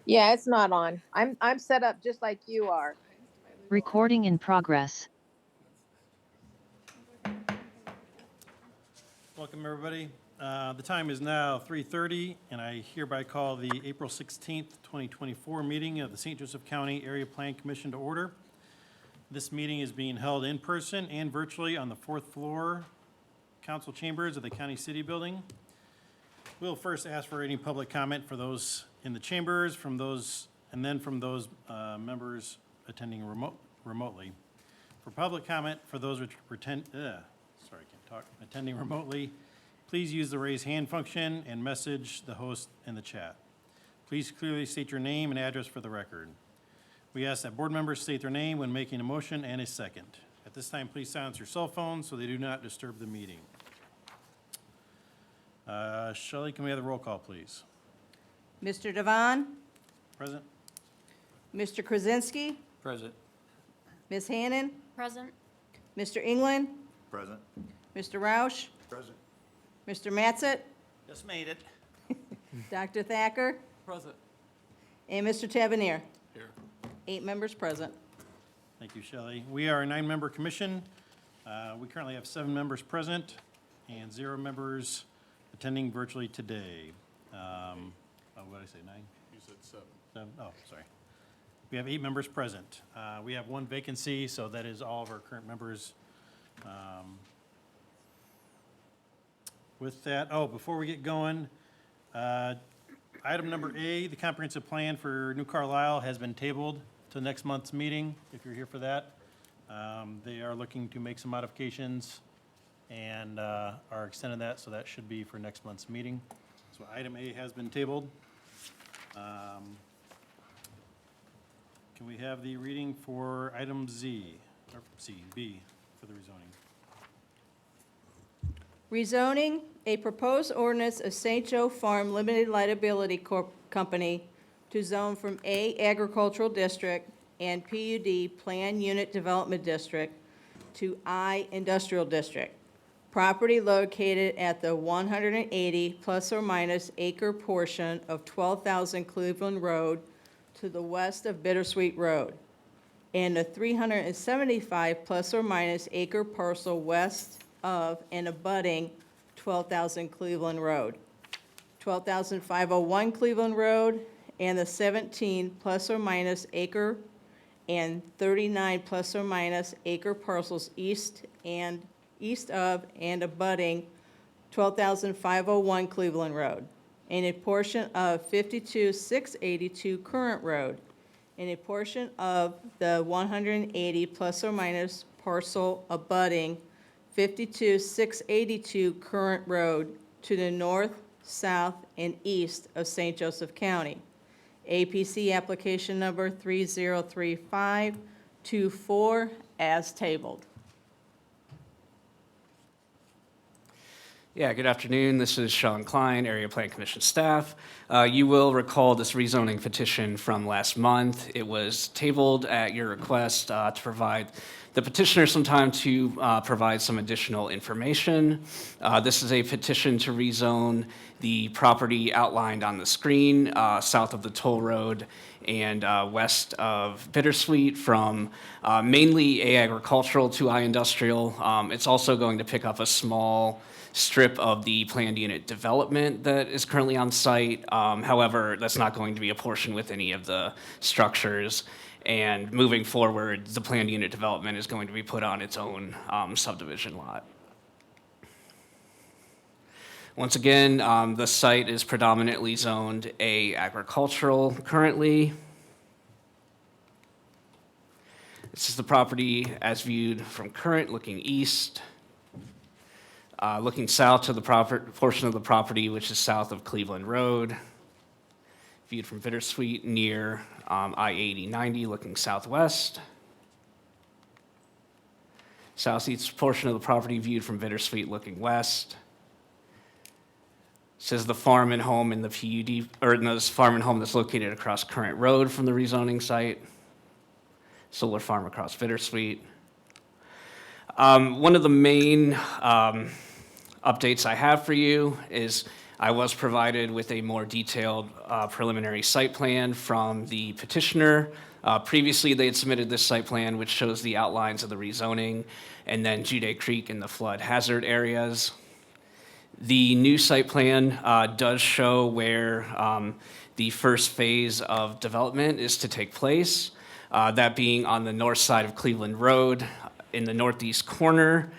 Yeah, it's not on. I'm set up just like you are. Recording in progress. Welcome, everybody. The time is now 3:30, and I hereby call the April 16th, 2024 meeting of the St. Joseph County Area Plan Commission to order. This meeting is being held in person and virtually on the fourth floor council chambers of the County City Building. We'll first ask for any public comment for those in the chambers, and then from those members attending remotely. For public comment for those attending remotely, please use the raise hand function and message the host in the chat. Please clearly state your name and address for the record. We ask that board members state their name when making a motion and a second. At this time, please silence your cell phones so they do not disturb the meeting. Shelley, can we have the roll call, please? Mr. Devon, Present? Mr. Krasinski, Present. Ms. Hannon, Present. Mr. England, Present. Mr. Roush, Present. Mr. Matzett, Just made it. Dr. Thacker, Present. and Mr. Tavernier. Here. 8 members present. Thank you, Shelley. We are a 9-member commission. We currently have 7 members present and 0 members attending virtually today. What did I say, 9? You said 7. 7? Oh, sorry. We have 8 members present. We have 1 vacancy, so that is all of our current members. With that, before we get going, item number A, the comprehensive plan for New Carlisle has been tabled to next month's meeting, if you're here for that. They are looking to make some modifications and are extending that, so that should be for next month's meeting. So item A has been tabled. Can we have the reading for item B for the rezoning? Rezoning, a proposed ordinance of St. Joe Farm Limited Liability Company to zone from A Agricultural District and PUD Plan Unit Development District to I Industrial District. Property located at the 180 plus or minus acre portion of 12,000 Cleveland Road to the west of Bittersweet Road, and the 375 plus or minus acre parcel west of and abutting 12,000 Cleveland Road, 12,501 Cleveland Road, and the 17 plus or minus acre and 39 plus or minus acre parcels east of and abutting 12,501 Cleveland Road, and a portion of 52,682 Current Road, and a portion of the 180 plus or minus parcel abutting 52,682 Current Road to the north, south, and east of St. Joseph County. APC application number 303524 as tabled. Yeah, good afternoon. This is Sean Klein, Area Plan Commission staff. You will recall this rezoning petition from last month. It was tabled at your request to provide the petitioner some time to provide some additional information. This is a petition to rezone the property outlined on the screen, south of the toll road and west of Bittersweet, from mainly A agricultural to I industrial. It's also going to pick up a small strip of the planned unit development that is currently on site. However, that's not going to be a portion with any of the structures. And moving forward, the planned unit development is going to be put on its own subdivision lot. Once again, the site is predominantly zoned A agricultural currently. This is the property as viewed from current, looking east. Looking south to the portion of the property which is south of Cleveland Road, viewed from Bittersweet near I-80-90, looking southwest. Southeast portion of the property viewed from Bittersweet, looking west. This is the farm and home in the PUD, or this farm and home that's located across Current Road from the rezoning site. Solar farm across Bittersweet. One of the main updates I have for you is I was provided with a more detailed preliminary site plan from the petitioner. Previously, they had submitted this site plan, which shows the outlines of the rezoning, and then Jude Creek and the flood hazard areas. The new site plan does show where the first phase of development is to take place, that being on the north side of Cleveland Road in the northeast corner.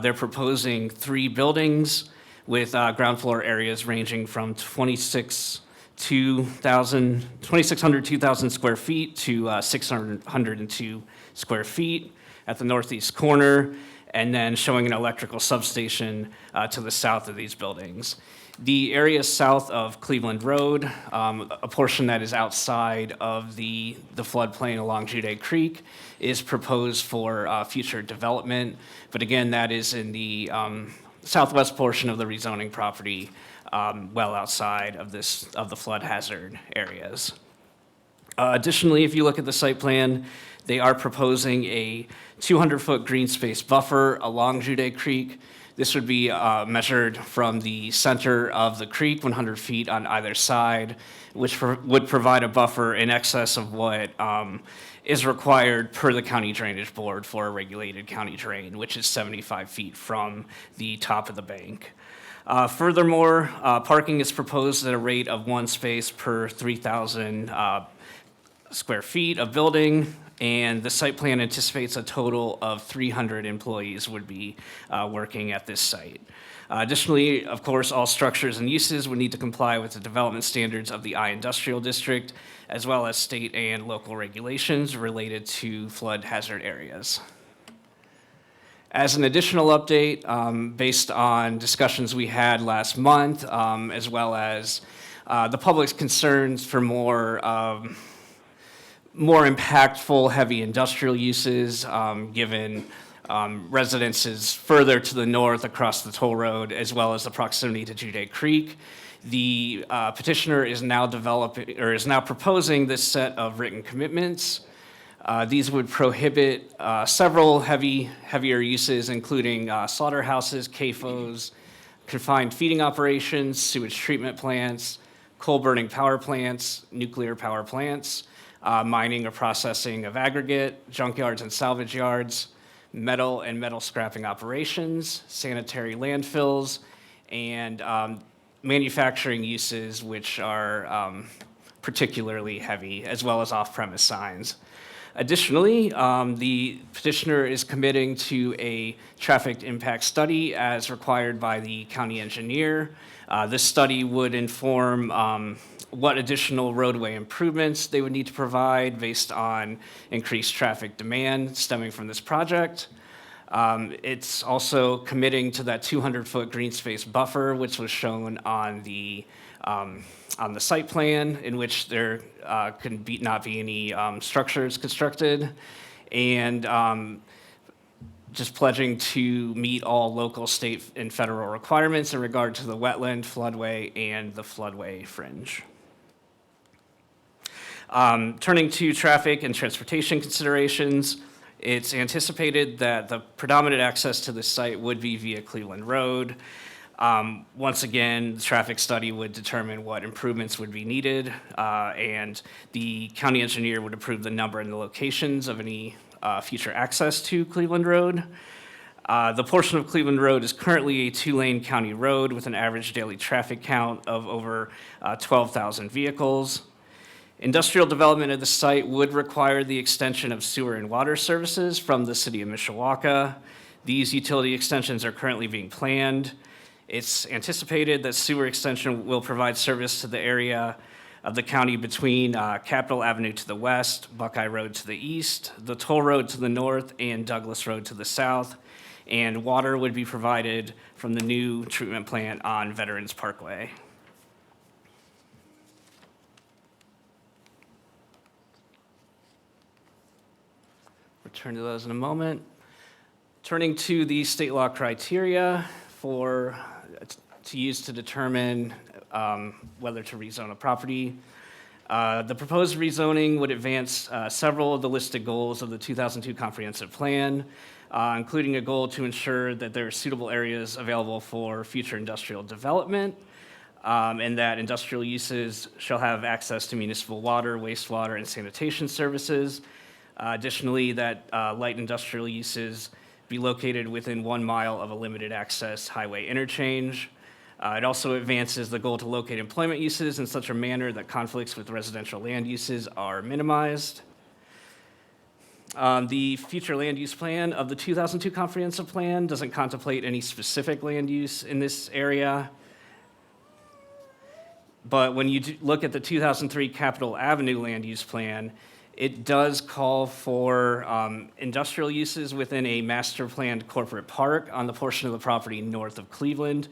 They're proposing 3 buildings with ground floor areas ranging from 2,600, 2,000 square feet to 602 square feet at the northeast corner, and then showing an electrical substation to the south of these buildings. The area south of Cleveland Road, a portion that is outside of the floodplain along Jude Creek, is proposed for future development. But again, that is in the southwest portion of the rezoning property, well outside of the flood hazard areas. Additionally, if you look at the site plan, they are proposing a 200-foot green space buffer along Jude Creek. This would be measured from the center of the creek, 100 feet on either side, which would provide a buffer in excess of what is required per the county drainage board for a regulated county drain, which is 75 feet from the top of the bank. Furthermore, parking is proposed at a rate of 1 space per 3,000 square feet of building, and the site plan anticipates a total of 300 employees would be working at this site. Additionally, of course, all structures and uses would need to comply with the development standards of the I Industrial District, as well as state and local regulations related to flood hazard areas. As an additional update, based on discussions we had last month, as well as the public's concerns for more impactful heavy industrial uses, given residences further to the north across the toll road, as well as the proximity to Jude Creek. The petitioner is now proposing this set of written commitments. These would prohibit several heavier uses, including slaughterhouses, CAFOs, confined feeding operations, sewage treatment plants, coal burning power plants, nuclear power plants, mining or processing of aggregate, junkyards and salvage yards, metal and metal scrapping operations, sanitary landfills, and manufacturing uses which are particularly heavy, as well as off-premise signs. Additionally, the petitioner is committing to a traffic impact study as required by the county engineer. This study would inform what additional roadway improvements they would need to provide based on increased traffic demand stemming from this project. It's also committing to that 200-foot green space buffer, which was shown on the site plan, in which there not be any structures constructed, and just pledging to meet all local, state, and federal requirements in regard to the wetland, floodway, and the floodway fringe. Turning to traffic and transportation considerations, it's anticipated that the predominant access to this site would be via Cleveland Road. Once again, the traffic study would determine what improvements would be needed, and the county engineer would approve the number and the locations of any future access to Cleveland Road. The portion of Cleveland Road is currently a 2-lane county road with an average daily traffic count of over 12,000 vehicles. Industrial development at the site would require the extension of sewer and water services from the city of Mishawaka. These utility extensions are currently being planned. It's anticipated that sewer extension will provide service to the area of the county between Capitol Avenue to the west, Buckeye Road to the east, the Toll Road to the north, and Douglas Road to the south. And water would be provided from the new treatment plant on Veterans Parkway. Return to those in a moment. Turning to the state law criteria to use to determine whether to rezone a property. The proposed rezoning would advance several of the listed goals of the 2002 comprehensive plan, including a goal to ensure that there are suitable areas available for future industrial development. and that industrial uses shall have access to municipal water, wastewater, and sanitation services. Additionally, that light industrial uses be located within 1 mile of a limited access highway interchange. It also advances the goal to locate employment uses in such a manner that conflicts with residential land uses are minimized. The future land use plan of the 2002 comprehensive plan doesn't contemplate any specific land use in this area. But when you look at the 2003 Capitol Avenue land use plan, it does call for industrial uses within a master planned corporate park on the portion of the property north of Cleveland,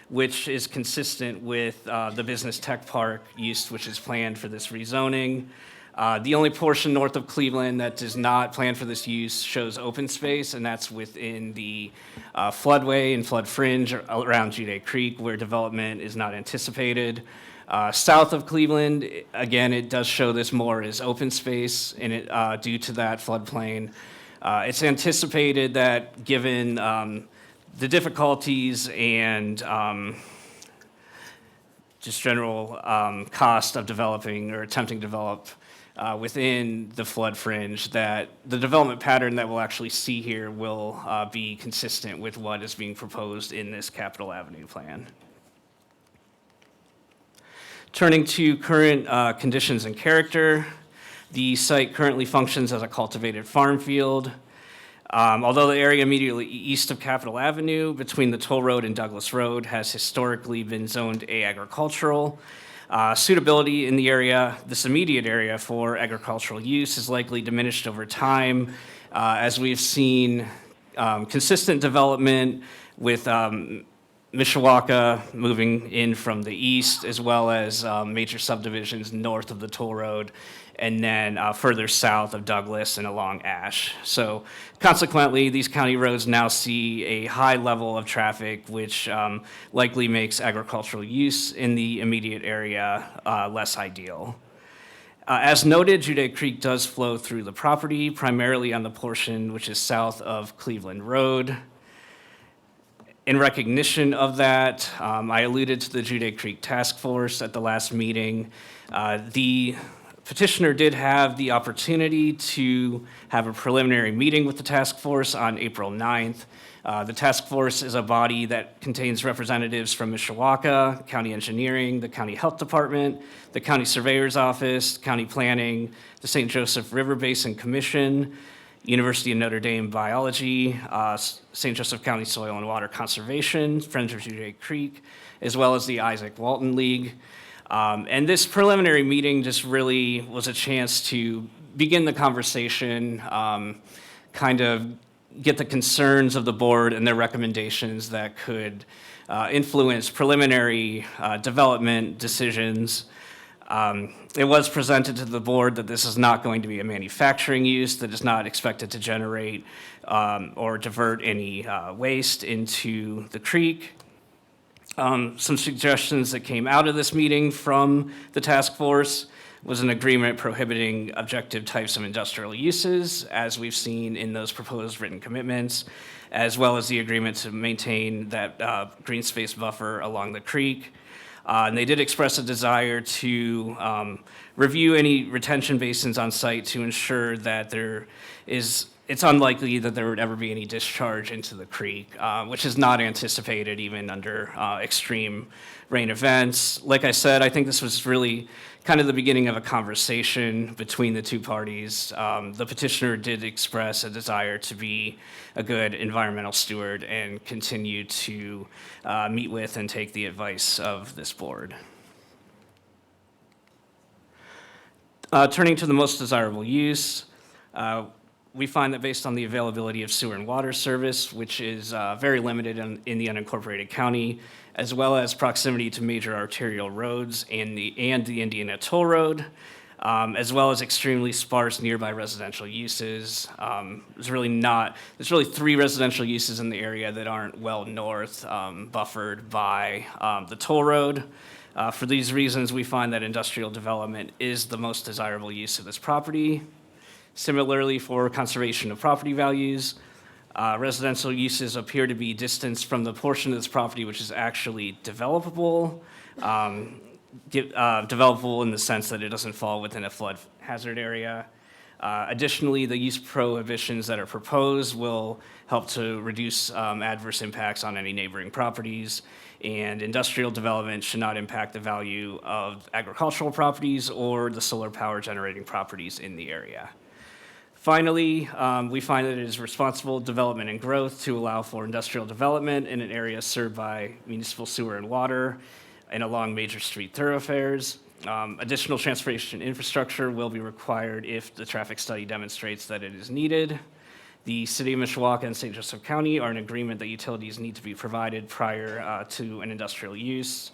which is consistent with the business tech park use which is planned for this rezoning. The only portion north of Cleveland that does not plan for this use shows open space, and that's within the floodway and flood fringe around Jude Creek, where development is not anticipated. South of Cleveland, again, it does show this more as open space, and due to that floodplain. It's anticipated that given the difficulties and just general cost of developing or attempting to develop within the flood fringe, that the development pattern that we'll actually see here will be consistent with what is being proposed in this Capitol Avenue plan. Turning to current conditions and character, the site currently functions as a cultivated farm field. Although the area immediately east of Capitol Avenue, between the Toll Road and Douglas Road, has historically been zoned agricultural, suitability in the area, this immediate area for agricultural use, is likely diminished over time, as we've seen consistent development with Mishawaka moving in from the east, as well as major subdivisions north of the Toll Road, and then further south of Douglas and along Ash. So consequently, these county roads now see a high level of traffic, which likely makes agricultural use in the immediate area less ideal. As noted, Jude Creek does flow through the property, primarily on the portion which is south of Cleveland Road. In recognition of that, I alluded to the Jude Creek Task Force at the last meeting. The petitioner did have the opportunity to have a preliminary meeting with the task force on April 9th. The task force is a body that contains representatives from Mishawaka, County Engineering, the County Health Department, the County Surveyor's Office, County Planning, the St. Joseph River Basin Commission, University of Notre Dame Biology, St. Joseph County Soil and Water Conservation, Friends of Jude Creek, as well as the Isaac Walton League. And this preliminary meeting just really was a chance to begin the conversation, kind of get the concerns of the board and their recommendations that could influence preliminary development decisions. It was presented to the board that this is not going to be a manufacturing use, that is not expected to generate or divert any waste into the creek. Some suggestions that came out of this meeting from the task force was an agreement prohibiting objective types of industrial uses, as we've seen in those proposed written commitments, as well as the agreement to maintain that green space buffer along the creek. And they did express a desire to review any retention basins on site to ensure that it's unlikely that there would ever be any discharge into the creek, which is not anticipated even under extreme rain events. Like I said, I think this was really kind of the beginning of a conversation between the two parties. The petitioner did express a desire to be a good environmental steward and continue to meet with and take the advice of this board. Turning to the most desirable use, we find that based on the availability of sewer and water service, which is very limited in the unincorporated county, as well as proximity to major arterial roads and the Indiana Toll Road, as well as extremely sparse nearby residential uses. There's really 3 residential uses in the area that aren't well north, buffered by the toll road. For these reasons, we find that industrial development is the most desirable use of this property. Similarly, for conservation of property values, residential uses appear to be distanced from the portion of this property which is actually developable. developable in the sense that it doesn't fall within a flood hazard area. Additionally, the use prohibitions that are proposed will help to reduce adverse impacts on any neighboring properties, and industrial development should not impact the value of agricultural properties or the solar power generating properties in the area. Finally, we find that it is responsible development and growth to allow for industrial development in an area served by municipal sewer and water and along major street thoroughfares. Additional transportation infrastructure will be required if the traffic study demonstrates that it is needed. The City of Mishawaka and St. Joseph County are in agreement that utilities need to be provided prior to an industrial use.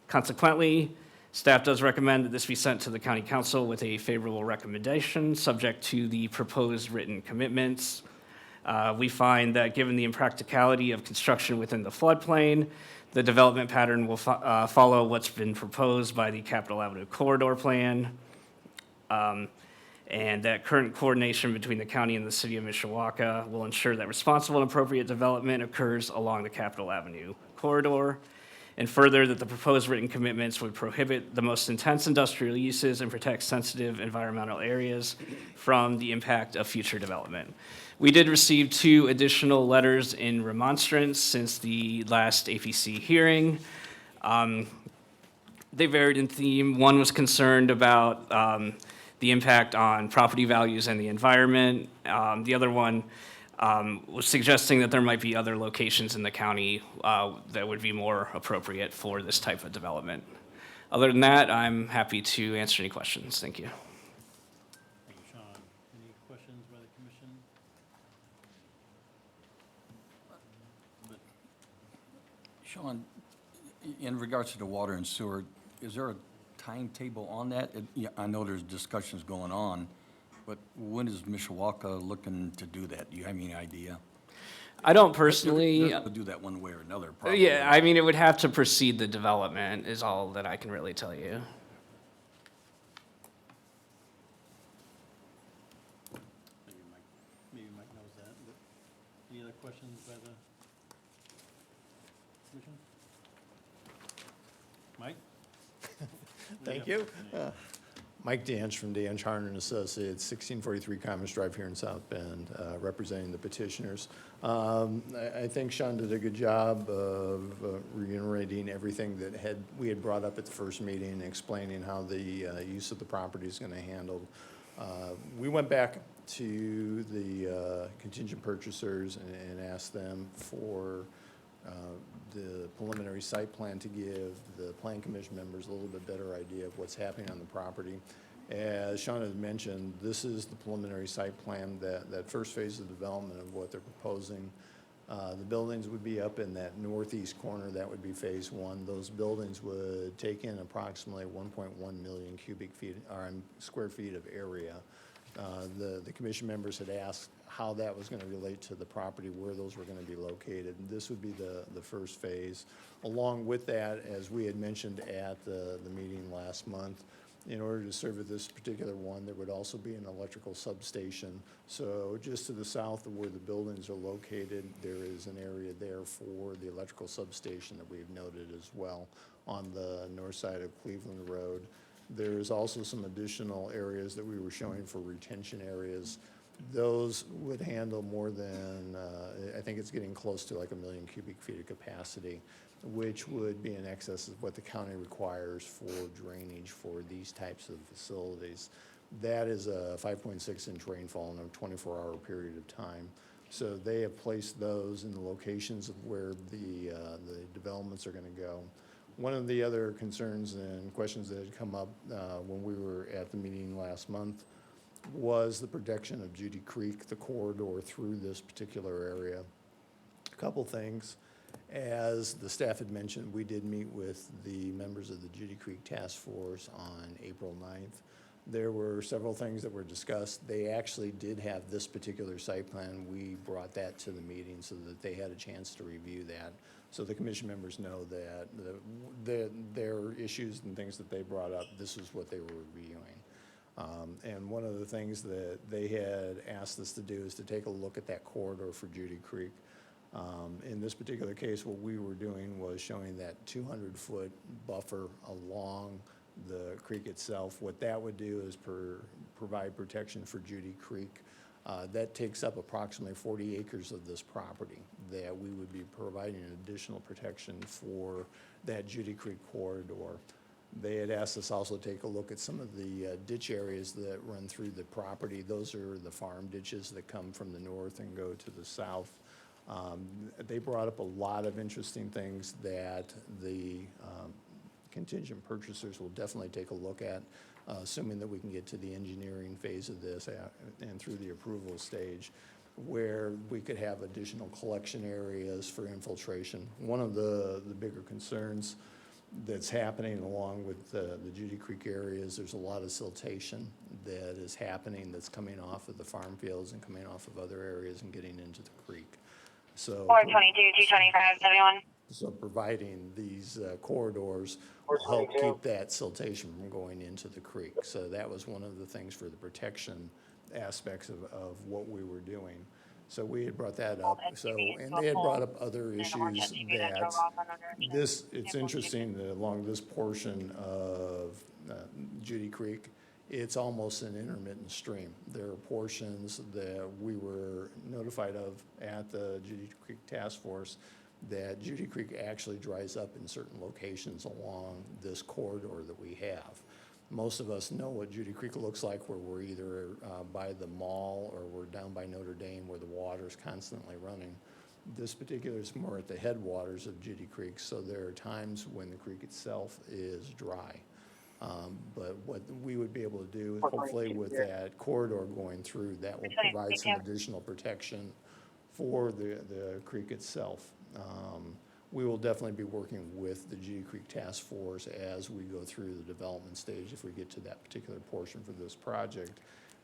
Consequently, staff does recommend that this be sent to the County Council with a favorable recommendation, subject to the proposed written commitments. We find that given the impracticality of construction within the floodplain, the development pattern will follow what's been proposed by the Capitol Avenue Corridor Plan, and that current coordination between the county and the City of Mishawaka will ensure that responsible and appropriate development occurs along the Capitol Avenue corridor, and further, that the proposed written commitments would prohibit the most intense industrial uses and protect sensitive environmental areas from the impact of future development. We did receive 2 additional letters in remonstrance since the last APC hearing. They varied in theme. One was concerned about the impact on property values and the environment. The other one was suggesting that there might be other locations in the county that would be more appropriate for this type of development. Other than that, I'm happy to answer any questions. Thank you. Thank you, Sean. Any questions by the commission? Sean, in regards to the water and sewer, is there a timetable on that? Yeah, I know there's discussions going on, but when is Mishawaka looking to do that? Do you have any idea? I don't personally. They'll do that one way or another, probably. Yeah, I mean, it would have to precede the development is all that I can really tell you. Maybe Mike knows that, but any other questions by the commission? Mike? Thank you. Mike Danch from Danch Harner and Associates, 1643 Commerce Drive here in South Bend, representing the petitioners. I think Sean did a good job of reiterating everything that we had brought up at the first meeting, explaining how the use of the property is going to handle. We went back to the contingent purchasers and asked them for the preliminary site plan to give the plan commission members a little bit better idea of what's happening on the property. As Sean had mentioned, this is the preliminary site plan, that first phase of development of what they're proposing. The buildings would be up in that northeast corner. That would be phase 1. Those buildings would take in approximately 1.1 million square feet of area. The commission members had asked how that was going to relate to the property, where those were going to be located. And this would be the first phase. Along with that, as we had mentioned at the meeting last month, in order to serve at this particular one, there would also be an electrical substation. So just to the south of where the buildings are located, there is an area there for the electrical substation that we've noted as well on the north side of Cleveland Road. There's also some additional areas that we were showing for retention areas. Those would handle more than, I think it's getting close to like 1 million cubic feet of capacity, which would be in excess of what the county requires for drainage for these types of facilities. That is a 5.6-inch rainfall in a 24-hour period of time. So they have placed those in the locations of where the developments are going to go. One of the other concerns and questions that had come up when we were at the meeting last month was the protection of Judy Creek, the corridor through this particular area. A couple things. As the staff had mentioned, we did meet with the members of the Judy Creek Task Force on April 9th. There were several things that were discussed. They actually did have this particular site plan. We brought that to the meeting so that they had a chance to review that. So the commission members know that their issues and things that they brought up, this is what they were reviewing. And one of the things that they had asked us to do is to take a look at that corridor for Judy Creek. In this particular case, what we were doing was showing that 200-foot buffer along the creek itself. What that would do is provide protection for Judy Creek. That takes up approximately 40 acres of this property that we would be providing additional protection for that Judy Creek corridor. They had asked us also to take a look at some of the ditch areas that run through the property. Those are the farm ditches that come from the north and go to the south. They brought up a lot of interesting things that the contingent purchasers will definitely take a look at, assuming that we can get to the engineering phase of this and through the approval stage, where we could have additional collection areas for infiltration. One of the bigger concerns that's happening along with the Judy Creek areas, there's a lot of siltation that is happening that's coming off of the farm fields and coming off of other areas and getting into the creek. So 422, 225, 71. so providing these corridors will help keep that siltation from going into the creek. So that was one of the things for the protection aspects of what we were doing. So we had brought that up. So, and they had brought up other issues that it's interesting that along this portion of Judy Creek, it's almost an intermittent stream. There are portions that we were notified of at the Judy Creek Task Force that Judy Creek actually dries up in certain locations along this corridor that we have. Most of us know what Judy Creek looks like, where we're either by the mall or we're down by Notre Dame where the water's constantly running. This particular is more at the headwaters of Judy Creek, so there are times when the creek itself is dry. But what we would be able to do, hopefully with that corridor going through, that will provide some additional protection for the creek itself. We will definitely be working with the Judy Creek Task Force as we go through the development stage, if we get to that particular portion for this project,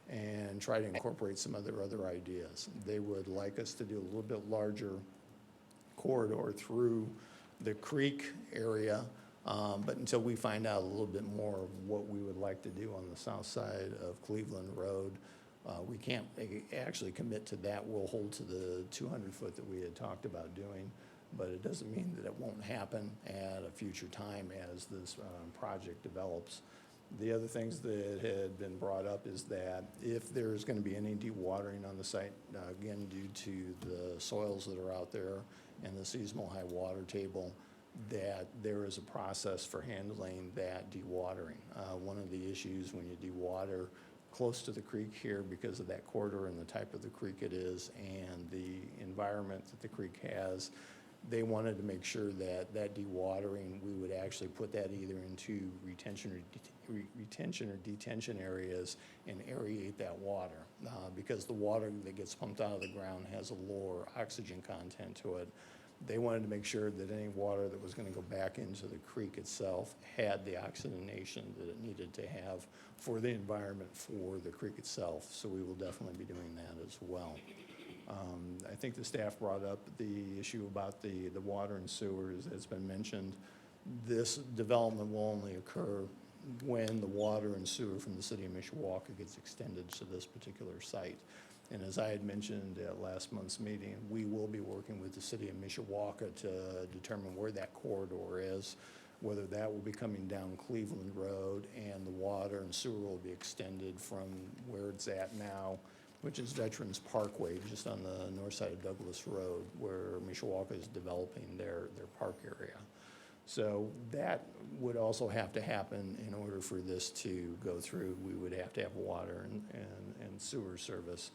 and try to incorporate some other ideas. They would like us to do a little bit larger corridor through the creek area, but until we find out a little bit more of what we would like to do on the south side of Cleveland Road, we can't actually commit to that. We'll hold to the 200-foot that we had talked about doing, but it doesn't mean that it won't happen at a future time as this project develops. The other things that had been brought up is that if there's going to be any dewatering on the site, again, due to the soils that are out there and the seasonal high water table, that there is a process for handling that dewatering. One of the issues when you dewater close to the creek here, because of that corridor and the type of the creek it is and the environment that the creek has, they wanted to make sure that that dewatering, we would actually put that either into retention or detention areas and aerate that water. Because the water that gets pumped out of the ground has a lower oxygen content to it. They wanted to make sure that any water that was going to go back into the creek itself had the oxygenation that it needed to have for the environment for the creek itself. So we will definitely be doing that as well. I think the staff brought up the issue about the water and sewers. As been mentioned, this development will only occur when the water and sewer from the city of Mishawaka gets extended to this particular site. And as I had mentioned at last month's meeting, we will be working with the city of Mishawaka to determine where that corridor is, whether that will be coming down Cleveland Road and the water and sewer will be extended from where it's at now, which is Veterans Parkway, just on the north side of Douglas Road, where Mishawaka is developing their park area. So that would also have to happen in order for this to go through. We would have to have water and sewer service.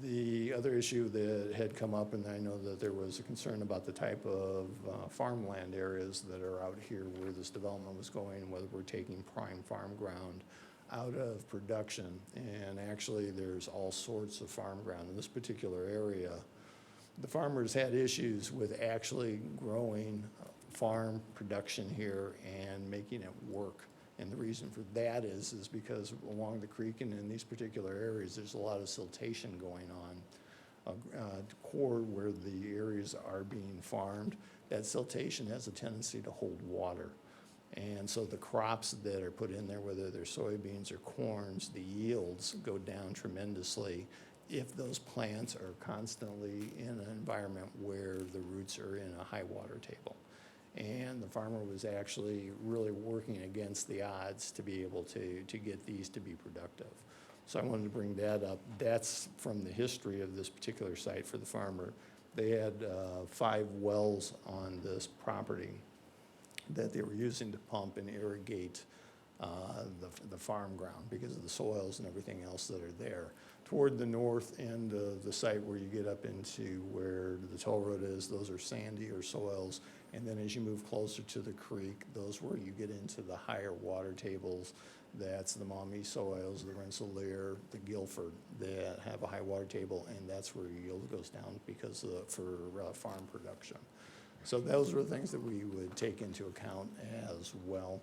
The other issue that had come up, and I know that there was a concern about the type of farmland areas that are out here where this development was going, whether we're taking prime farm ground out of production. And actually, there's all sorts of farm ground in this particular area. The farmers had issues with actually growing farm production here and making it work. And the reason for that is because along the creek and in these particular areas, there's a lot of siltation going on. Core where the areas are being farmed, that siltation has a tendency to hold water. And so the crops that are put in there, whether they're soybeans or corns, the yields go down tremendously if those plants are constantly in an environment where the roots are in a high water table. And the farmer was actually really working against the odds to be able to get these to be productive. So I wanted to bring that up. That's from the history of this particular site for the farmer. They had 5 wells on this property that they were using to pump and irrigate the farm ground because of the soils and everything else that are there. Toward the north end of the site where you get up into where the toll road is, those are sandier soils. And then as you move closer to the creek, those where you get into the higher water tables. That's the Maumee soils, the Rensselaer, the Guilford that have a high water table, and that's where your yield goes down because for farm production. So those were the things that we would take into account as well.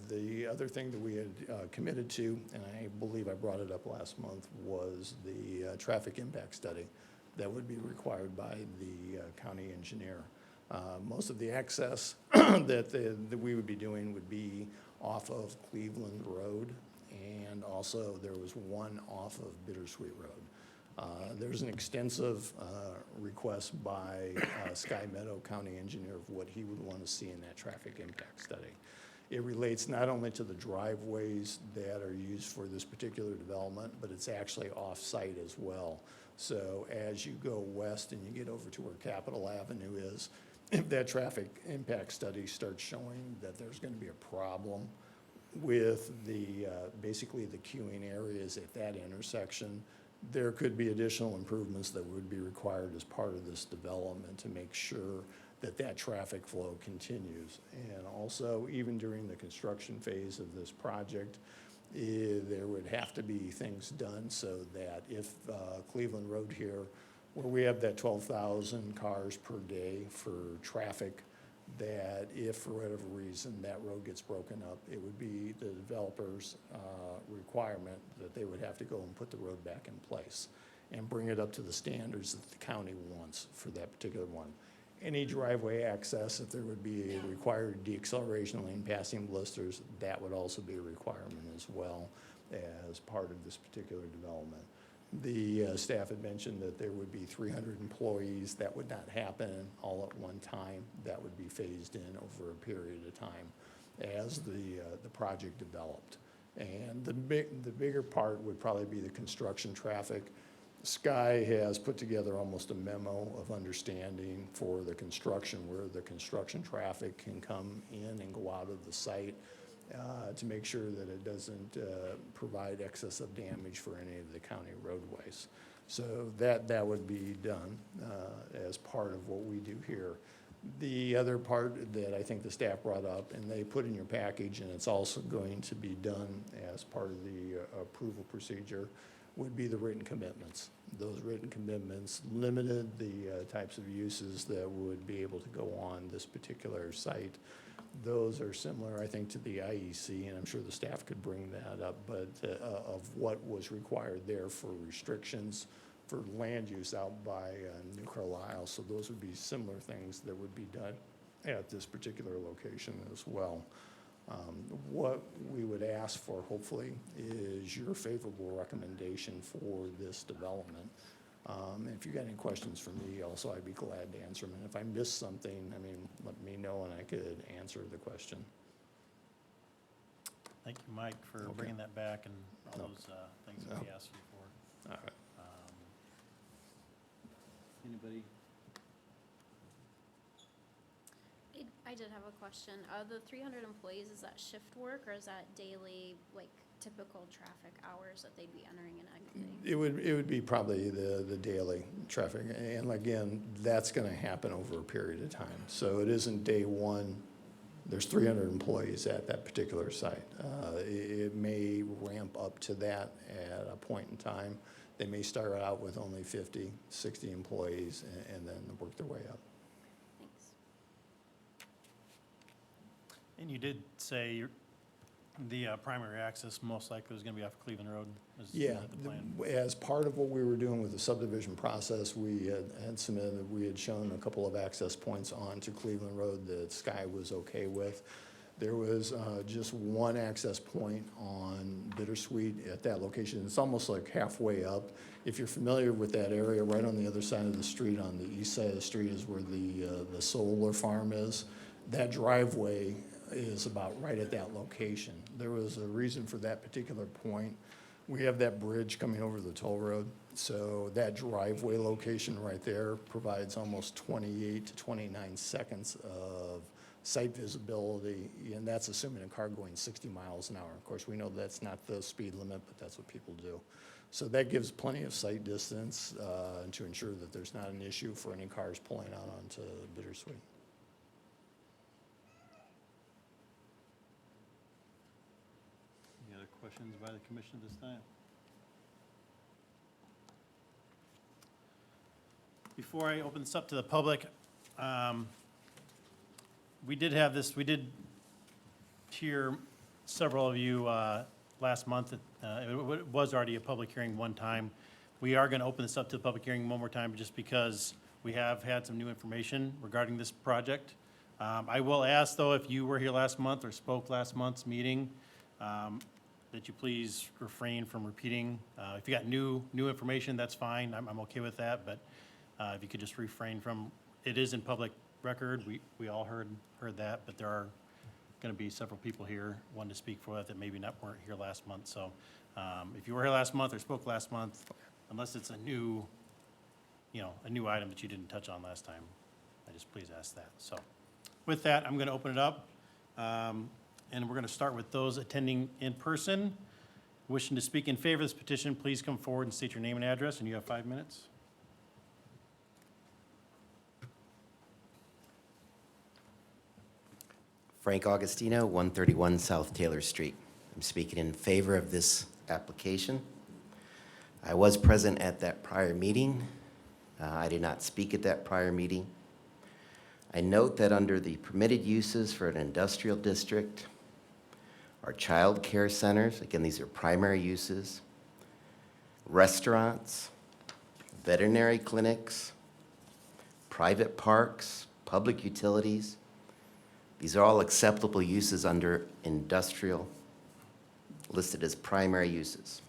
The other thing that we had committed to, and I believe I brought it up last month, was the traffic impact study that would be required by the county engineer. Most of the access that we would be doing would be off of Cleveland Road, and also there was one off of Bittersweet Road. There's an extensive request by Sky Meadow County Engineer of what he would want to see in that traffic impact study. It relates not only to the driveways that are used for this particular development, but it's actually off-site as well. So as you go west and you get over to where Capitol Avenue is, if that traffic impact study starts showing that there's going to be a problem with the, basically the queuing areas at that intersection, there could be additional improvements that would be required as part of this development to make sure that that traffic flow continues. And also, even during the construction phase of this project, there would have to be things done so that if Cleveland Road here, where we have that 12,000 cars per day for traffic, that if for whatever reason that road gets broken up, it would be the developer's requirement that they would have to go and put the road back in place and bring it up to the standards that the county wants for that particular one. Any driveway access, if there would be a required deceleration lane passing blisters, that would also be a requirement as well as part of this particular development. The staff had mentioned that there would be 300 employees. That would not happen all at one time. That would be phased in over a period of time as the project developed. And the bigger part would probably be the construction traffic. Sky has put together almost a memo of understanding for the construction, where the construction traffic can come in and go out of the site to make sure that it doesn't provide excessive damage for any of the county roadways. So that would be done as part of what we do here. The other part that I think the staff brought up, and they put in your package, and it's also going to be done as part of the approval procedure, would be the written commitments. Those written commitments limited the types of uses that would be able to go on this particular site. Those are similar, I think, to the IEC, and I'm sure the staff could bring that up, but of what was required there for restrictions for land use out by New Carlisle. So those would be similar things that would be done at this particular location as well. What we would ask for, hopefully, is your favorable recommendation for this development. If you got any questions for me, also, I'd be glad to answer them. And if I missed something, I mean, let me know and I could answer the question. Thank you, Mike, for Okay. bringing that back and all No. those things that we asked you for. All right. Anybody? I did have a question. The 300 employees, is that shift work or is that daily, like typical traffic hours that they'd be entering and exiting? It would be probably the daily traffic. And again, that's going to happen over a period of time. So it isn't day one. There's 300 employees at that particular site. It may ramp up to that at a point in time. They may start out with only 50, 60 employees and then work their way up. Thanks. And you did say the primary access most likely was going to be off Cleveland Road. Is Yeah, that the plan? as part of what we were doing with the subdivision process, we had submitted, we had shown a couple of access points onto Cleveland Road that Sky was okay with. There was just one access point on Bittersweet at that location. It's almost like halfway up. If you're familiar with that area, right on the other side of the street, on the east side of the street is where the solar farm is. That driveway is about right at that location. There was a reason for that particular point. We have that bridge coming over the toll road, so that driveway location right there provides almost 28 to 29 seconds of sight visibility, and that's assuming a car going 60 miles an hour. Of course, we know that's not the speed limit, but that's what people do. So that gives plenty of sight distance to ensure that there's not an issue for any cars pulling out onto Bittersweet. Any other questions by the commission at this time? Before I open this up to the public, we did hear several of you last month. It was already a public hearing one time. We are going to open this up to the public hearing one more time just because we have had some new information regarding this project. I will ask, though, if you were here last month or spoke last month's meeting, that you please refrain from repeating. If you got new information, that's fine. I'm okay with that, but if you could just refrain from, it is in public record. We all heard that, but there are going to be several people here, one to speak for that maybe weren't here last month. So if you were here last month or spoke last month, unless it's a new item that you didn't touch on last time, I just please ask that. So with that, I'm going to open it up. And we're going to start with those attending in person. Wishing to speak in favor of this petition, please come forward and state your name and address, and you have 5 minutes. Frank Augustino, 131 South Taylor Street. I'm speaking in favor of this application. I was present at that prior meeting. I did not speak at that prior meeting. I note that under the permitted uses for an industrial district are child care centers, again, these are primary uses, restaurants, veterinary clinics, private parks, public utilities. These are all acceptable uses under industrial, listed as primary uses.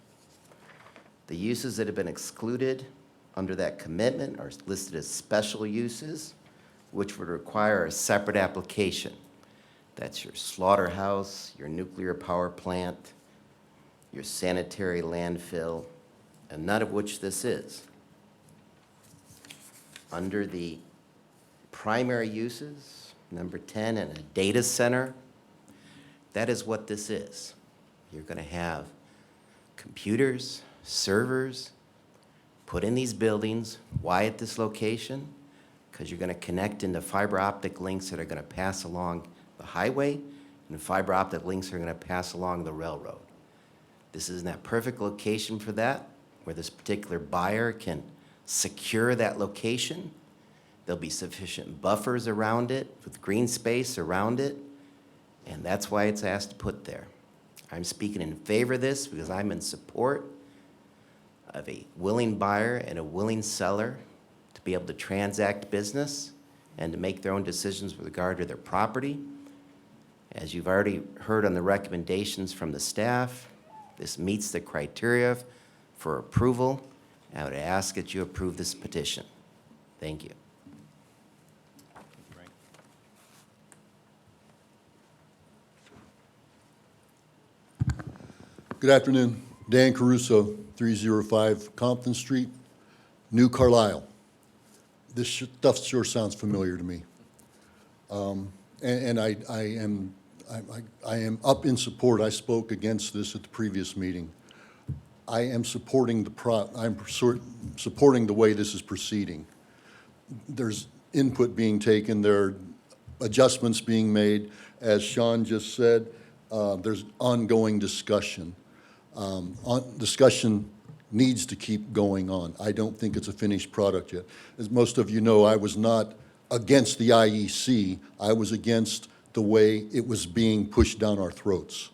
The uses that have been excluded under that commitment are listed as special uses, which would require a separate application. That's your slaughterhouse, your nuclear power plant, your sanitary landfill, and none of which this is. Under the primary uses, number 10, and a data center, that is what this is. You're going to have computers, servers, put in these buildings. Why at this location? Because you're going to connect into fiber optic links that are going to pass along the highway, and fiber optic links are going to pass along the railroad. This is in that perfect location for that, where this particular buyer can secure that location. There'll be sufficient buffers around it with green space around it, and that's why it's asked to put there. I'm speaking in favor of this because I'm in support of a willing buyer and a willing seller to be able to transact business and to make their own decisions with regard to their property. As you've already heard on the recommendations from the staff, this meets the criteria for approval. I would ask that you approve this petition. Thank you. Frank. Good afternoon. Dan Caruso, 305 Compton Street, New Carlisle. This stuff sure sounds familiar to me. And I am up in support. I spoke against this at the previous meeting. I am supporting supporting the way this is proceeding. There's input being taken, there are adjustments being made. As Sean just said, there's ongoing discussion. Discussion needs to keep going on. I don't think it's a finished product yet. As most of you know, I was not against the IEC. I was against the way it was being pushed down our throats.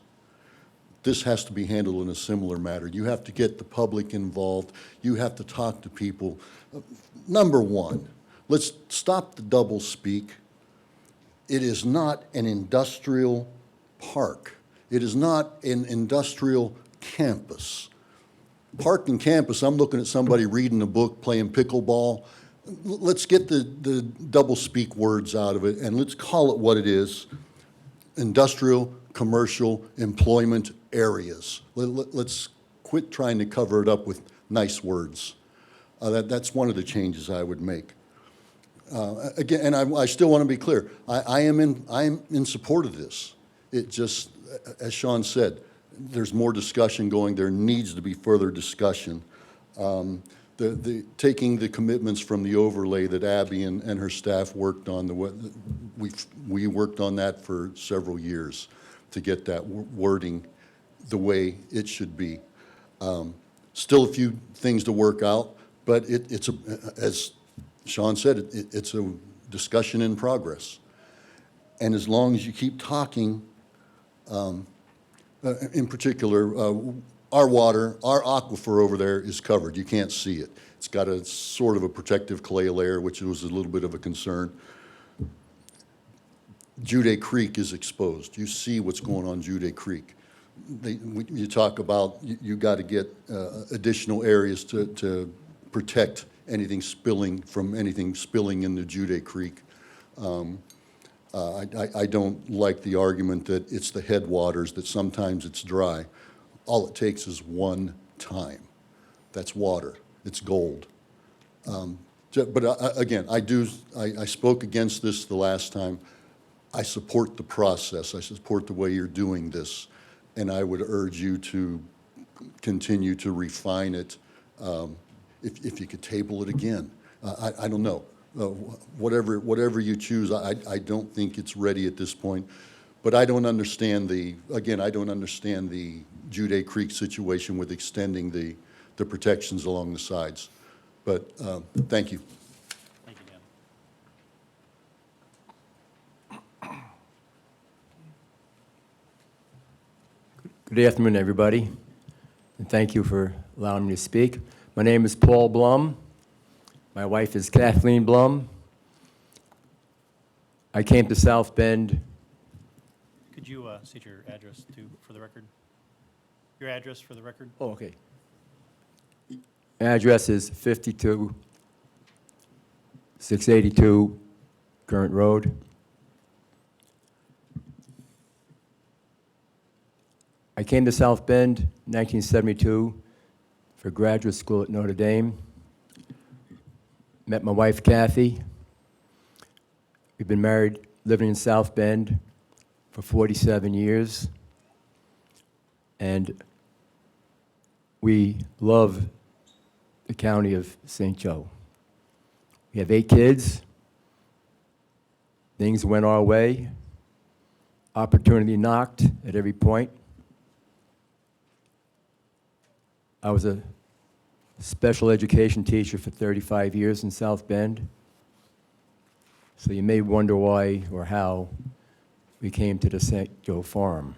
This has to be handled in a similar manner. You have to get the public involved. You have to talk to people. Number one, let's stop the double speak. It is not an industrial park. It is not an industrial campus. Park and campus, I'm looking at somebody reading a book, playing pickleball. Let's get the double-speak words out of it, and let's call it what it is: industrial, commercial, employment areas. Let's quit trying to cover it up with nice words. That's one of the changes I would make. Again, and I still want to be clear, I am in support of this. It just, as Sean said, there's more discussion going. There needs to be further discussion. Taking the commitments from the overlay that Abby and her staff worked on, we worked on that for several years to get that wording the way it should be. Still a few things to work out, but it's as Sean said, it's a discussion in progress. And as long as you keep talking, in particular, our water, our aquifer over there is covered. You can't see it. It's got a sort of a protective clay layer, which was a little bit of a concern. Jude Creek is exposed. You see what's going on Jude Creek. You talk about you got to get additional areas to protect anything spilling into Jude Creek. I don't like the argument that it's the headwaters, that sometimes it's dry. All it takes is one time. That's water. It's gold. But again, I spoke against this the last time. I support the process. I support the way you're doing this. And I would urge you to continue to refine it. If you could table it again. I don't know. Whatever you choose, I don't think it's ready at this point. But I don't understand I don't understand the Jude Creek situation with extending the protections along the sides. But thank you. Thank you, Dan. Good afternoon, everybody, and thank you for allowing me to speak. My name is Paul Blum. My wife is Kathleen Blum. I came to South Bend. Could you state your address too, for the record? Your address for the record? Oh, okay. Address is 682 Current Road. I came to South Bend in 1972 for graduate school at Notre Dame. Met my wife, Kathy. We've been married, living in South Bend for 47 years. And we love the county of St. Joe. We have 8 kids. Things went our way. Opportunity knocked at every point. I was a special education teacher for 35 years in South Bend. So you may wonder why or how we came to the St. Joe Farm.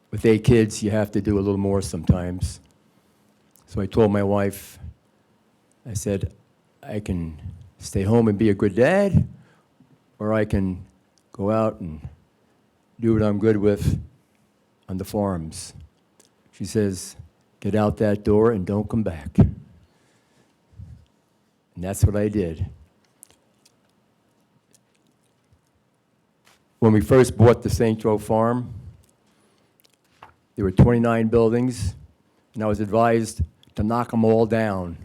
With 8 kids, you have to do a little more sometimes. So I told my wife, I said, I can stay home and be a good dad, or I can go out and do what I'm good with on the farms. She says, get out that door and don't come back. And that's what I did. When we first bought the St. Joe Farm, there were 29 buildings, and I was advised to knock them all down.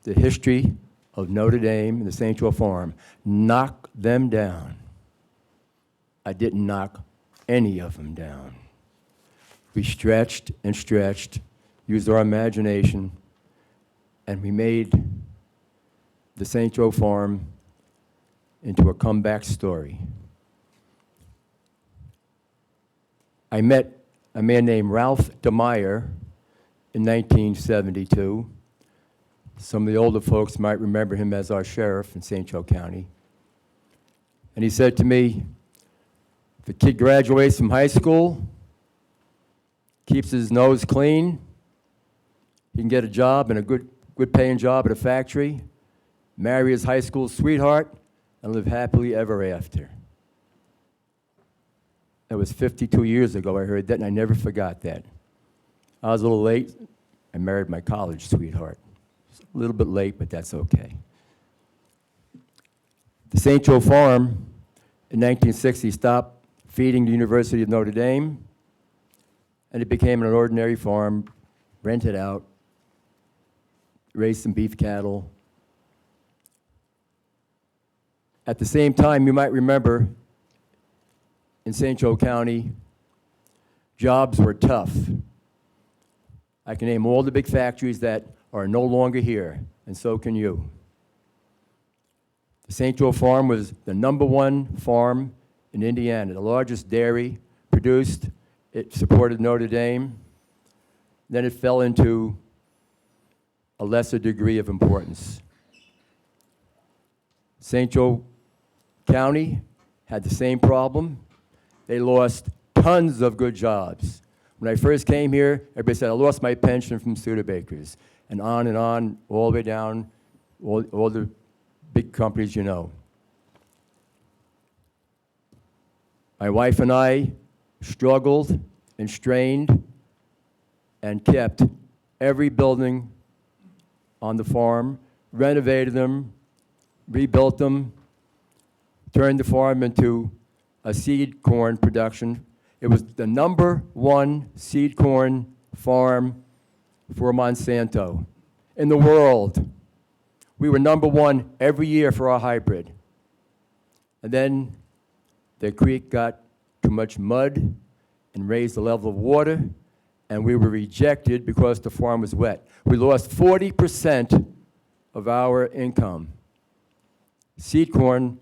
The history of Notre Dame and the St. Joe Farm, knock them down. I didn't knock any of them down. We stretched and stretched, used our imagination, and we made the St. Joe Farm into a comeback story. I met a man named Ralph DeMeyer in 1972. Some of the older folks might remember him as our sheriff in St. Joe County. And he said to me, if a kid graduates from high school, keeps his nose clean, he can get a job and a good paying job at a factory, marry his high school sweetheart, and live happily ever after. That was 52 years ago I heard that, and I never forgot that. I was a little late. I married my college sweetheart. A little bit late, but that's okay. The St. Joe Farm in 1960 stopped feeding the University of Notre Dame, and it became an ordinary farm, rented out, raised some beef cattle. At the same time, you might remember in St. Joe County, jobs were tough. I can name all the big factories that are no longer here, and so can you. The St. Joe Farm was the #1 farm in Indiana, the largest dairy produced. It supported Notre Dame. Then it fell into a lesser degree of importance. St. Joe County had the same problem. They lost tons of good jobs. When I first came here, everybody said, I lost my pension from Studebakers, and on, all the way down, all the big companies you know. My wife and I struggled and strained and kept every building on the farm, renovated them, rebuilt them, turned the farm into a seed corn production. It was the #1 seed corn farm for Monsanto in the world. We were #1 every year for our hybrid. And then the creek got too much mud and raised the level of water, and we were rejected because the farm was wet. We lost 40% of our income. Seed corn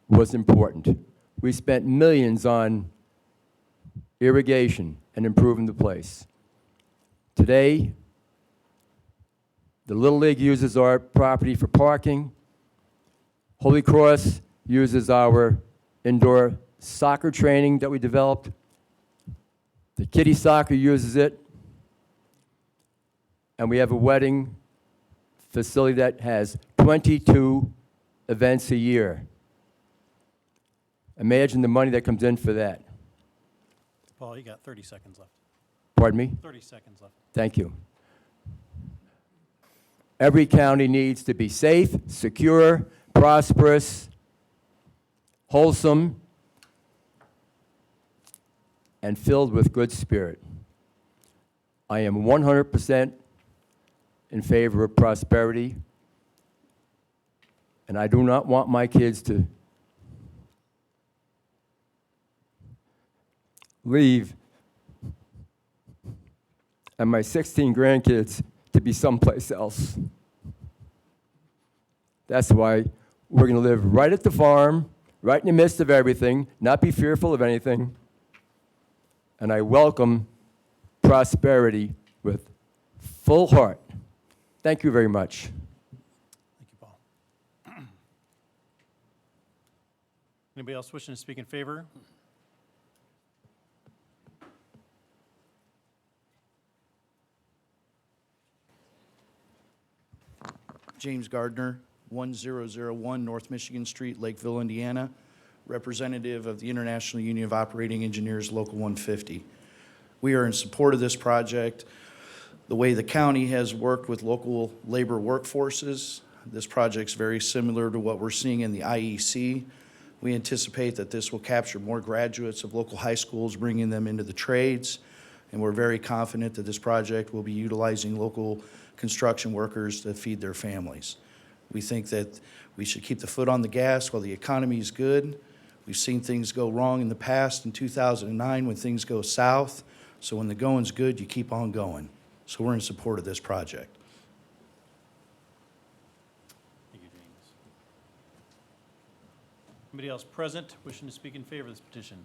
was important. We spent millions on irrigation and improving the place. Today, the Little League uses our property for parking. Holy Cross uses our indoor soccer training that we developed. The kiddie soccer uses it. And we have a wedding facility that has 22 events a year. Imagine the money that comes in for that. Paul, you got 30 seconds left. Pardon me? 30 seconds left. Thank you. Every county needs to be safe, secure, prosperous, wholesome, and filled with good spirit. I am 100% in favor of prosperity, and I do not want my kids to leave and my 16 grandkids to be someplace else. That's why we're going to live right at the farm, right in the midst of everything, not be fearful of anything. And I welcome prosperity with full heart. Thank you very much. Thank you, Paul. Anybody else wishing to speak in favor? James Gardner, 1001 North Michigan Street, Lakeville, Indiana, representative of the International Union of Operating Engineers, Local 150. We are in support of this project. The way the county has worked with local labor workforces, this project's very similar to what we're seeing in the IEC. We anticipate that this will capture more graduates of local high schools, bringing them into the trades, and we're very confident that this project will be utilizing local construction workers to feed their families. We think that we should keep the foot on the gas while the economy is good. We've seen things go wrong in the past in 2009 when things go south. So when the going's good, you keep on going. So we're in support of this project. Thank you, James. Anybody else present wishing to speak in favor of this petition?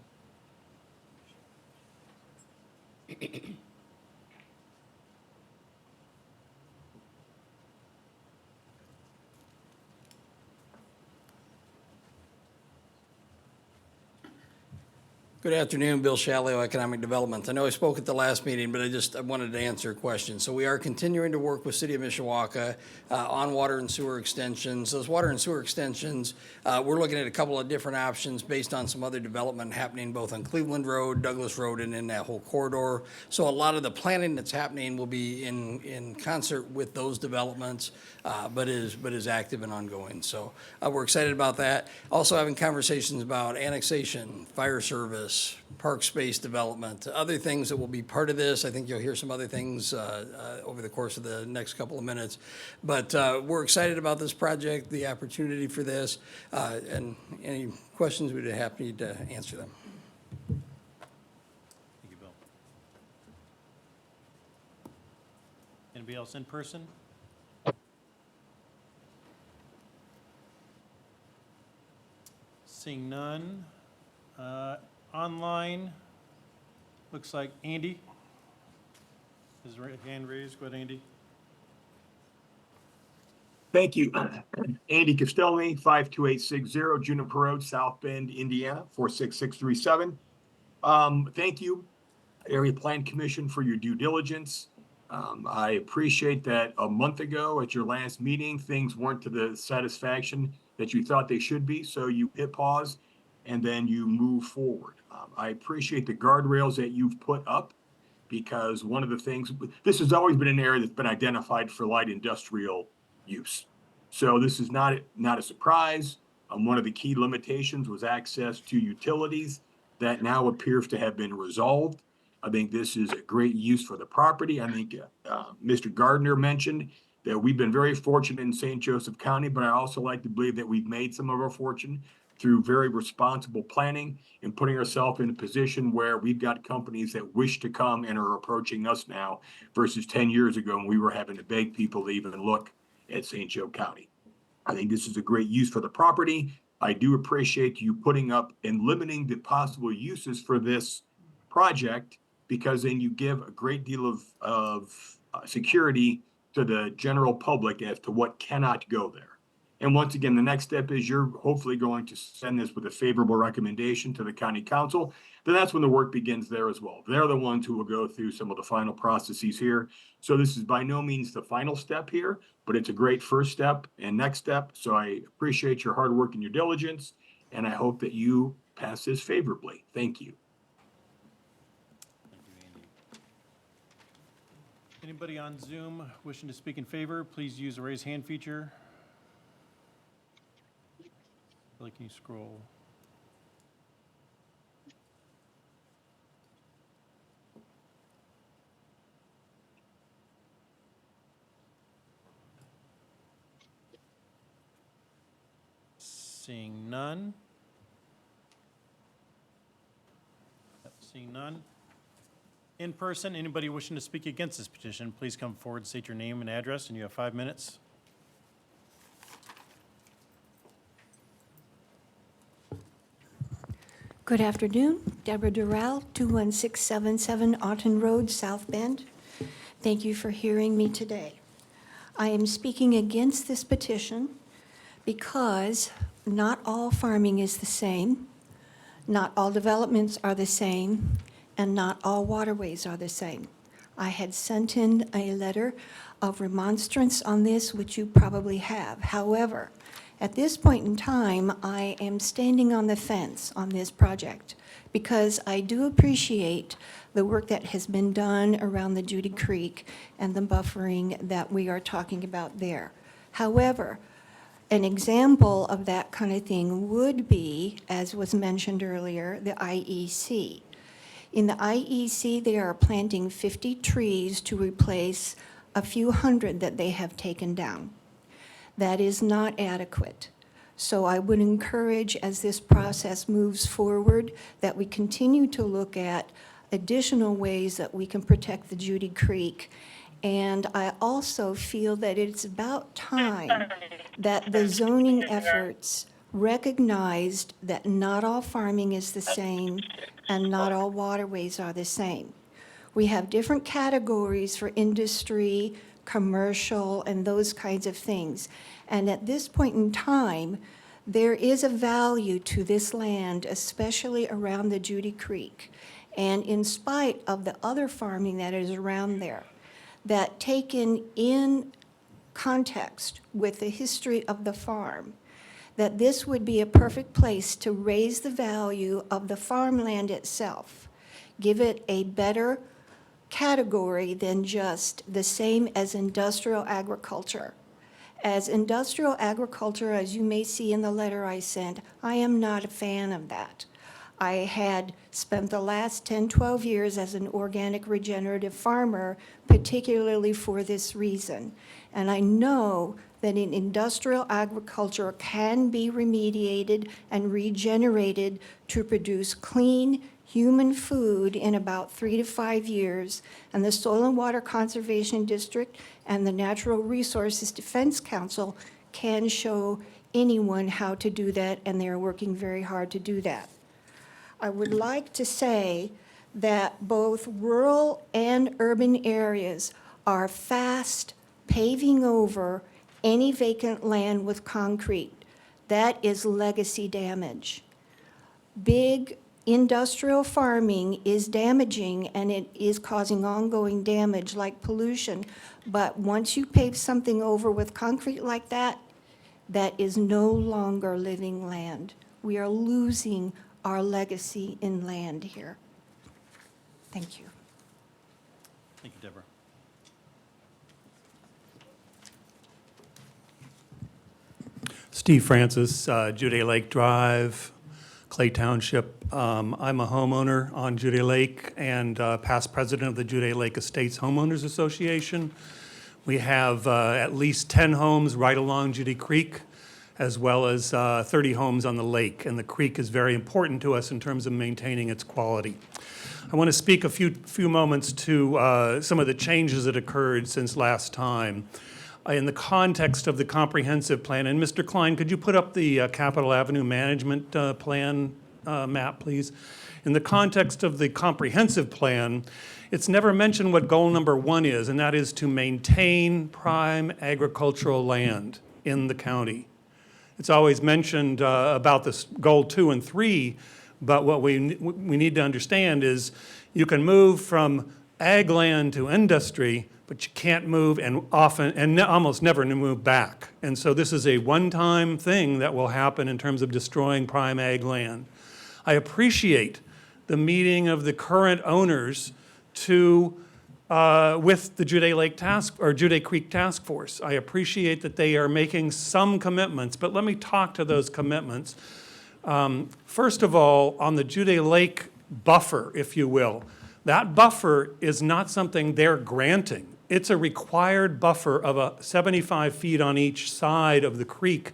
Good afternoon, Bill Shallow, Economic Development. I know I spoke at the last meeting, but I wanted to answer a question. So we are continuing to work with City of Mishawaka on water and sewer extensions. Those water and sewer extensions, we're looking at a couple of different options based on some other development happening both on Cleveland Road, Douglas Road, and in that whole corridor. So a lot of the planning that's happening will be in concert with those developments, but is active and ongoing. So we're excited about that. Also having conversations about annexation, fire service, park space development, other things that will be part of this. I think you'll hear some other things over the course of the next couple of minutes. But we're excited about this project, the opportunity for this, and any questions, we'd be happy to answer them. Thank you, Bill. Anybody else in person? Seeing none. Online, looks like Andy. His hand raised. Go ahead, Andy. Thank you. Andy Costelli, 52860 Juniper Road, South Bend, Indiana, 46637. Thank you, Area Plan Commission, for your due diligence. I appreciate that a month ago at your last meeting, things weren't to the satisfaction that you thought they should be, so you hit pause and then you move forward. I appreciate the guardrails that you've put up, because one of the things, this has always been an area that's been identified for light industrial use. So this is not a surprise. One of the key limitations was access to utilities. That now appears to have been resolved. I think this is a great use for the property. I think Mr. Gardner mentioned that we've been very fortunate in St. Joseph County, but I also like to believe that we've made some of our fortune through very responsible planning and putting ourselves in a position where we've got companies that wish to come and are approaching us now versus 10 years ago when we were having to beg people to even look at St. Joe County. I think this is a great use for the property. I do appreciate you putting up and limiting the possible uses for this project, because then you give a great deal of security to the general public as to what cannot go there. And once again, the next step is you're hopefully going to send this with a favorable recommendation to the county council. Then that's when the work begins there as well. They're the ones who will go through some of the final processes here. So this is by no means the final step here, but it's a great first step and next step. So I appreciate your hard work and your diligence, and I hope that you pass this favorably. Thank you. Thank you, Andy. Anybody on Zoom wishing to speak in favor, please use the raise hand feature. Really, can you scroll? Seeing none. Seeing none. In person, anybody wishing to speak against this petition, please come forward, state your name and address, and you have 5 minutes. Good afternoon, Deborah Durrell, 21677 Auten Road, South Bend. Thank you for hearing me today. I am speaking against this petition because not all farming is the same, not all developments are the same, and not all waterways are the same. I had sent in a letter of remonstrance on this, which you probably have. However, at this point in time, I am standing on the fence on this project because I do appreciate the work that has been done around the Judy Creek and the buffering that we are talking about there. However, an example of that kind of thing would be, as was mentioned earlier, the IEC. In the IEC, they are planting 50 trees to replace a few hundred that they have taken down. That is not adequate. So I would encourage, as this process moves forward, that we continue to look at additional ways that we can protect the Judy Creek. And I also feel that it's about time that the zoning efforts recognized that not all farming is the same and not all waterways are the same. We have different categories for industry, commercial, and those kinds of things. And at this point in time, There is a value to this land, especially around the Judy Creek. And in spite of the other farming that is around there, that taken in context with the history of the farm, that this would be a perfect place to raise the value of the farmland itself, give it a better category than just the same as industrial agriculture. As industrial agriculture, as you may see in the letter I sent, I am not a fan of that. I had spent the last 10, 12 years as an organic regenerative farmer, particularly for this reason. And I know that in industrial agriculture can be remediated and regenerated to produce clean human food in about 3 to 5 years. And the Soil and Water Conservation District and the Natural Resources Defense Council can show anyone how to do that, and they're working very hard to do that. I would like to say that both rural and urban areas are fast paving over any vacant land with concrete. That is legacy damage. Big industrial farming is damaging, and it is causing ongoing damage like pollution. But once you pave something over with concrete like that, that is no longer living land. We are losing our legacy in land here. Thank you. Thank you, Deborah. Steve Francis, Judy Lake Drive, Clay Township. I'm a homeowner on Judy Lake and past president of the Judy Lake Estates Homeowners Association. We have at least 10 homes right along Judy Creek, as well as 30 homes on the lake. And the creek is very important to us in terms of maintaining its quality. I want to speak a few moments to some of the changes that occurred since last time. In the context of the comprehensive plan, and Mr. Klein, could you put up the Capitol Avenue Management Plan map, please? In the context of the comprehensive plan, it's never mentioned what goal number 1 is, and that is to maintain prime agricultural land in the county. It's always mentioned about this goal 2 and 3, but what we need to understand is you can move from ag land to industry, but you can't move and almost never move back. And so this is a one-time thing that will happen in terms of destroying prime ag land. I appreciate the meeting of the current owners with the Juday Creek Task Force. I appreciate that they are making some commitments, but let me talk to those commitments. First of all, on the Juday Lake buffer, if you will, that buffer is not something they're granting. It's a required buffer of 75 feet on each side of the creek.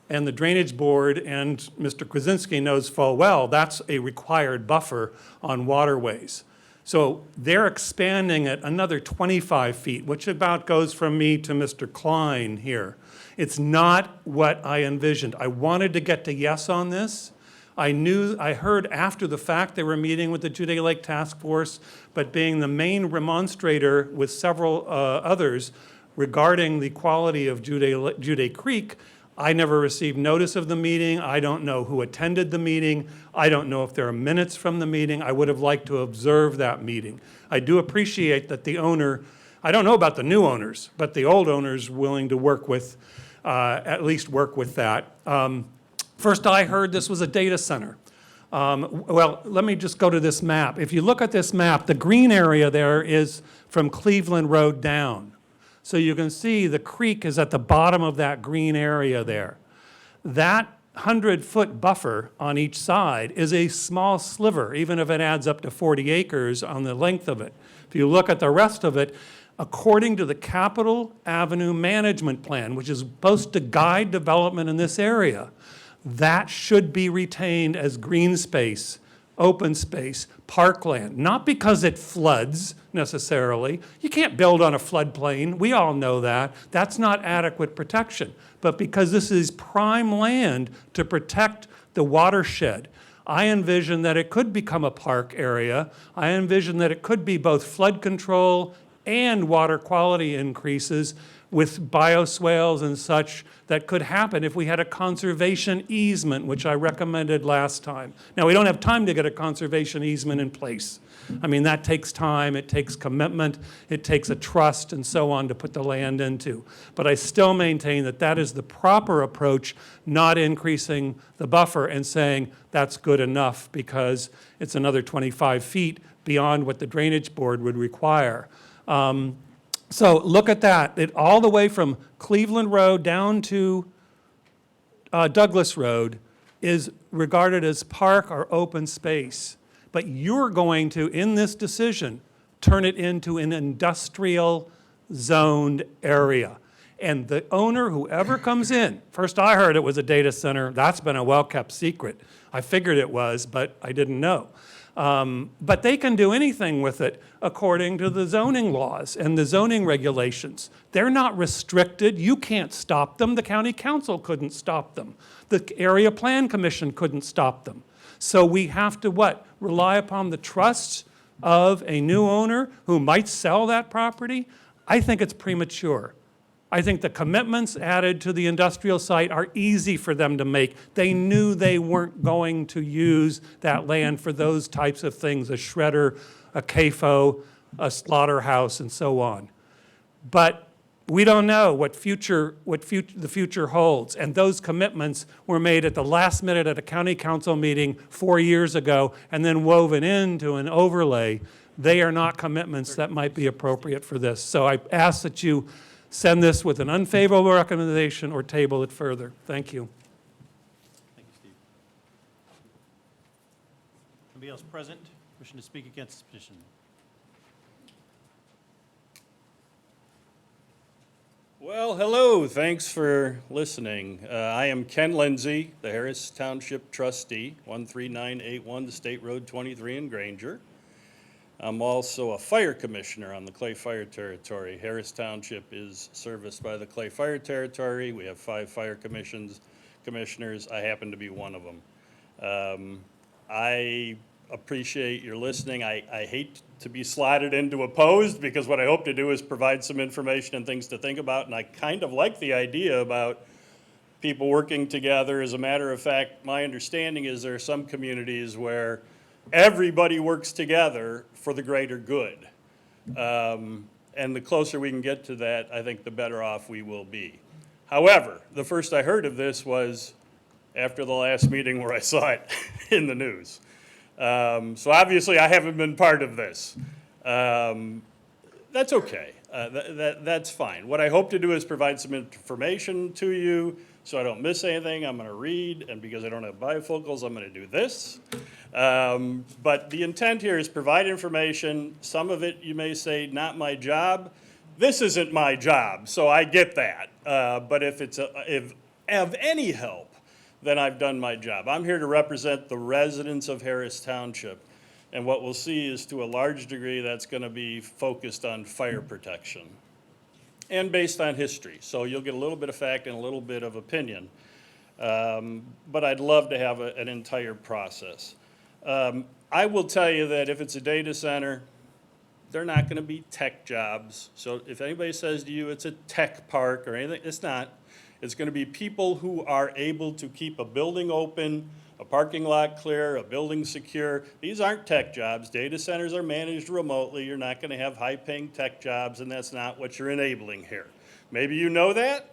And the Drainage Board and Mr. Krasinski knows full well that's a required buffer on waterways. So they're expanding it another 25 feet, which about goes from me to Mr. Klein here. It's not what I envisioned. I wanted to get to yes on this. I heard after the fact they were meeting with the Juday Lake Task Force, but being the main remonstrator with several others regarding the quality of Juday Creek, I never received notice of the meeting. I don't know who attended the meeting. I don't know if there are minutes from the meeting. I would have liked to observe that meeting. I do appreciate that the owner, I don't know about the new owners, but the old owners willing to work with, at least work with that. First I heard this was a data center. Well, let me just go to this map. If you look at this map, the green area there is from Cleveland Road down. So you can see the creek is at the bottom of that green area there. That 100-foot buffer on each side is a small sliver, even if it adds up to 40 acres on the length of it. If you look at the rest of it, according to the Capitol Avenue Management Plan, which is supposed to guide development in this area, that should be retained as green space, open space, parkland, not because it floods necessarily. You can't build on a floodplain. We all know that. That's not adequate protection. But because this is prime land to protect the watershed, I envision that it could become a park area. I envision that it could be both flood control and water quality increases with bioswales and such that could happen if we had a conservation easement, which I recommended last time. Now, we don't have time to get a conservation easement in place. I mean, that takes time, it takes commitment, it takes a trust and so on to put the land into. But I still maintain that that is the proper approach, not increasing the buffer and saying that's good enough because it's another 25 feet beyond what the drainage board would require. So look at that. All the way from Cleveland Road down to Douglas Road is regarded as park or open space. But you're going to, in this decision, turn it into an industrial zoned area. And the owner, whoever comes in, first I heard it was a data center. That's been a well-kept secret. I figured it was, but I didn't know. But they can do anything with it according to the zoning laws and the zoning regulations. They're not restricted. You can't stop them. The county council couldn't stop them. The area plan commission couldn't stop them. So we have to what? Rely upon the trust of a new owner who might sell that property? I think it's premature. I think the commitments added to the industrial site are easy for them to make. They knew they weren't going to use that land for those types of things, a shredder, a CAFO, a slaughterhouse, and so on. But we don't know what the future holds. And those commitments were made at the last minute at a county council meeting 4 years ago and then woven into an overlay. They are not commitments that might be appropriate for this. So I ask that you send this with an unfavorable recommendation or table it further. Thank you. Thank you, Steve. Anybody else present wishing to speak against this petition? Well, hello, thanks for listening. I am Ken Lindsay, the Harris Township trustee, 13981 State Road 23 in Granger. I'm also a fire commissioner on the Clay Fire Territory. Harris Township is serviced by the Clay Fire Territory. We have 5 fire commissioners. I happen to be one of them. I appreciate your listening. I hate to be slotted into opposed because what I hope to do is provide some information and things to think about, and I kind of like the idea about people working together. As a matter of fact, my understanding is there are some communities where everybody works together for the greater good. And the closer we can get to that, I think the better off we will be. However, the first I heard of this was after the last meeting where I saw it in the news. So obviously I haven't been part of this. That's okay. That's fine. What I hope to do is provide some information to you so I don't miss anything. I'm going to read, and because I don't have bifocals, I'm going to do this. But the intent here is provide information. Some of it you may say, not my job. This isn't my job, so I get that. But if it's of any help, then I've done my job. I'm here to represent the residents of Harris Township. And what we'll see is to a large degree that's going to be focused on fire protection and based on history. So you'll get a little bit of fact and a little bit of opinion. But I'd love to have an entire process. I will tell you that if it's a data center, they're not going to be tech jobs. So if anybody says to you it's a tech park or anything, it's not. It's going to be people who are able to keep a building open, a parking lot clear, a building secure. These aren't tech jobs. Data centers are managed remotely. You're not going to have high-paying tech jobs, and that's not what you're enabling here. Maybe you know that,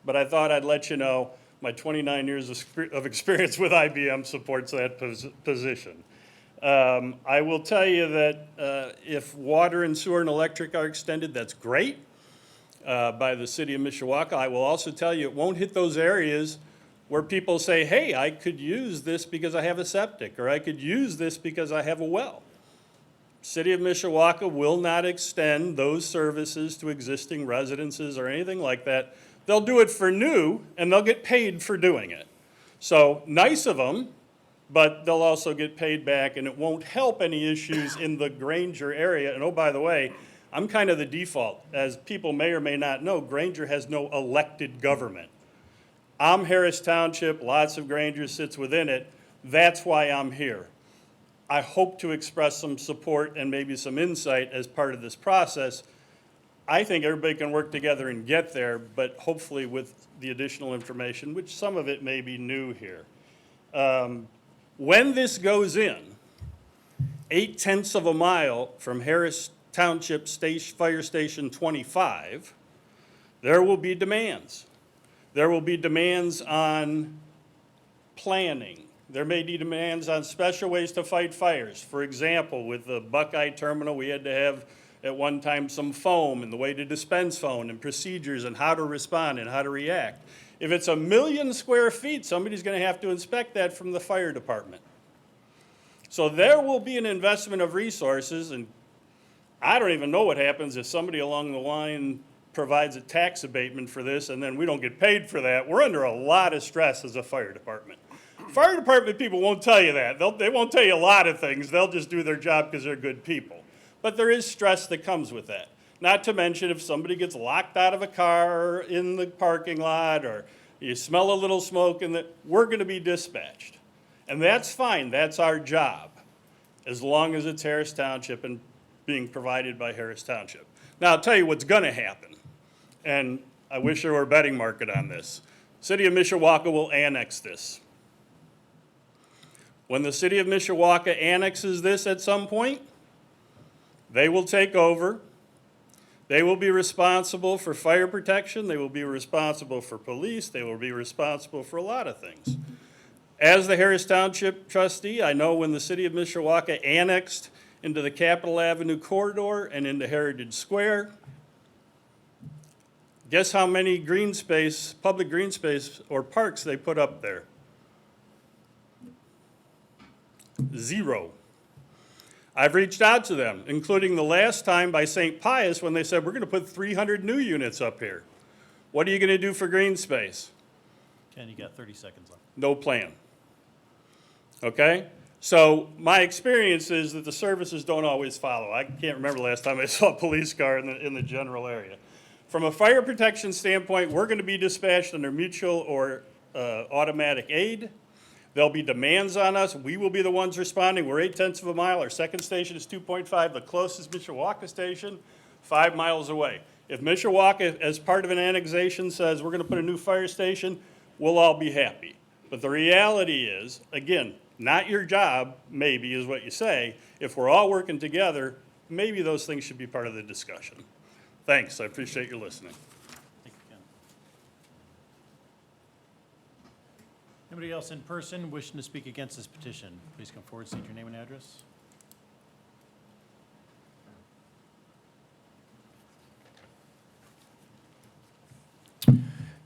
but I thought I'd let you know my 29 years of experience with IBM supports that position. I will tell you that if water and sewer and electric are extended, that's great. By the city of Mishawaka. I will also tell you it won't hit those areas where people say, hey, I could use this because I have a septic, or I could use this because I have a well. City of Mishawaka will not extend those services to existing residences or anything like that. They'll do it for new, and they'll get paid for doing it. So nice of them, but they'll also get paid back, and it won't help any issues in the Granger area. And oh, by the way, I'm kind of the default. As people may or may not know, Granger has no elected government. I'm Harris Township, lots of Granger sits within it. That's why I'm here. I hope to express some support and maybe some insight as part of this process. I think everybody can work together and get there, but hopefully with the additional information, which some of it may be new here. When this goes in, 0.8 of a mile from Harris Township Fire Station 25, there will be demands. There will be demands on planning. There may be demands on special ways to fight fires. For example, with the Buckeye Terminal, we had to have at one time some foam and the way to dispense foam and procedures and how to respond and how to react. If it's 1 million square feet, somebody's going to have to inspect that from the fire department. So there will be an investment of resources, and I don't even know what happens if somebody along the line provides a tax abatement for this and then we don't get paid for that. We're under a lot of stress as a fire department. Fire department people won't tell you that. They won't tell you a lot of things. They'll just do their job because they're good people. But there is stress that comes with that. Not to mention if somebody gets locked out of a car in the parking lot or you smell a little smoke, and that we're going to be dispatched. And that's fine. That's our job, as long as it's Harris Township and being provided by Harris Township. Now, I'll tell you what's going to happen, and I wish there were a betting market on this. City of Mishawaka will annex this. When the City of Mishawaka annexes this at some point, they will take over. They will be responsible for fire protection. They will be responsible for police. They will be responsible for a lot of things. As the Harris Township trustee, I know when the City of Mishawaka annexed into the Capitol Avenue corridor and into Heritage Square, guess how many green space, public green space or parks they put up there? 0. I've reached out to them, including the last time by St. Pius when they said, we're going to put 300 new units up here. What are you going to do for green space? Ken, you got 30 seconds left. No plan. Okay? So my experience is that the services don't always follow. I can't remember the last time I saw a police car in the general area. From a fire protection standpoint, we're going to be dispatched under mutual or automatic aid. There'll be demands on us. We will be the ones responding. We're 0.8 of a mile. Our second station is 2.5. The closest Mishawaka station, 5 miles away. If Mishawaka, as part of an annexation, says we're going to put a new fire station, we'll all be happy. But the reality is, again, not your job, maybe, is what you say. If we're all working together, maybe those things should be part of the discussion. Thanks. I appreciate your listening. Thank you, Ken. Anybody else in person wishing to speak against this petition? Please come forward, state your name and address.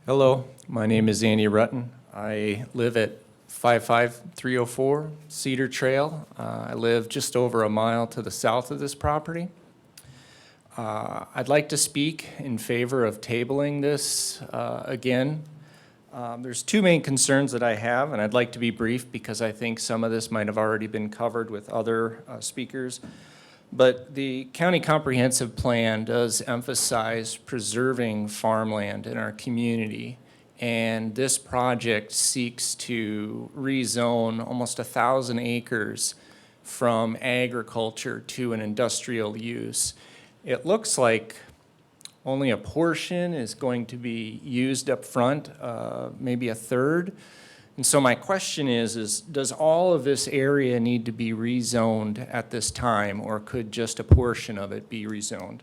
Hello, my name is Andy Rutten. I live at 55304 Cedar Trail. I live just over a mile to the south of this property. I'd like to speak in favor of tabling this again. There's two main concerns that I have, and I'd like to be brief because I think some of this might have already been covered with other speakers. But the county comprehensive plan does emphasize preserving farmland in our community. And this project seeks to rezone almost 1,000 acres from agriculture to an industrial use. It looks like only a portion is going to be used up front, maybe a third. And so my question is does all of this area need to be rezoned at this time, or could just a portion of it be rezoned?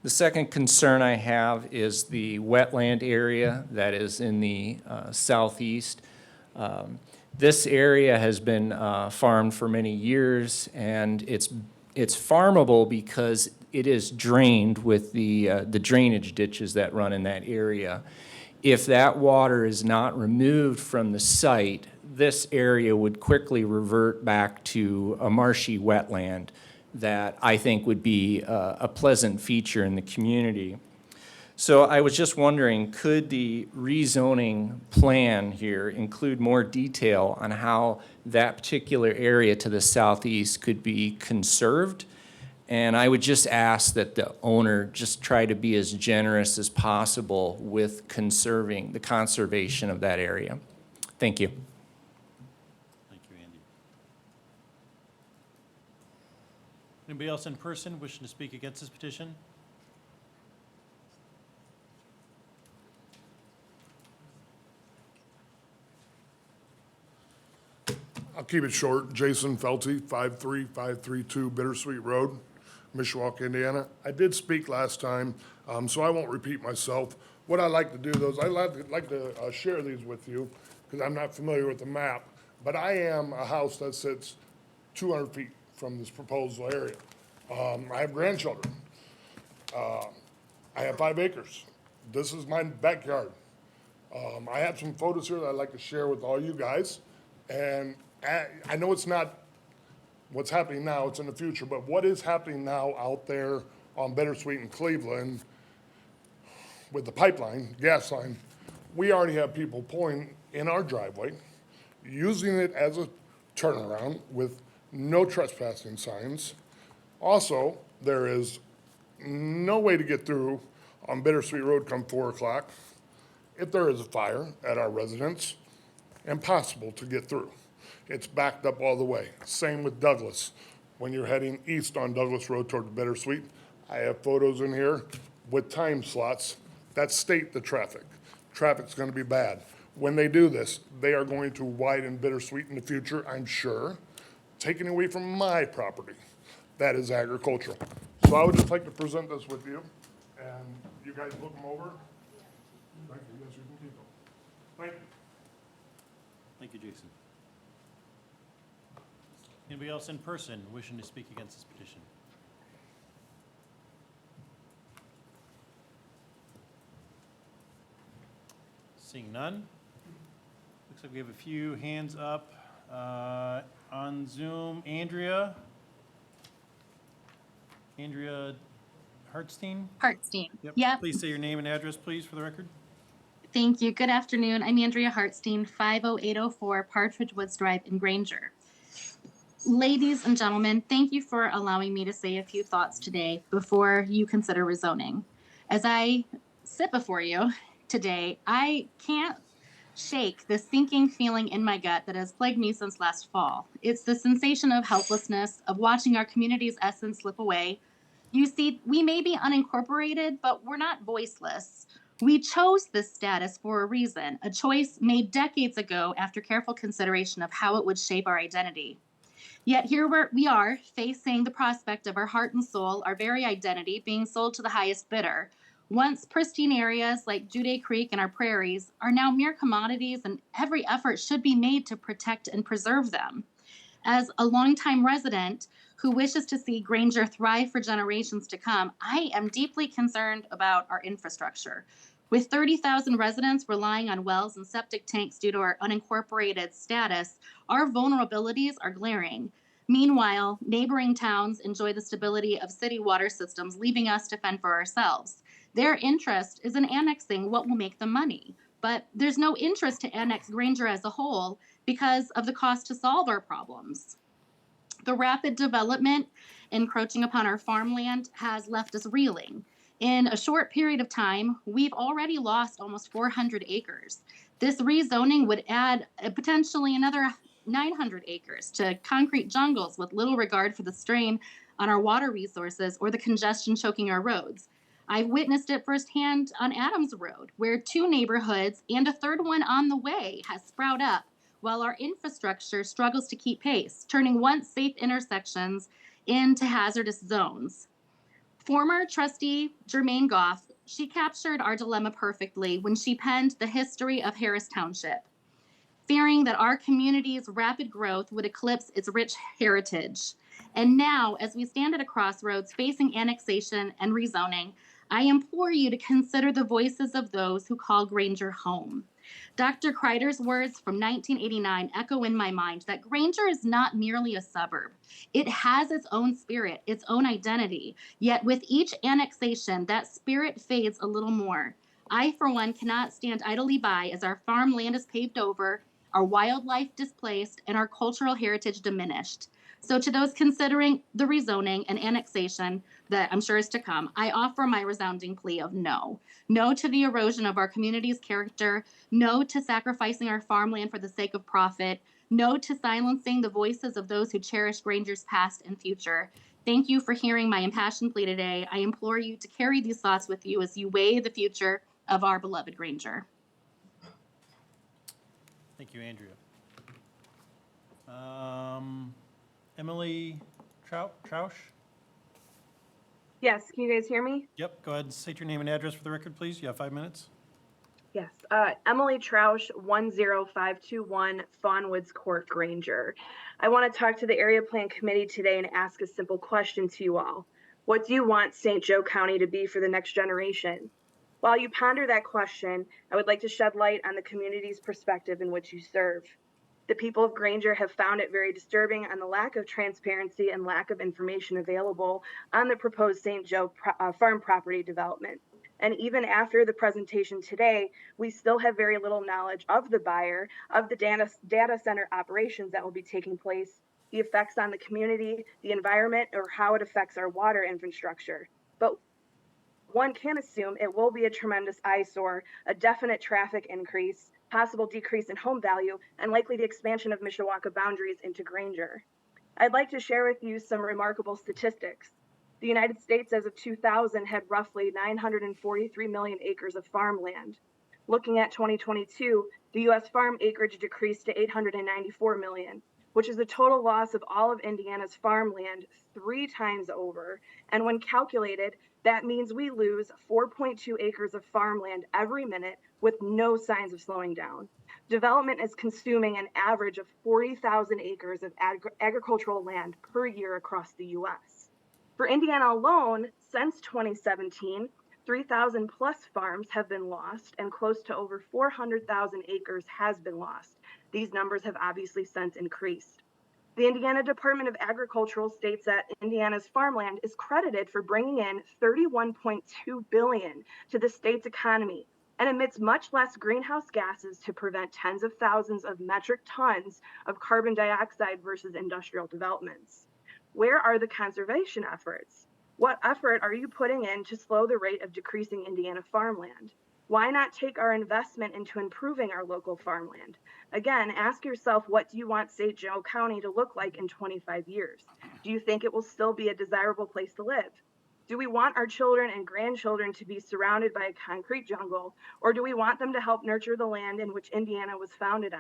The second concern I have is the wetland area that is in the southeast. This area has been farmed for many years, and it's farmable because it is drained with the drainage ditches that run in that area. If that water is not removed from the site, this area would quickly revert back to a marshy wetland that I think would be a pleasant feature in the community. So I was just wondering, could the rezoning plan here include more detail on how that particular area to the southeast could be conserved? And I would just ask that the owner just try to be as generous as possible with conserving the conservation of that area. Thank you. Thank you, Andy. Anybody else in person wishing to speak against this petition? keep it short. Jason Felty, 53532 Bittersweet Road, Mishawaka, Indiana. I did speak last time, so I won't repeat myself. What I like to do, though, is I like to share these with you, because I'm not familiar with the map, but I am a house that sits 200 feet from this proposal area. I have grandchildren. I have 5 acres. This is my backyard. I have some photos here that I'd like to share with all you guys. And I know it's not what's happening now, it's in the future, but what is happening now out there on Bittersweet in Cleveland with the pipeline, gas line, we already have people pulling in our driveway, using it as a turnaround with no trespassing signs. Also, there is no way to get through on Bittersweet Road come 4 o'clock. If there is a fire at our residence, impossible to get through. It's backed up all the way. Same with Douglas. When you're heading east on Douglas Road toward Bittersweet, I have photos in here with time slots that state the traffic. Traffic's gonna be bad. When they do this, they are going to widen Bittersweet in the future, I'm sure, taking away from my property. That is agricultural. So I would just like to present this with you, and you guys look them over. Thank you, yes, you can keep them. Thank you. Thank you, Jason. Anybody else in person wishing to speak against this petition? Seeing none. Looks like we have a few hands up on Zoom. Andrea Hartstein? Hartstein. Yep. Please say your name and address, please, for the record. Thank you. Good afternoon. I'm Andrea Hartstein, 50804 Partridge Woods Drive in Granger. Ladies and gentlemen, thank you for allowing me to say a few thoughts today before you consider rezoning. As I sit before you today, I can't shake the sinking feeling in my gut that has plagued me since last fall. It's the sensation of helplessness, of watching our community's essence slip away. You see, we may be unincorporated, but we're not voiceless. We chose this status for a reason, a choice made decades ago after careful consideration of how it would shape our identity. Yet here we are, facing the prospect of our heart and soul, our very identity, being sold to the highest bidder. Once pristine areas like Jude Creek and our prairies are now mere commodities, and every effort should be made to protect and preserve them. As a longtime resident who wishes to see Granger thrive for generations to come, I am deeply concerned about our infrastructure. With 30,000 residents relying on wells and septic tanks due to our unincorporated status, our vulnerabilities are glaring. Meanwhile, neighboring towns enjoy the stability of city water systems, leaving us to fend for ourselves. Their interest is in annexing what will make them money. But there's no interest to annex Granger as a whole because of the cost to solve our problems. The rapid development encroaching upon our farmland has left us reeling. In a short period of time, we've already lost almost 400 acres. This rezoning would add potentially another 900 acres to concrete jungles with little regard for the strain on our water resources or the congestion choking our roads. I've witnessed it firsthand on Adams Road, where 2 neighborhoods and a third one on the way has sprouted up while our infrastructure struggles to keep pace, turning once safe intersections into hazardous zones. Former trustee Jermaine Goff, she captured our dilemma perfectly when she penned The History of Harris Township, fearing that our community's rapid growth would eclipse its rich heritage. And now, as we stand at a crossroads facing annexation and rezoning, I implore you to consider the voices of those who call Granger home. Dr. Kreider's words from 1989 echo in my mind that Granger is not merely a suburb. It has its own spirit, its own identity. Yet with each annexation, that spirit fades a little more. I, for one, cannot stand idly by as our farmland is paved over, our wildlife displaced, and our cultural heritage diminished. So to those considering the rezoning and annexation that I'm sure is to come, I offer my resounding plea of no. No to the erosion of our community's character, no to sacrificing our farmland for the sake of profit, no to silencing the voices of those who cherish Granger's past and future. Thank you for hearing my impassioned plea today. I implore you to carry these thoughts with you as you weigh the future of our beloved Granger. Thank you, Andrea. Emily Troush? Yes, can you guys hear me? Yep, go ahead and state your name and address for the record, please. You have 5 minutes. Yes. Emily Troush, 10521 Fawnwoods Court, Granger. I want to talk to the Area Plan Committee today and ask a simple question to you all. What do you want St. Joe County to be for the next generation? While you ponder that question, I would like to shed light on the community's perspective in which you serve. The people of Granger have found it very disturbing on the lack of transparency and lack of information available on the proposed St. Joe farm property development. And even after the presentation today, we still have very little knowledge of the buyer, of the data center operations that will be taking place, the effects on the community, the environment, or how it affects our water infrastructure. But one can assume it will be a tremendous eyesore, a definite traffic increase, possible decrease in home value, and likely the expansion of Mishawaka boundaries into Granger. I'd like to share with you some remarkable statistics. The United States as of 2000 had roughly 943 million acres of farmland. Looking at 2022, the U.S. farm acreage decreased to 894 million, which is a total loss of all of Indiana's farmland 3 times over. And when calculated, that means we lose 4.2 acres of farmland every minute with no signs of slowing down. Development is consuming an average of 40,000 acres of agricultural land per year across the U.S. For Indiana alone, since 2017, 3,000 plus farms have been lost and close to over 400,000 acres has been lost. These numbers have obviously since increased. The Indiana Department of Agriculture states that Indiana's farmland is credited for bringing in $31.2 billion to the state's economy and emits much less greenhouse gases to prevent tens of thousands of metric tons of carbon dioxide versus industrial developments. Where are the conservation efforts? What effort are you putting in to slow the rate of decreasing Indiana farmland? Why not take our investment into improving our local farmland? Again, ask yourself, what do you want St. Joe County to look like in 25 years? Do you think it will still be a desirable place to live? Do we want our children and grandchildren to be surrounded by a concrete jungle, or do we want them to help nurture the land in which Indiana was founded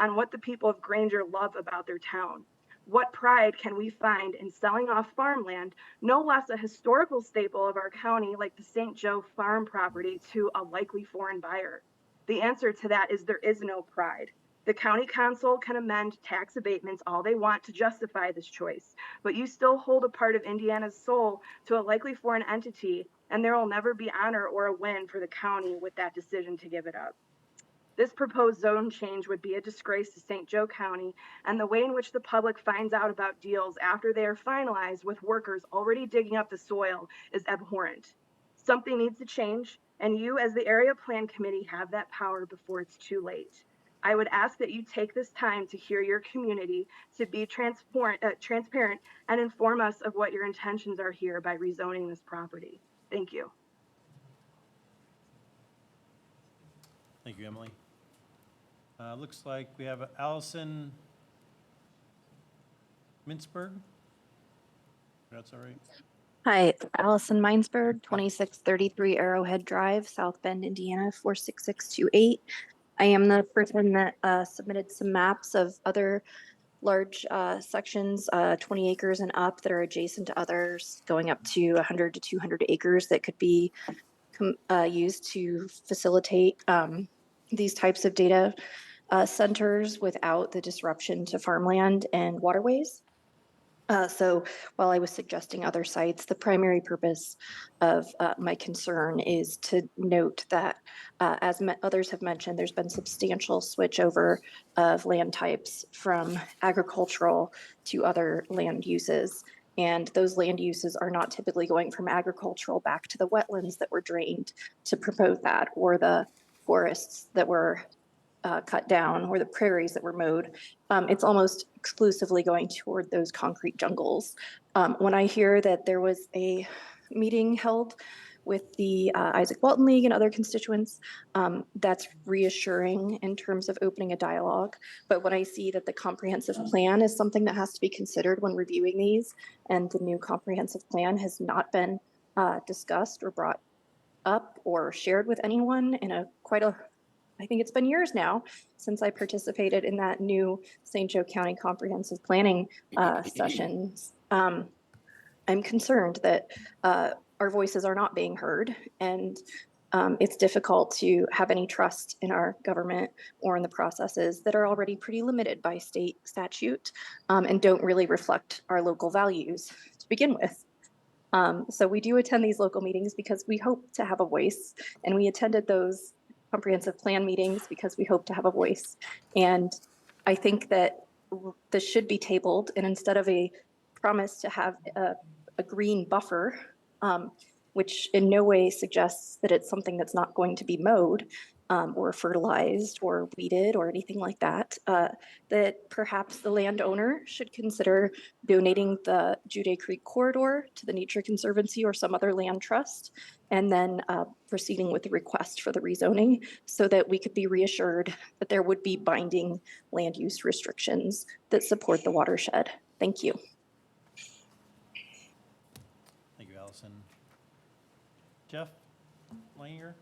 on what the people of Granger love about their town? What pride can we find in selling off farmland, no less a historical staple of our county like the St. Joe farm property, to a likely foreign buyer? The answer to that is there is no pride. The county council can amend tax abatements all they want to justify this choice, but you still hold a part of Indiana's soul to a likely foreign entity, and there will never be honor or a win for the county with that decision to give it up. This proposed zone change would be a disgrace to St. Joe County, and the way in which the public finds out about deals after they are finalized with workers already digging up the soil is abhorrent. Something needs to change, and you as the Area Plan Committee have that power before it's too late. I would ask that you take this time to hear your community, to be transparent, and inform us of what your intentions are here by rezoning this property. Thank you. Thank you, Emily. Looks like we have Allison Mintzberg. That's all right. Hi, Allison Minesberg, 2633 Arrowhead Drive, South Bend, Indiana, 46628. I am the person that submitted some maps of other large sections, 20 acres and up, that are adjacent to others, going up to 100 to 200 acres that could be used to facilitate these types of data centers without the disruption to farmland and waterways. So while I was suggesting other sites, the primary purpose of my concern is to note that, as others have mentioned, there's been substantial switch over of land types from agricultural to other land uses. And those land uses are not typically going from agricultural back to the wetlands that were drained to promote that, or the forests that were cut down, or the prairies that were mowed. It's almost exclusively going toward those concrete jungles. When I hear that there was a meeting held with the Isaac Walton League and other constituents, that's reassuring in terms of opening a dialogue. But when I see that the comprehensive plan is something that has to be considered when reviewing these, and the new comprehensive plan has not been discussed or brought up or shared with anyone in quite a I think it's been years now since I participated in that new St. Joe County Comprehensive Planning sessions. I'm concerned that our voices are not being heard, and it's difficult to have any trust in our government or in the processes that are already pretty limited by state statute and don't really reflect our local values to begin with. So we do attend these local meetings because we hope to have a voice, and we attended those comprehensive plan meetings because we hope to have a voice. And I think that this should be tabled, and instead of a promise to have a green buffer, which in no way suggests that it's something that's not going to be mowed or fertilized or weeded or anything like that, that perhaps the landowner should consider donating the Jude Creek corridor to the Nature Conservancy or some other land trust, and then proceeding with the request for the rezoning so that we could be reassured that there would be binding land use restrictions that support the watershed. Thank you. Thank you, Allison. Jeff Langer?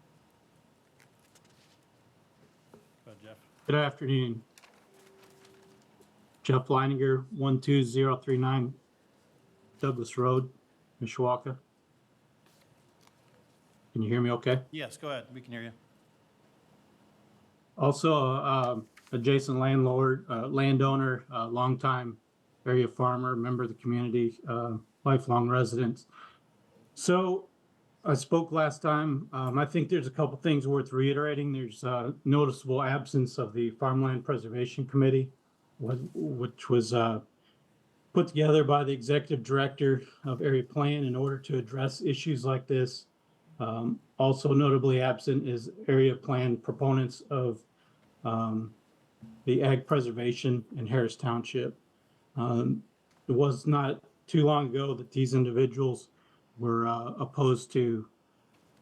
Go ahead, Jeff. Good afternoon. Jeff Leininger, 12039 Douglas Road, Mishawaka. Can you hear me okay? Yes, go ahead. We can hear you. Also, adjacent landowner, longtime area farmer, member of the community, lifelong resident. So I spoke last time. I think there's a couple things worth reiterating. There's a noticeable absence of the Farmland Preservation Committee, which was put together by the Executive Director of Area Plan in order to address issues like this. Also notably absent is area plan proponents of the ag preservation in Harris Township. It was not too long ago that these individuals were opposed to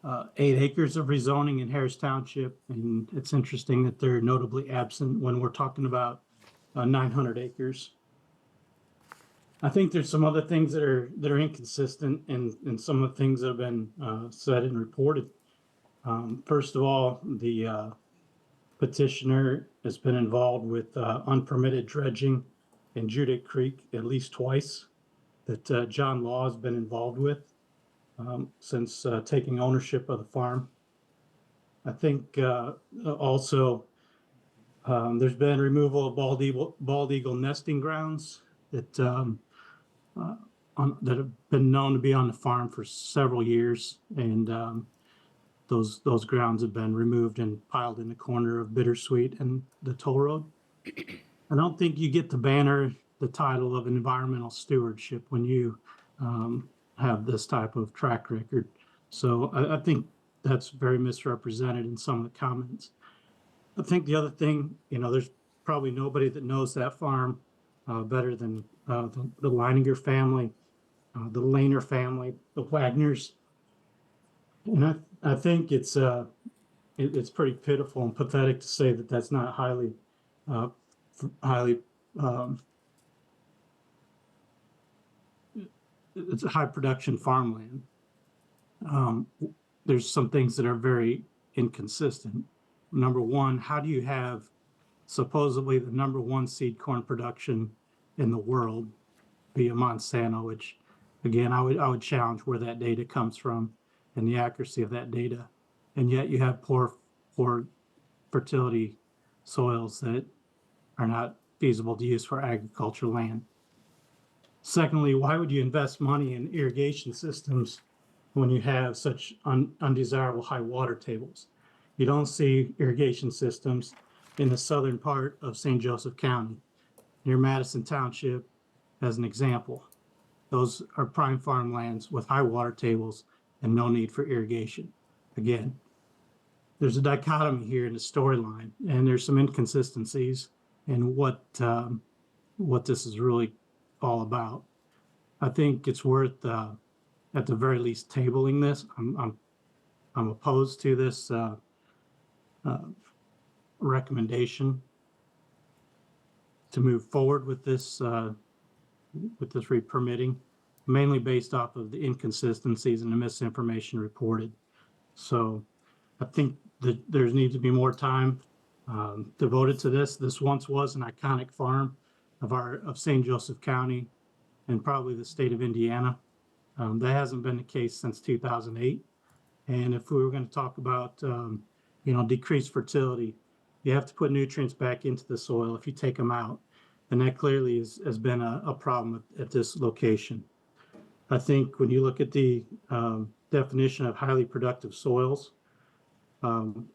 8 acres of rezoning in Harris Township, and it's interesting that they're notably absent when we're talking about 900 acres. I think there's some other things that are inconsistent in some of the things that have been said and reported. First of all, the petitioner has been involved with unpermitted dredging in Jude Creek at least twice that John Law has been involved with since taking ownership of the farm. I think also there's been removal of bald eagle nesting grounds that that have been known to be on the farm for several years, and those grounds have been removed and piled in the corner of Bittersweet and the toll road. I don't think you get the title of environmental stewardship when you have this type of track record. So I think that's very misrepresented in some of the comments. I think the other thing, there's probably nobody that knows that farm better than the Leininger family, the Lehner family, the Wagners. And I think it's pretty pitiful and pathetic to say that that's not highly it's a high production farmland. There's some things that are very inconsistent. Number one, how do you have supposedly the #1 seed corn production in the world via Monsanto, which again, I would challenge where that data comes from and the accuracy of that data. And yet you have poor fertility soils that are not feasible to use for agricultural land. Secondly, why would you invest money in irrigation systems when you have such undesirable high water tables? You don't see irrigation systems in the southern part of St. Joseph County, near Madison Township, as an example. Those are prime farmlands with high water tables and no need for irrigation. Again, there's a dichotomy here in the storyline, and there's some inconsistencies in what this is really all about. I think it's worth, at the very least, tabling this. I'm opposed to this recommendation to move forward with this re-permitting, mainly based off of the inconsistencies and the misinformation reported. So I think There's need to be more time devoted to this. This once was an iconic farm of St. Joseph County and probably the state of Indiana. That hasn't been the case since 2008. And if we were going to talk about, decreased fertility, you have to put nutrients back into the soil. If you take them out, and that clearly has been a problem at this location. I think when you look at the definition of highly productive soils,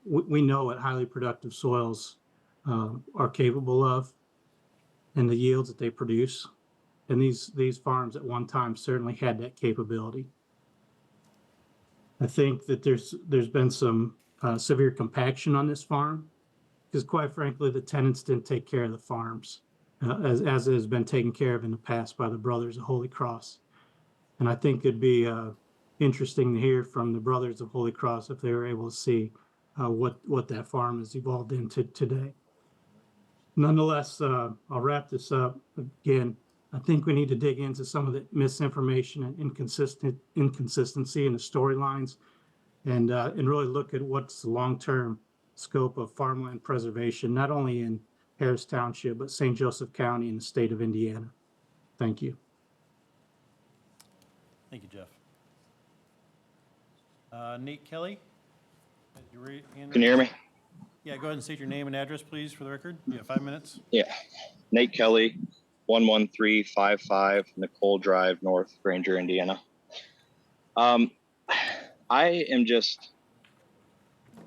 we know what highly productive soils are capable of and the yields that they produce. And these farms at one time certainly had that capability. I think that there's been some severe compaction on this farm because, quite frankly, the tenants didn't take care of the farms as it has been taken care of in the past by the Brothers of Holy Cross. And I think it'd be interesting to hear from the Brothers of Holy Cross if they were able to see what that farm has evolved into today. Nonetheless, I'll wrap this up. Again, I think we need to dig into some of the misinformation and inconsistency in the storylines and really look at what's the long-term scope of farmland preservation, not only in Harris Township, but St. Joseph County and the state of Indiana. Thank you. Thank you, Jeff. Nate Kelly? Can you hear me? Yeah, go ahead and state your name and address, please, for the record. You have 5 minutes. Yeah. Nate Kelly, 11355 Nicole Drive, North Granger, Indiana. I am just,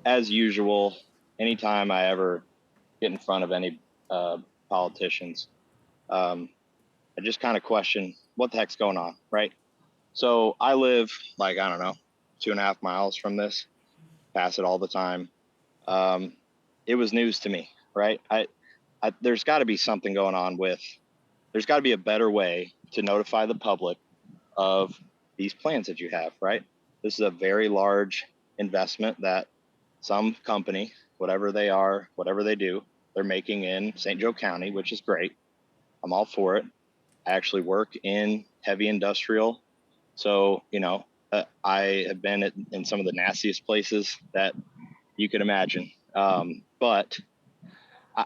as usual, anytime I ever get in front of any politicians, I just kind of question what the heck's going on, right? So I live like, I don't know, 2.5 miles from this, pass it all the time. It was news to me, right? There's got to be something going on there's got to be a better way to notify the public of these plans that you have, right? This is a very large investment that some company, whatever they are, whatever they do, they're making in St. Joe County, which is great. I'm all for it. I actually work in heavy industrial. So, I have been in some of the nastiest places that you could imagine. But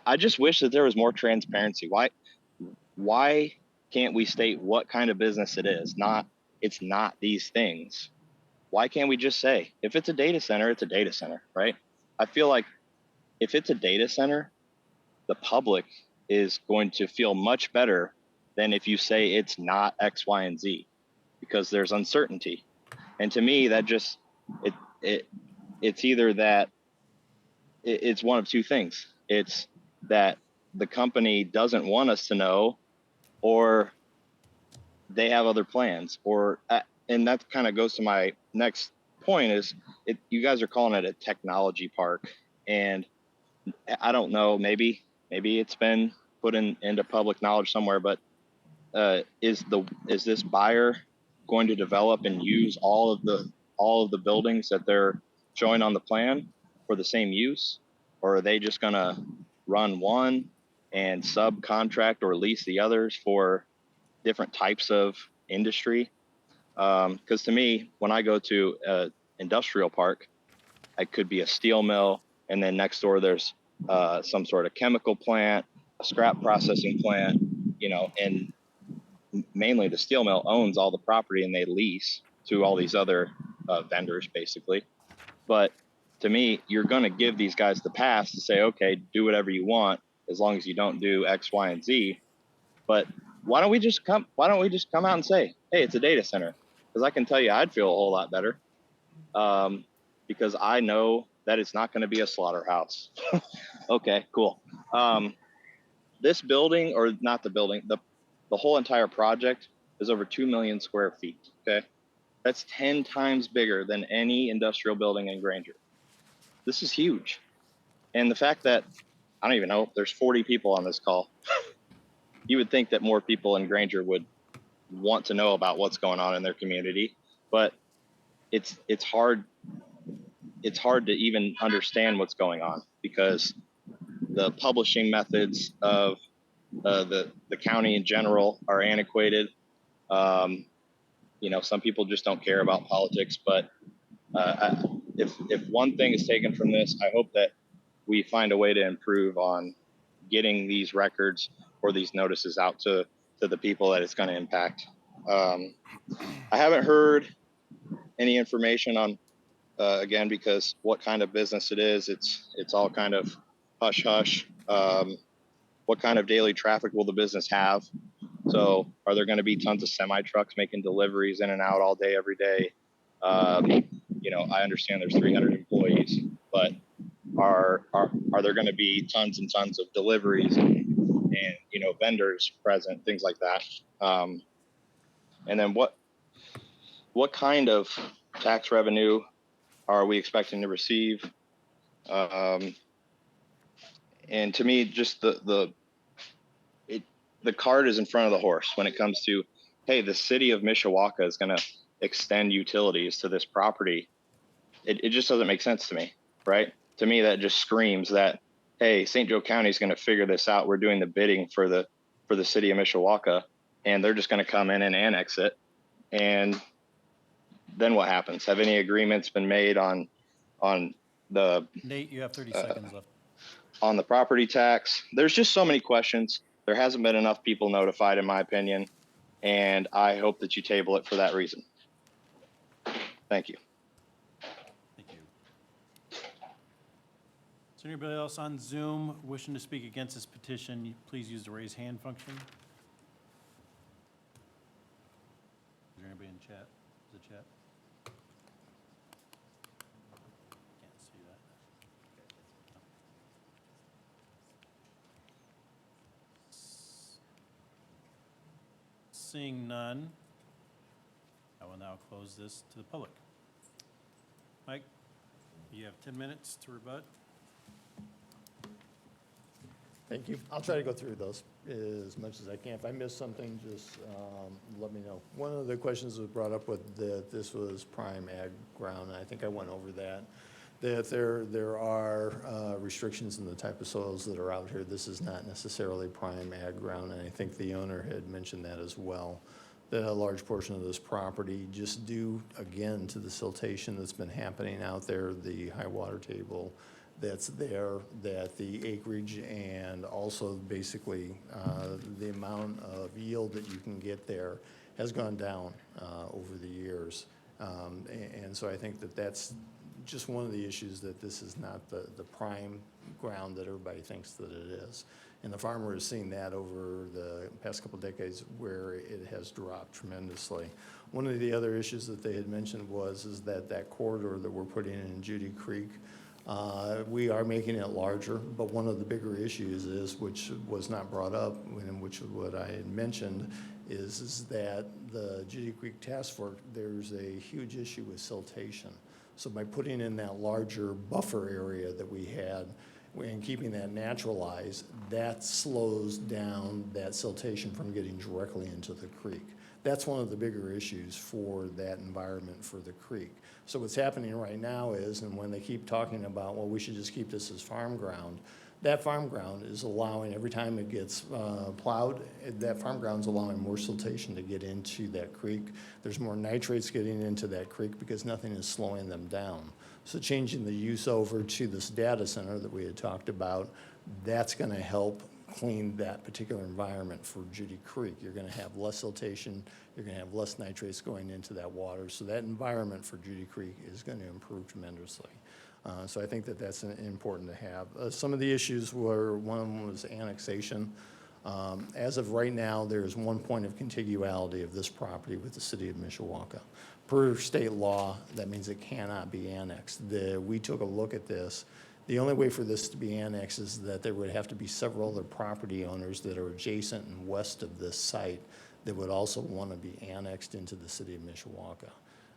I just wish that there was more transparency. Why can't we state what kind of business it is? It's not these things. Why can't we just say, if it's a data center, it's a data center, right? I feel like if it's a data center, the public is going to feel much better than if you say it's not X, Y, and Z, because there's uncertainty. And to me, that just, it's either that it's one of two things. It's that the company doesn't want us to know, or they have other plans, and that kind of goes to my next point is you guys are calling it a technology park. And I don't know, maybe it's been put into public knowledge somewhere, but is this buyer going to develop and use all of the buildings that they're showing on the plan for the same use? Or are they just gonna run one and subcontract or lease the others for different types of industry? Because to me, when I go to an industrial park, it could be a steel mill, and then next door there's some sort of chemical plant, a scrap processing plant, and mainly the steel mill owns all the property and they lease to all these other vendors basically. But to me, you're going to give these guys the pass to say, okay, do whatever you want as long as you don't do X, Y, and Z. But why don't we just come out and say, hey, it's a data center? Because I can tell you, I'd feel a whole lot better, because I know that it's not going to be a slaughterhouse. Okay, cool. This building, or not the building, the whole entire project is over 2 million square feet. Okay, that's 10 times bigger than any industrial building in Granger. This is huge. And the fact that, I don't even know, there's 40 people on this call. You would think that more people in Granger would want to know about what's going on in their community, but it's hard to even understand what's going on because the publishing methods of the county in general are antiquated. Some people just don't care about politics, but if one thing is taken from this, I hope that we find a way to improve on getting these records or these notices out to the people that it's going to impact. I haven't heard any information on, again, because what kind of business it is, it's all kind of hush hush. What kind of daily traffic will the business have? So are there going to be tons of semi trucks making deliveries in and out all day, every day? You know, I understand there's 300 employees, but are there going to be tons and tons of deliveries and you know, vendors present, things like that? And then what kind of tax revenue are we expecting to receive? And to me, just the cart is in front of the horse when it comes to, hey, the city of Mishawaka is going to extend utilities to this property. It just doesn't make sense to me, right? To me, that just screams that, hey, St. Joe County is going to figure this out. We're doing the bidding for the city of Mishawaka, and they're just going to come in and annex it. And then what happens? Have any agreements been made on the Nate, you have 30 seconds left. on the property tax? There's just so many questions. There hasn't been enough people notified, in my opinion, and I hope that you table it for that reason. Thank you. Thank you. Is there anybody else on Zoom wishing to speak against this petition? Please use the raise hand function. Is there anybody in chat? The chat? Can't see that. Seeing none, I will now close this to the public. Mike, you have 10 minutes to rebut. Thank you. I'll try to go through those as much as I can. If I miss something, just let me know. One of the questions was brought up with that this was prime ag ground, and I think I went over that. That there are restrictions in the type of soils that are out here. This is not necessarily prime ag ground, and I think the owner had mentioned that as well. That a large portion of this property, just due again to the siltation that's been happening out there, the high water table that's there, that the acreage and also basically the amount of yield that you can get there has gone down over the years. And so I think that that's just one of the issues, that this is not the prime ground that everybody thinks that it is. And the farmer has seen that over the past couple of decades where it has dropped tremendously. One of the other issues that they had mentioned is that corridor that we're putting in Judy Creek, we are making it larger, but one of the bigger issues is, which was not brought up, and which what I had mentioned, is that the Judy Creek Task Force, there's a huge issue with siltation. So by putting in that larger buffer area that we had and keeping that naturalized, that slows down that siltation from getting directly into the creek. That's one of the bigger issues for that environment for the creek. So what's happening right now is, and when they keep talking about, well, we should just keep this as farm ground, that farm ground is allowing, every time it gets plowed, that farm ground is allowing more siltation to get into that creek. There's more nitrates getting into that creek because nothing is slowing them down. So changing the use over to this data center that we had talked about, that's going to help clean that particular environment for Judy Creek. You're going to have less siltation, you're going to have less nitrates going into that water. So that environment for Judy Creek is going to improve tremendously. So I think that that's important to have. Some of the issues were, one of them was annexation. As of right now, there is one point of contiguity of this property with the city of Mishawaka. Per state law, that means it cannot be annexed. We took a look at this. The only way for this to be annexed is that there would have to be several other property owners that are adjacent and west of this site that would also want to be annexed into the city of Mishawaka.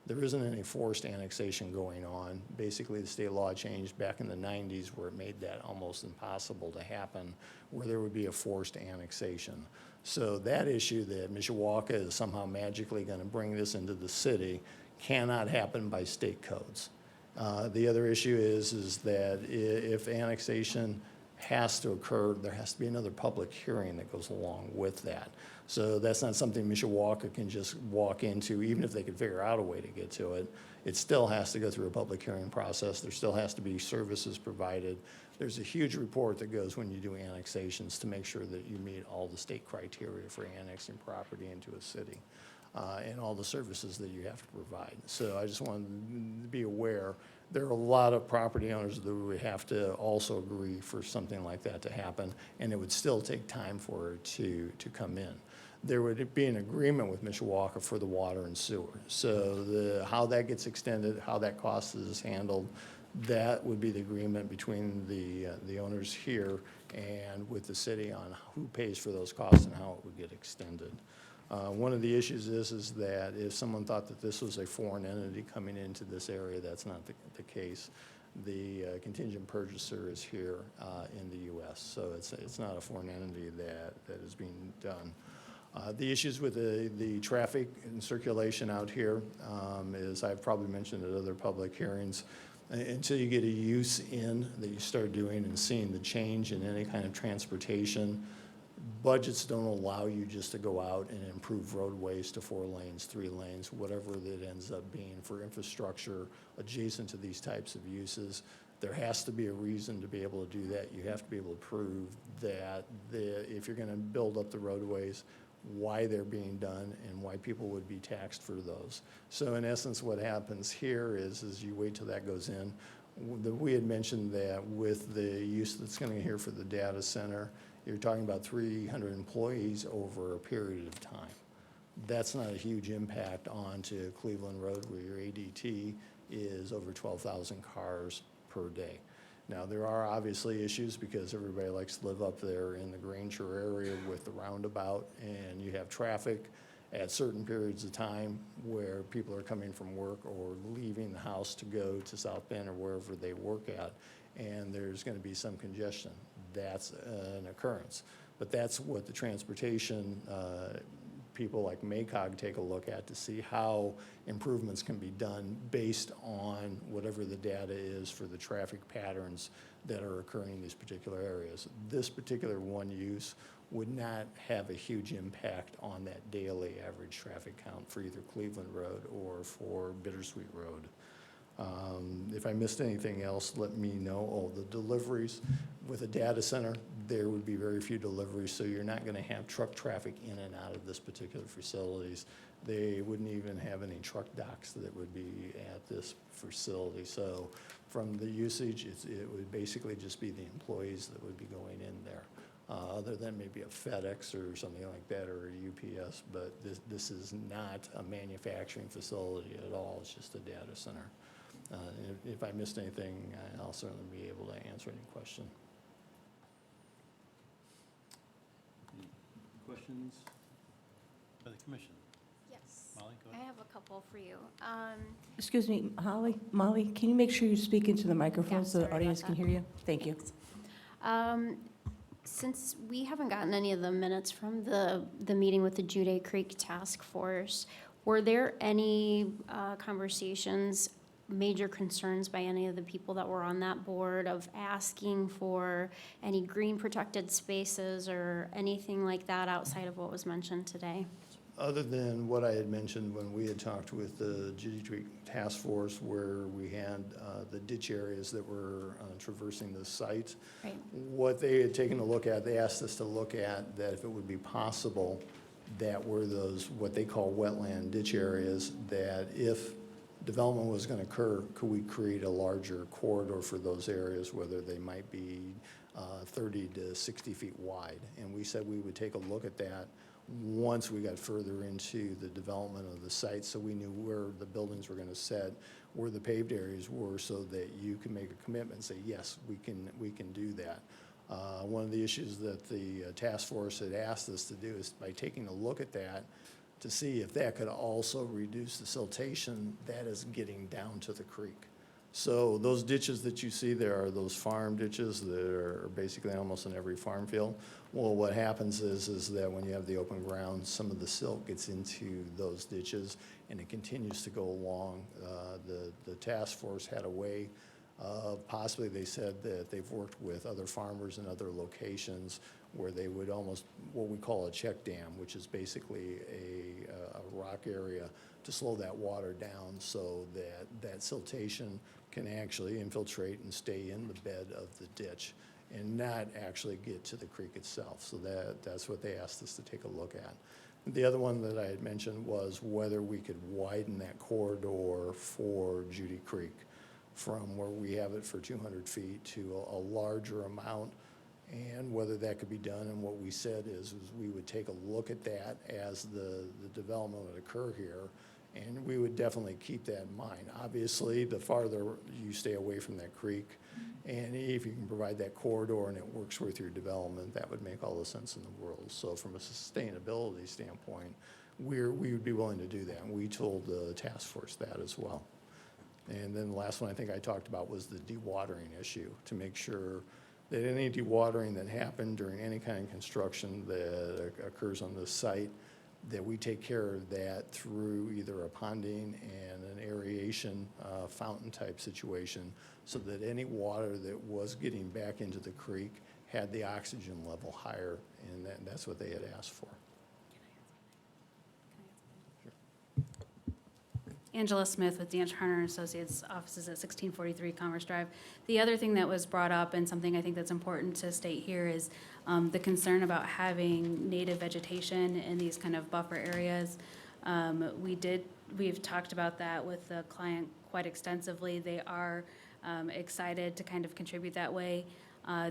There isn't any forced annexation going on. Basically, the state law changed back in the 90s where it made that almost impossible to happen, where there would be a forced annexation. So that issue that Mishawaka is somehow magically going to bring this into the city cannot happen by state codes. The other issue is that if annexation has to occur. There has to be another public hearing that goes along with that. So that's not something Mishawaka can just walk into, even if they could figure out a way to get to it. It still has to go through a public hearing process. There still has to be services provided. There's a huge report that goes when you do annexations to make sure that you meet all the state criteria for annexing property into a city, and all the services that you have to provide. So I just wanted to be aware, there are a lot of property owners that would have to also agree for something like that to happen, and it would still take time for it to come in. There would be an agreement with Mishawaka for the water and sewer. So how that gets extended, how that cost is handled, that would be the agreement between the owners here and with the city on who pays for those costs and how it would get extended. One of the issues is that if someone thought that this was a foreign entity coming into this area, that's not the case. The contingent purchaser is here in the U.S., so it's not a foreign entity that is being done. The issues with the traffic and circulation out here is, I've probably mentioned at other public hearings, until you get a use in that you start doing and seeing the change in any kind of transportation, budgets don't allow you just to go out and improve roadways to 4 lanes, 3 lanes, whatever that ends up being for infrastructure adjacent to these types of uses. There has to be a reason to be able to do that. You have to be able to prove that if you're going to build up the roadways, why they're being done and why people would be taxed for those. So in essence, what happens here is you wait till that goes in. We had mentioned that with the use that's going to here for the data center, you're talking about 300 employees over a period of time. That's not a huge impact onto Cleveland Road, where your ADT is over 12,000 cars per day. Now, there are obviously issues because everybody likes to live up there in the Granger area with the roundabout, and you have traffic at certain periods of time where people are coming from work or leaving the house to go to South Bend or wherever they work at, and there's going to be some congestion. That's an occurrence. But that's what the transportation people like MACOG take a look at to see how improvements can be done based on whatever the data is for the traffic patterns that are occurring in these particular areas. This particular one use would not have a huge impact on that daily average traffic count for either Cleveland Road or for Bittersweet Road. If I missed anything else, let me know. Oh, the deliveries with a data center, there would be very few deliveries, so you're not going to have truck traffic in and out of this particular facilities. They wouldn't even have any truck docks that would be at this facility. So from the usage, it would basically just be the employees that would be going in there, other than maybe a FedEx or something like that, or a UPS, but this is not a manufacturing facility at all. It's just a data center. If I missed anything, I'll certainly be able to answer any question. Any questions by the commission? Yes. Molly, go I ahead. have a couple for you. Excuse me, Molly, can you make sure you speak into the microphone Yeah, so the sorry audience about can that. hear you? Thank you. Since we haven't gotten any of the minutes from the meeting with the Jude Creek Task Force, were there any conversations, major concerns by any of the people that were on that board of asking for any green protected spaces or anything like that outside of what was mentioned today? Other than what I had mentioned when we had talked with the Judy Creek Task Force, where we had the ditch areas that were traversing the site. Right. What they had taken a look at, they asked us to look at that if it would be possible that were those, what they call wetland ditch areas, that if development was going to occur, could we create a larger corridor for those areas, whether they might be 30 to 60 feet wide. And we said we would take a look at that once we got further into the development of the site, so we knew where the buildings were going to set, where the paved areas were, so that you can make a commitment and say, yes, we can do that. One of the issues that the task force had asked us to do is by taking a look at that, to see if that could also reduce the siltation that is getting down to the creek. So those ditches that you see there are those farm ditches that are basically almost in every farm field. Well, what happens is that when you have the open ground, some of the silt gets into those ditches and it continues to go along. The task force had a way Possibly, they said that they've worked with other farmers in other locations where they would almost, what we call a check dam, which is basically a rock area to slow that water down so that that siltation can actually infiltrate and stay in the bed of the ditch and not actually get to the creek itself. So that's what they asked us to take a look at. The other one that I had mentioned was whether we could widen that corridor for Judy Creek from where we have it for 200 feet to a larger amount, and whether that could be done. And what we said is we would take a look at that as the development would occur here, and we would definitely keep that in mind. Obviously, the farther you stay away from that creek, and if you can provide that corridor and it works with your development, that would make all the sense in the world. So from a sustainability standpoint, we would be willing to do that, and we told the task force that as well. And then the last one I think I talked about was the dewatering issue, to make sure that any dewatering that happened during any kind of construction that occurs on the site, that we take care of that through either a ponding and an aeration fountain type situation, so that any water that was getting back into the creek had the oxygen level higher, and that's what they had asked for. Angela Smith with Dan Charner Associates, offices at 1643 Commerce Drive. The other thing that was brought up, and something I think that's important to state here, is the concern about having native vegetation in these kind of buffer areas. We've talked about that with the client quite extensively. They are excited to kind of contribute that way.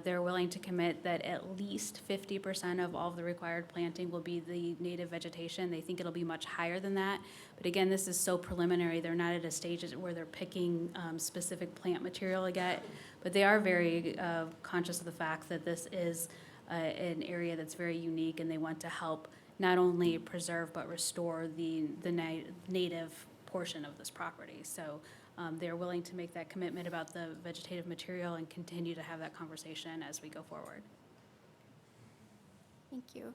They're willing to commit that at least 50% of all of the required planting will be the native vegetation. They think it'll be much higher than that. But again, this is so preliminary. They're not at a stage where they're picking specific plant material yet. But they are very conscious of the fact that this is an area that's very unique, and they want to help not only preserve but restore the native portion of this property. So they're willing to make that commitment about the vegetative material and continue to have that conversation as we go forward. Thank you.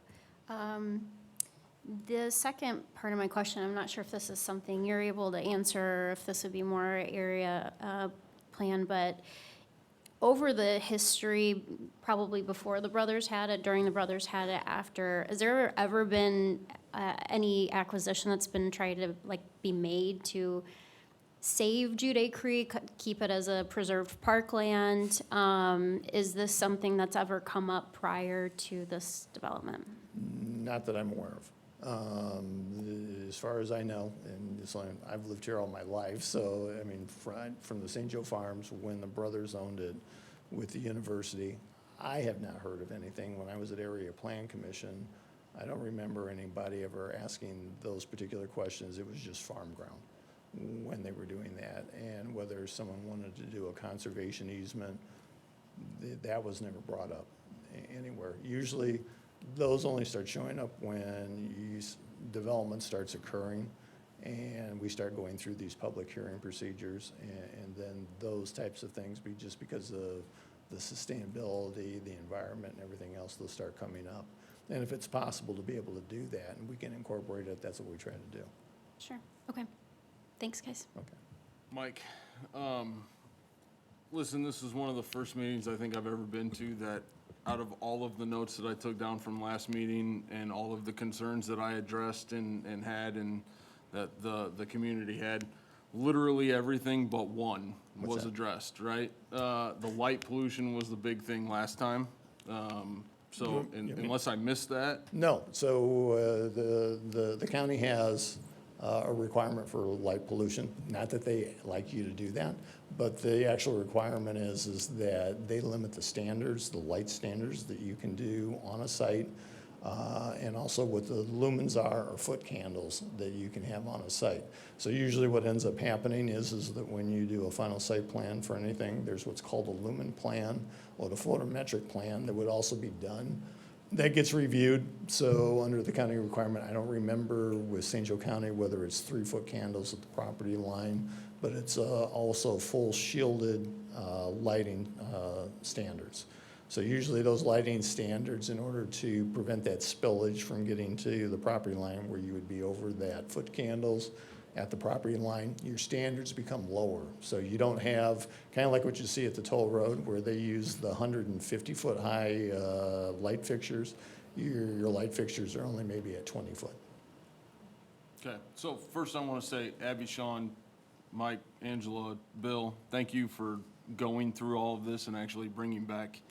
The second part of my question, I'm not sure if this is something you're able to answer, or if this would be more area plan, but over the history, probably before the brothers had it, during the brothers had it, after, has there ever been any acquisition that's been tried to be made to save Jude Creek, keep it as a preserved parkland? Is this something that's ever come up prior to this development? Not that I'm aware of. As far as I know, and I've lived here all my life, so I mean, from the St. Joe Farms, when the brothers owned it with the university, I have not heard of anything. When I was at Area Plan Commission, I don't remember anybody ever asking those particular questions. It was just farm ground when they were doing that, and whether someone wanted to do a conservation easement, that was never brought up anywhere. Usually, those only start showing up when development starts occurring, and we start going through these public hearing procedures, and then those types of things, just because of the sustainability, the environment, and everything else, they'll start coming up. And if it's possible to be able to do that, and we can incorporate it, that's what we try to do. Sure. Okay. Thanks, guys. Okay. Mike, listen, this is one of the first meetings I think I've ever been to that, out of all of the notes that I took down from last meeting and all of the concerns that I addressed and had and that the community had, literally everything but one was addressed, right? The light pollution was the big thing last time. So unless I missed that? No. So the county has a requirement for light pollution. Not that they like you to do that, but the actual requirement is that they limit the standards, the light standards that you can do on a site, and also what the lumens are, or foot candles that you can have on a site. So usually what ends up happening is that when you do a final site plan for anything, there's what's called a lumen plan or the photometric plan that would also be done. That gets reviewed. So under the county requirement, I don't remember with St. Joe County whether it's 3-foot candles at the property line, but it's also full shielded lighting standards. So usually those lighting standards, in order to prevent that spillage from getting to the property line where you would be over that foot candles, at the property line, your standards become lower. So you don't have, kind of like what you see at the toll road, where they use the 150-foot high light fixtures. Your light fixtures are only maybe at 20 foot. Okay, so first I want to say, Abby, Sean, Mike, Angela, Bill, thank you for going through all of this and actually bringing back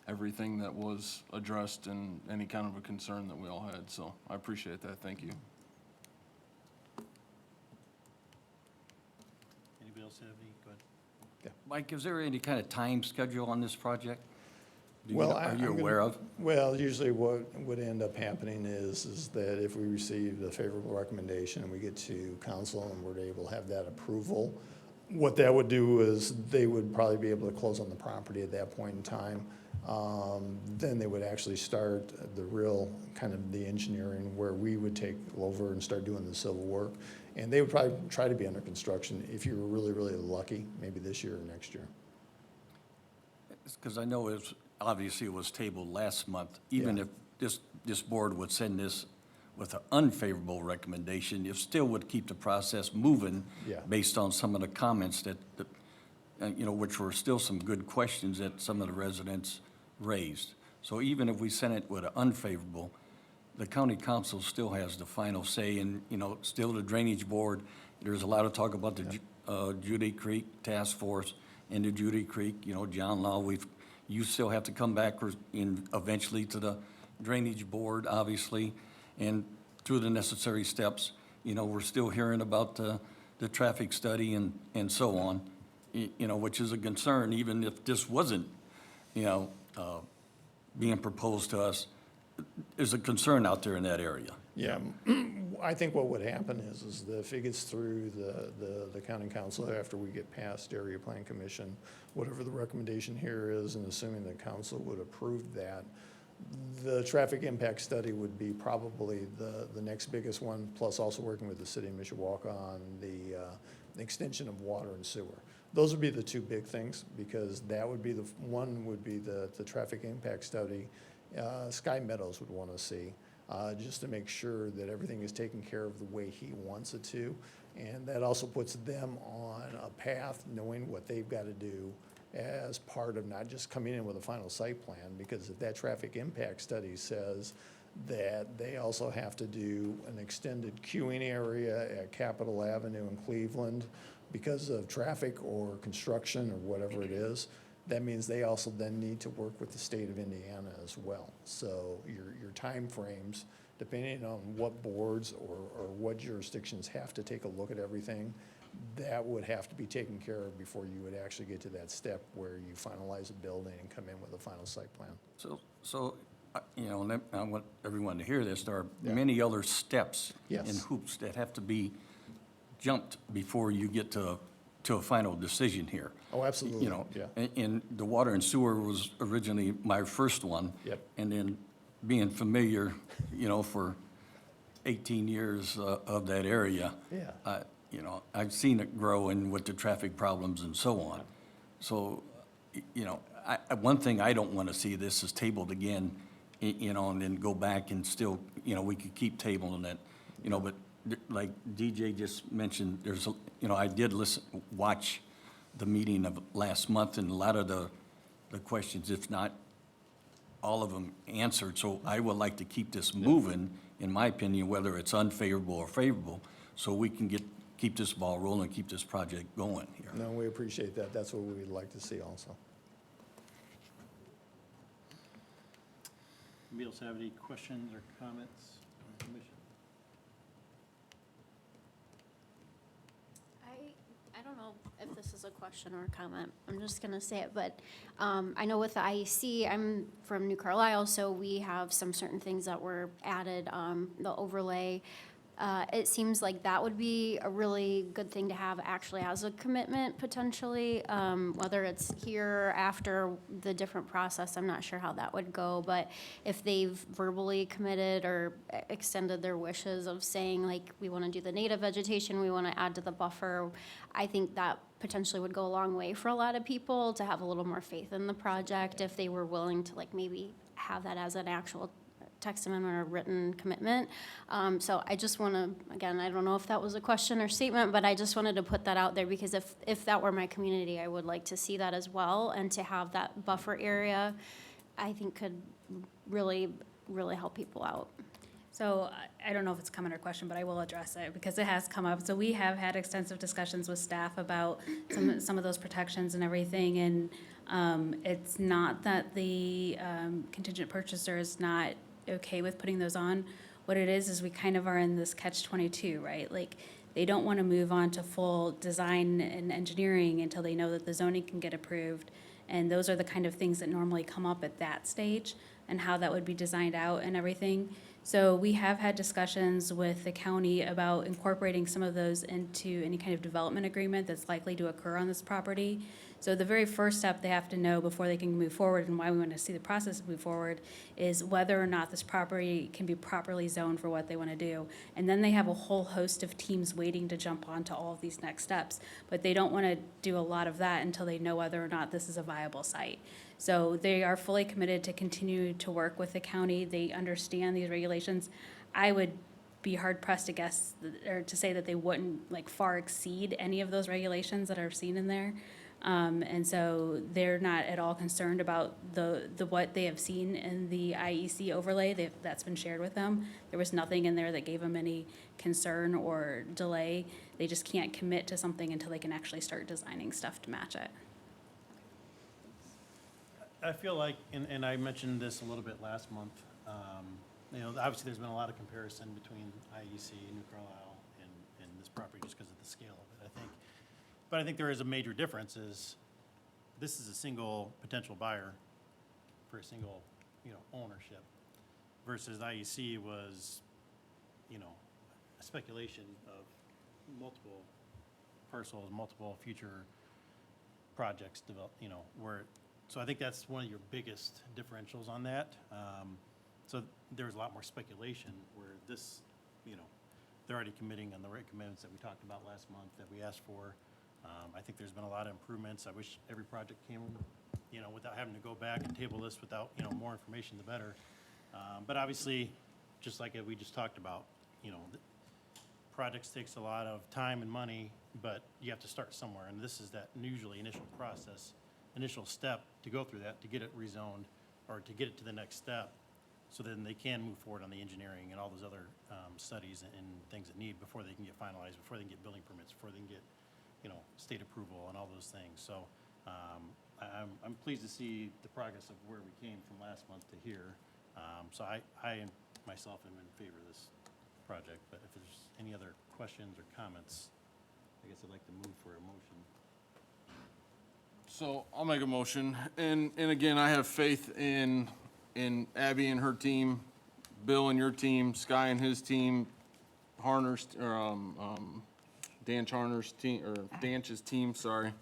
everything that was addressed and any kind of a concern that we all had. So I appreciate that. Thank you. Anybody else have any? Go ahead. Mike, is there any kind of time schedule on this project? Well, Are you I'm gonna- aware of? Well, usually what would end up happening is that if we receive a favorable recommendation and we get to council and we're able to have that approval, what that would do is they would probably be able to close on the property at that point in time. Then they would actually start the real kind of the engineering where we would take over and start doing the civil work. And they would probably try to be under construction if you were really, really lucky, maybe this year or next year. Because I know it's, obviously it was tabled last month. Even Yeah. if this board would send this with an unfavorable recommendation, it still would keep the process moving Yeah. based on some of the comments that, which were still some good questions that some of the residents raised. So even if we sent it with an unfavorable, the county council still has the final say, and, still the drainage board. There's a lot of talk about the Judy Creek Task Force and the Judy Creek, John Law, you still have to come back eventually to the drainage board, obviously, and through the necessary steps. We're still hearing about the traffic study and so on, which is a concern, even if this wasn't, being proposed to us. There's a concern out there in that area. Yeah, I think what would happen is that if it gets through the county council after we get past area plan commission, whatever the recommendation here is, and assuming the council would approve that, the traffic impact study would be probably the next biggest one, plus also working with the city of Mishawaka on the extension of water and sewer. Those would be the two big things, because that would be one would be the traffic impact study Sky Meadows would want to see, just to make sure that everything is taken care of the way he wants it to. And that also puts them on a path, knowing what they've got to do as part of not just coming in with a final site plan, because if that traffic impact study says that they also have to do an extended queuing area at Capitol Avenue in Cleveland because of traffic or construction or whatever it is, that means they also then need to work with the state of Indiana as well. So your timeframes, depending on what boards or what jurisdictions have to take a look at everything, that would have to be taken care of before you would actually get to that step where you finalize a building and come in with a final site plan. So, and I want everyone to hear this, there are many other steps Yes. and hoops that have to be jumped before you get to a final decision here. Oh, absolutely, yeah. And the water and sewer was originally my first one. Yep. And then being familiar, for 18 years of that area. Yeah. I've seen it grow and with the traffic problems and so on. So, one thing I don't want to see this is tabled again, and then go back and still, we could keep tabling it, but like DJ just mentioned, I did watch the meeting of last month, and a lot of the questions, if not all of them, answered. So I would like to keep this moving, in my opinion, whether it's unfavorable or favorable, so we can keep this ball rolling and keep this project going here. No, we appreciate that. That's what we'd like to see also. Anybody else have any questions or comments on the commission? I don't know if this is a question or a comment. I'm just going to say it, but I know with the IEC, I'm from New Carlisle, so we have some certain things that were added, the overlay. It seems like that would be a really good thing to have actually as a commitment potentially, whether it's here or after the different process. I'm not sure how that would go, but if they've verbally committed or extended their wishes of saying like, we want to do the native vegetation, we want to add to the buffer, I think that potentially would go a long way for a lot of people to have a little more faith in the project if they were willing to like maybe have that as an actual text amendment or written commitment. So I just want to, again, I don't know if that was a question or statement, but I just wanted to put that out there because if that were my community, I would like to see that as well. And to have that buffer area, I think could really, really help people out. So I don't know if it's a comment or question, but I will address it because it has come up. So we have had extensive discussions with staff about some of those protections and everything. And it's not that the contingent purchaser is not okay with putting those on. What it is we kind of are in this catch-22, right? Like, they don't want to move on to full design and engineering until they know that the zoning can get approved. And those are the kind of things that normally come up at that stage and how that would be designed out and everything. So we have had discussions with the county about incorporating some of those into any kind of development agreement that's likely to occur on this property. So the very first step they have to know before they can move forward, and why we want to see the process move forward, is whether or not this property can be properly zoned for what they want to do. And then they have a whole host of teams waiting to jump onto all of these next steps. But they don't want to do a lot of that until they know whether or not this is a viable site. So they are fully committed to continue to work with the county. They understand these regulations. I would be hard pressed to guess, or to say that they wouldn't like far exceed any of those regulations that are seen in there. And so they're not at all concerned about the what they have seen in the IEC overlay. That's been shared with them. There was nothing in there that gave them any concern or delay. They just can't commit to something until they can actually start designing stuff to match it. I feel like, and I mentioned this a little bit last month, you know, obviously there's been a lot of comparison between IEC, New Carlisle, and this property just because of the scale of it, I think. But I think there is a major difference is this is a single potential buyer for a single, you know, ownership versus IEC was, you know, a speculation of multiple parcels, multiple future projects develop, you know, where, so I think that's one of your biggest differentials on that. So there's a lot more speculation where this, you know, they're already committing on the rate commitments that we talked about last month that we asked for. I think there's been a lot of improvements. I wish every project came, you know, without having to go back and table this without, you know, more information, the better. But obviously, just like we just talked about, you know, projects takes a lot of time and money, but you have to start somewhere. And this is that usually initial process, initial step to go through that, to get it rezoned or to get it to the next step. So then they can move forward on the engineering and all those other studies and things that need before they can get finalized, before they can get building permits, before they can get, you know, state approval and all those things. So I'm pleased to see the progress of where we came from last month to here. So I myself am in favor of this project, but if there's any other questions or comments, I guess I'd like to move for a motion. So I'll make a motion, and again, I have faith in Abby and her team, Bill and your team, Sky and his team, Harner's, or Dan Charner's team, or Danch's team, sorry,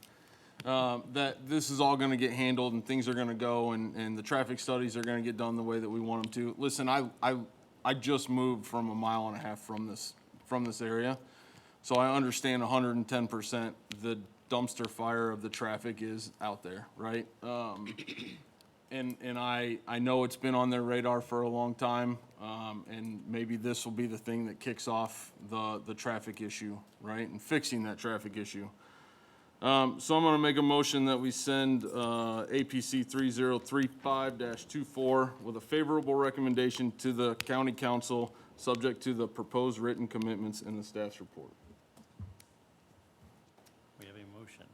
that this is all gonna get handled and things are gonna go and the traffic studies are gonna get done the way that we want them to. Listen, I just moved from 1.5 miles from this area, so I understand 110% the dumpster fire of the traffic is out there, right? And I know it's been on their radar for a long time, and maybe this will be the thing that kicks off the traffic issue, right? And fixing that traffic issue. So I'm gonna make a motion that we send APC 3035-24 with a favorable recommendation to the county council, subject to the proposed written commitments in the staff's report. We have a motion.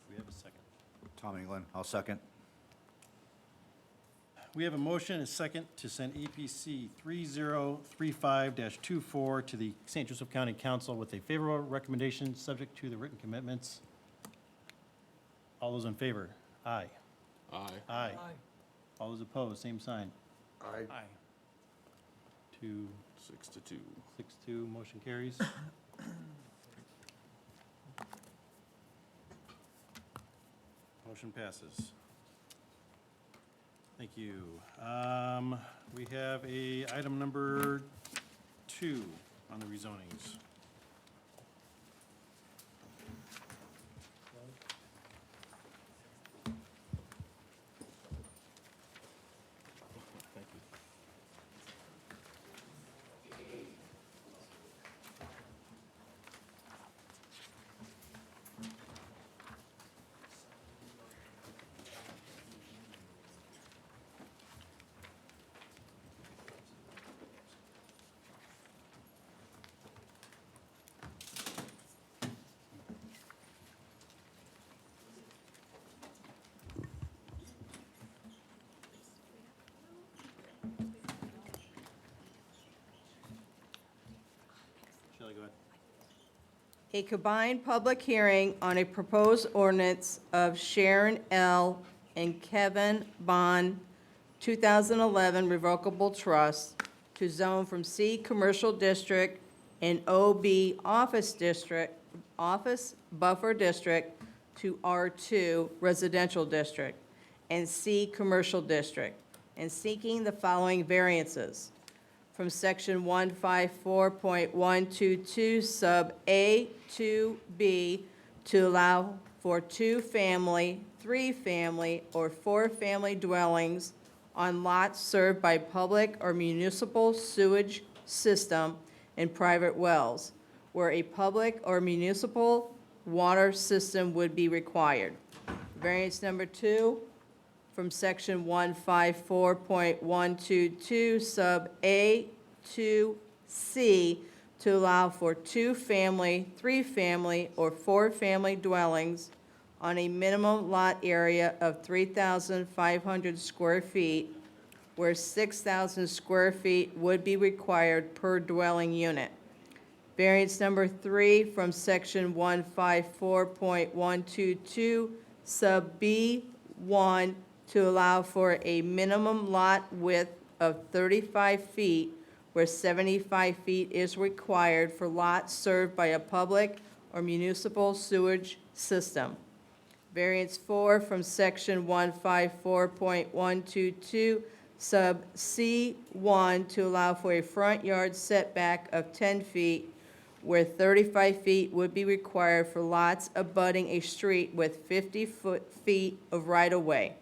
We have a second. Tom England, I'll second. We have a motion and a second to send EPC 3035-24 to the St. Joseph County Council with a favorable recommendation, subject to the written commitments. All those in favor? Aye. Aye. Aye. All those opposed, same sign. Aye. 2, 6-2. 6-2, motion carries. Motion passes. Thank you. We have a item number 2 on the rezonings. Thank you. A combined public hearing on a proposed ordinance of Sharon L. and Kevin Bond, 2011 revocable trust to zone from C Commercial District and OB Office District, Office Buffer District to R2 Residential District and C Commercial District, and seeking the following variances. From section 154.122 sub A to B to allow for 2-family, 3-family, or 4-family dwellings on lots served by public or municipal sewage system and private wells, where a public or municipal water system would be required. Variance number 2, from section 154.122 sub A to C to allow for 2-family, 3-family, or 4-family dwellings on a minimum lot area of 3,500 square feet, where 6,000 square feet would be required per dwelling unit. Variance number 3 from section 154.122 sub B1 to allow for a minimum lot width of 35 feet, where 75 feet is required for lots served by a public or municipal sewage system. Variance 4 from section 154.122 sub C1 to allow for a front yard setback of 10 feet, where 35 feet would be required for lots abutting a street with 50 feet of right-of-way.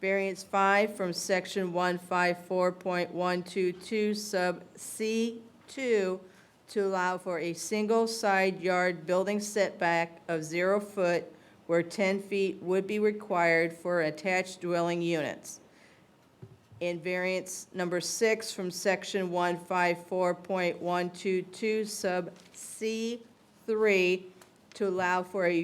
Variance 5 from section 154.122 sub C2 to allow for a single side yard building setback of 0 foot, where 10 feet would be required for attached dwelling units. And variance number 6 from section 154.122 sub C3 to allow for a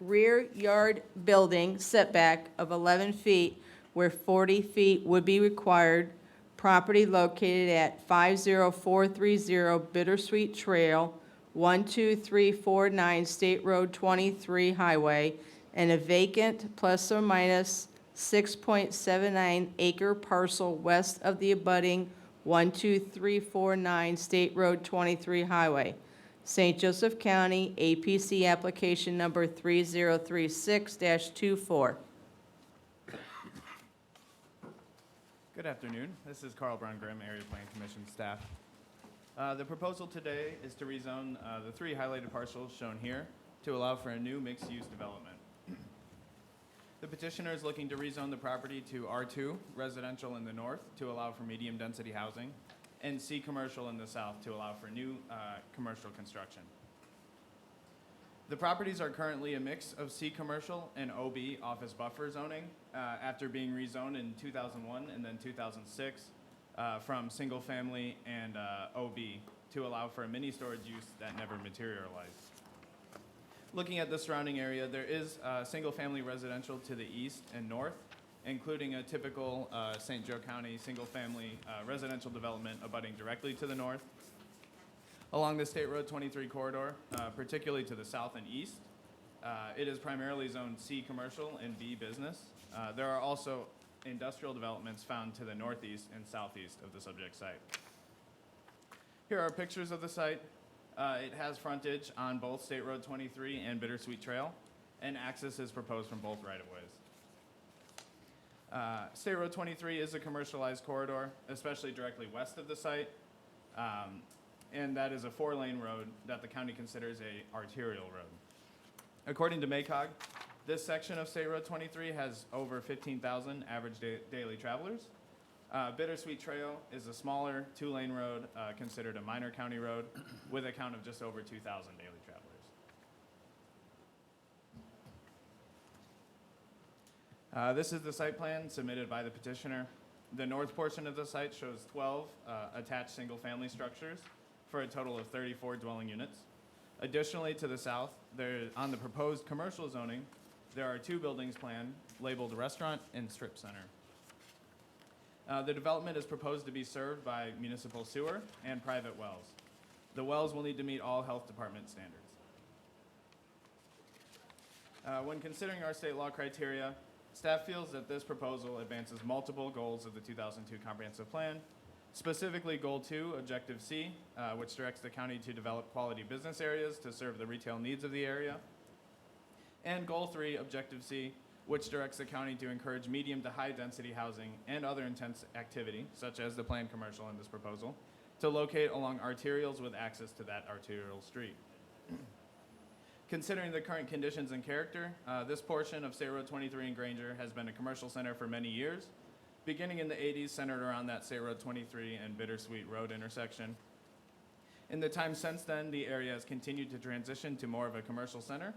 rear yard building setback of 11 feet, where 40 feet would be required. Property located at 50430 Bittersweet Trail, 12349 State Road 23 Highway, and a vacant plus or minus 6.79 acre parcel west of the abutting 12349 State Road 23 Highway. St. Joseph County, APC application number 3036-24. Good afternoon. This is Carl Brown Grimm, Area Plan Commission staff. The proposal today is to rezone the 3 highlighted parcels shown here to allow for a new mixed-use development. The petitioner is looking to rezone the property to R2, residential in the north, to allow for medium-density housing, and C commercial in the south to allow for new commercial construction. The properties are currently a mix of C commercial and OB office buffer zoning after being rezoned in 2001 and then 2006 from single family and OB to allow for a mini storage use that never materialized. Looking at the surrounding area, there is single family residential to the east and north, including a typical St. Joe County single-family residential development abutting directly to the north. Along the State Road 23 corridor, particularly to the south and east, it is primarily zoned C commercial and B business. There are also industrial developments found to the northeast and southeast of the subject site. Here are pictures of the site. It has frontage on both State Road 23 and Bittersweet Trail, and access is proposed from both right-of-ways. State Road 23 is a commercialized corridor, especially directly west of the site, and that is a 4-lane road that the county considers a arterial road. According to MACOG, this section of State Road 23 has over 15,000 average daily travelers. Bittersweet Trail is a smaller 2-lane road considered a minor county road with a count of just over 2,000 daily travelers. This is the site plan submitted by the petitioner. The north portion of the site shows 12 attached single-family structures for a total of 34 dwelling units. Additionally, to the south, on the proposed commercial zoning, there are 2 buildings planned labeled restaurant and strip center. The development is proposed to be served by municipal sewer and private wells. The wells will need to meet all health department standards. When considering our state law criteria, staff feels that this proposal advances multiple goals of the 2002 Comprehensive Plan, specifically Goal 2, Objective C, which directs the county to develop quality business areas to serve the retail needs of the area, and Goal 3, Objective C, which directs the county to encourage medium to high density housing and other intense activity, such as the planned commercial in this proposal, to locate along arterials with access to that arterial street. Considering the current conditions and character, this portion of State Road 23 in Granger has been a commercial center for many years, beginning in the 80s, centered around that State Road 23 and Bittersweet Road intersection. In the time since then, the area has continued to transition to more of a commercial center,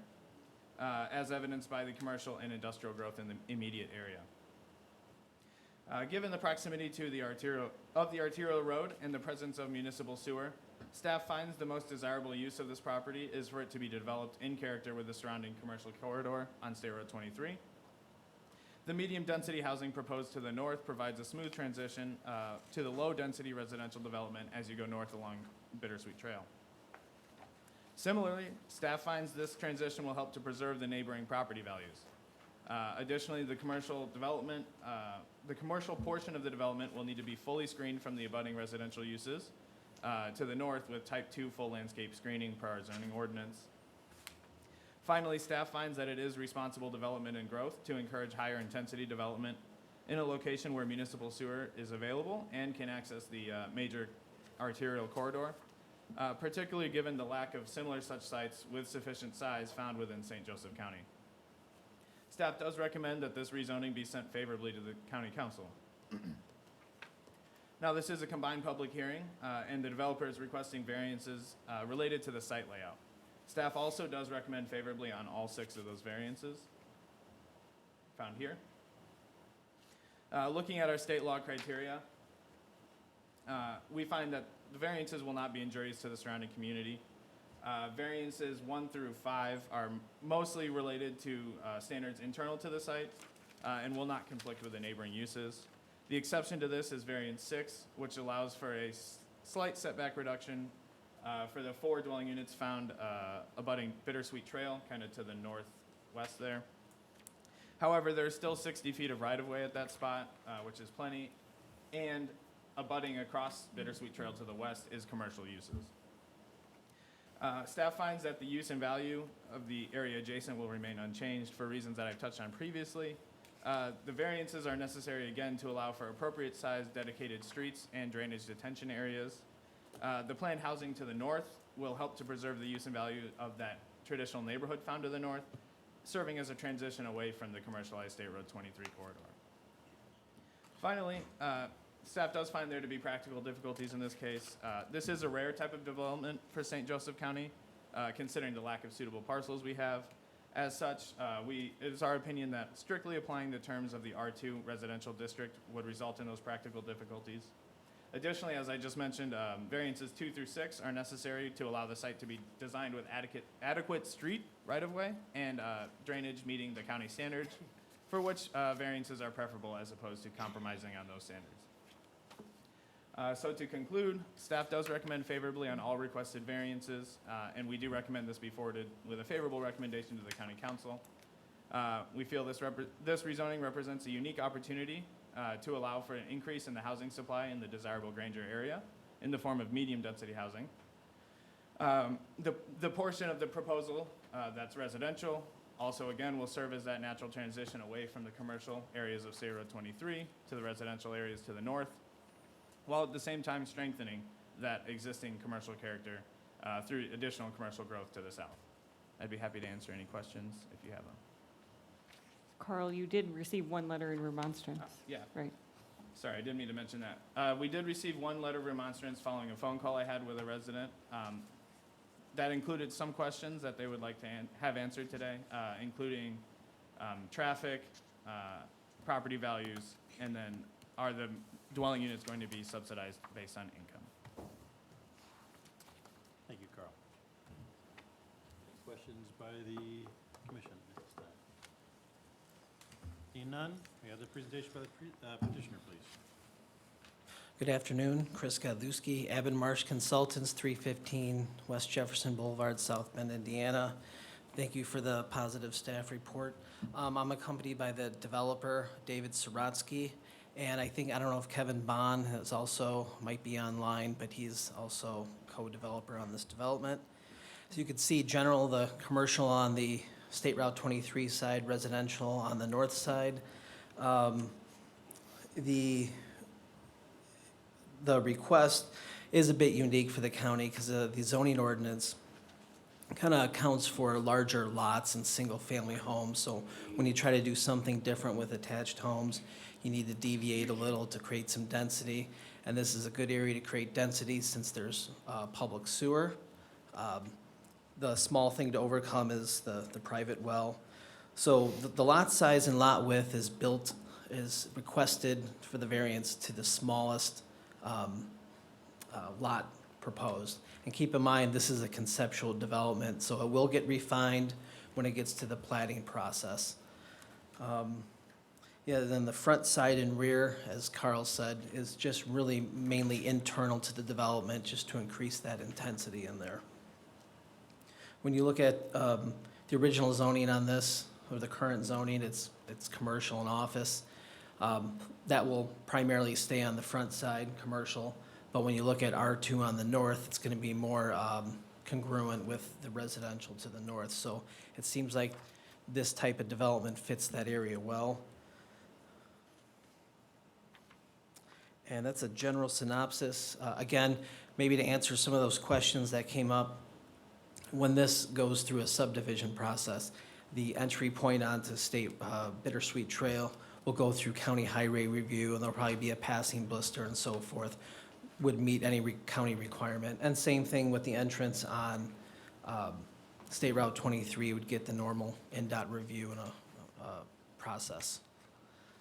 as evidenced by the commercial and industrial growth in the immediate area. Given the proximity to the arterial road and the presence of municipal sewer, staff finds the most desirable use of this property is for it to be developed in character with the surrounding commercial corridor on State Road 23. The medium-density housing proposed to the north provides a smooth transition to the low-density residential development as you go north along Bittersweet Trail. Similarly, staff finds this transition will help to preserve the neighboring property values. Additionally, the commercial portion of the development will need to be fully screened from the abutting residential uses to the north with Type 2 full landscape screening per our zoning ordinance. Finally, staff finds that it is responsible development and growth to encourage higher intensity development in a location where municipal sewer is available and can access the major arterial corridor, particularly given the lack of similar such sites with sufficient size found within St. Joseph County. Staff does recommend that this rezoning be sent favorably to the County Council. Now, this is a combined public hearing, and the developer is requesting variances related to the site layout. Staff also does recommend favorably on all 6 of those variances found here. Looking at our state law criteria, we find that the variances will not be injurious to the surrounding community. Variances 1 through 5 are mostly related to standards internal to the site and will not conflict with the neighboring uses. The exception to this is variance 6, which allows for a slight setback reduction for the 4 dwelling units found abutting Bittersweet Trail, kind of to the northwest there. However, there's still 60 feet of right-of-way at that spot, which is plenty, and abutting across Bittersweet Trail to the west is commercial uses. Staff finds that the use and value of the area adjacent will remain unchanged for reasons that I've touched on previously. The variances are necessary again to allow for appropriate sized dedicated streets and drainage detention areas. The planned housing to the north will help to preserve the use and value of that traditional neighborhood found to the north, serving as a transition away from the commercialized State Road 23 corridor. Finally, staff does find there to be practical difficulties in this case. This is a rare type of development for St. Joseph County, considering the lack of suitable parcels we have. As such, it is our opinion that strictly applying the terms of the R2 residential district would result in those practical difficulties. Additionally, as I just mentioned, variances 2 through 6 are necessary to allow the site to be designed with adequate street right-of-way and drainage meeting the county standards, for which variances are preferable as opposed to compromising on those standards. So to conclude, staff does recommend favorably on all requested variances, and we do recommend this be forwarded with a favorable recommendation to the County Council. We feel this rezoning represents a unique opportunity to allow for an increase in the housing supply in the desirable Granger area in the form of medium-density housing. The portion of the proposal that's residential also, again, will serve as that natural transition away from the commercial areas of State Road 23 to the residential areas to the north, while at the same time strengthening that existing commercial character through additional commercial growth to the south. I'd be happy to answer any questions if you have them. Carl, you did receive one letter in remonstrance. Yeah. Right. Sorry, I didn't mean to mention that. We did receive one letter of remonstrance following a phone call I had with a resident. That included some questions that they would like to have answered today, including traffic, property values, and then are the dwelling units going to be subsidized based on income? Thank you, Carl. Questions by the commission at this time? Seeing none, we have the presentation by the petitioner, please. Good afternoon, Chris Godlewski, Abbott Marsh Consultants, 315 West Jefferson Boulevard, South Bend, Indiana. Thank you for the positive staff report. I'm accompanied by the developer, David Saratsky, and I don't know if Kevin Bond is also, might be online, but he's also co-developer on this development. So you can see the commercial on the State Route 23 side, residential on the north side. The request is a bit unique for the county because the zoning ordinance kind of accounts for larger lots and single-family homes. So when you try to do something different with attached homes, you need to deviate a little to create some density. And this is a good area to create density since there's public sewer. The small thing to overcome is the private well. So the lot size and lot width is requested for the variance to the smallest lot proposed. And keep in mind, this is a conceptual development, so it will get refined when it gets to the plating process. Then the front, side, and rear, as Carl said, is just really mainly internal to the development, just to increase that intensity in there. When you look at the original zoning on this, or the current zoning, it's commercial and office. That will primarily stay on the front side, commercial. But when you look at R2 on the north, it's going to be more congruent with the residential to the north. So it seems like this type of development fits that area well. And that's a general synopsis. Again, maybe to answer some of those questions that came up, when this goes through a subdivision process, the entry point onto State Bittersweet Trail will go through county highway review, and there'll probably be a passing blister and so forth, would meet any county requirement. And same thing with the entrance on State Route 23 would get the normal NDOT review and a process.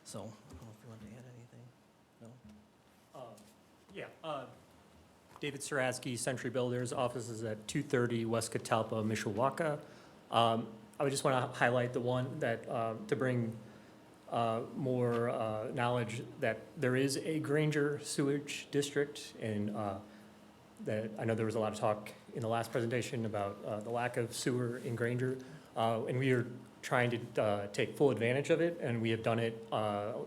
So, I don't know if you want to add anything? No? David Saratsky, Century Builders, offices at 230 West Catalpa, Mishawaka. I would just want to highlight the one that, to bring more knowledge that there is a Granger sewage district, and that I know there was a lot of talk in the last presentation about the lack of sewer in Granger, and we are trying to take full advantage of it, and we have done it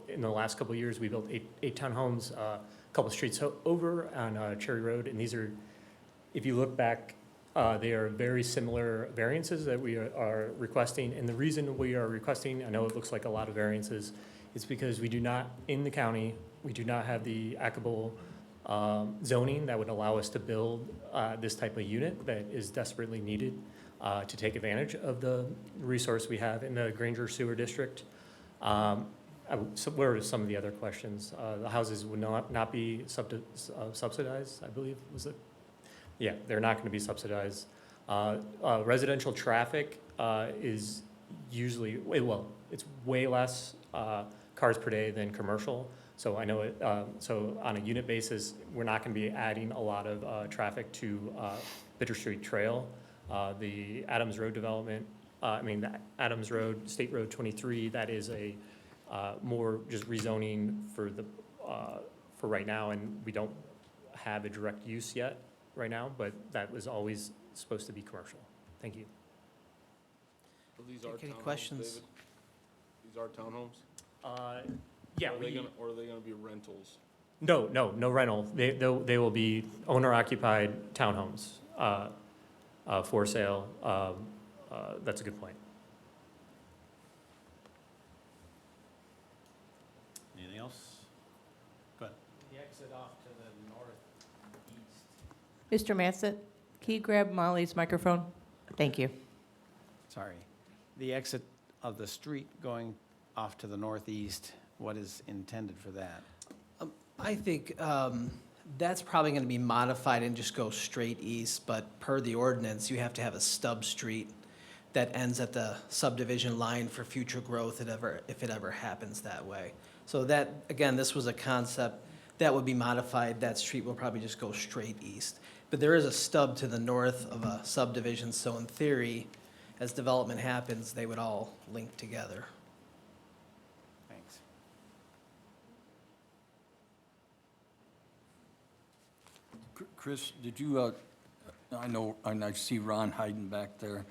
in the last couple of years. We built eight townhomes, a couple streets over on Cherry Road, and these are, if you look back, they are very similar variances that we are requesting. And the reason we are requesting, I know it looks like a lot of variances, is because we do not, in the county, we do not have the applicable zoning that would allow us to build this type of unit that is desperately needed to take advantage of the resource we have in the Granger Sewer District. So what are some of the other questions? The houses would not be subsidized, I believe, was it? Yeah, they're not going to be subsidized. Residential traffic is usually, well, it's way less cars per day than commercial. So I know it, so on a unit basis, we're not going to be adding a lot of traffic to Bittersweet Trail. The Adams Road development, the Adams Road, State Road 23, that is a more just rezoning for right now, and we don't have a direct use yet right now, but that was always supposed to be commercial. Thank you. These are Any townhomes, questions? David? These are townhomes? Yeah. Or are they gonna be rentals? No rental. They will be owner-occupied townhomes for sale. That's a good point. Anything else? Go ahead. The exit off to the northeast. Mr. Massett, can you grab Molly's microphone? Thank you. Sorry. The exit of the street going off to the northeast, what is intended for that? I think that's probably going to be modified and just go straight east, but per the ordinance, you have to have a stub street that ends at the subdivision line for future growth if it ever happens that way. So that, again, this was a concept that would be modified. That street will probably just go straight east. But there is a stub to the north of a subdivision, so in theory, as development happens, they would all link together. Thanks. Chris, did you, I know, and I see Ron hiding back there.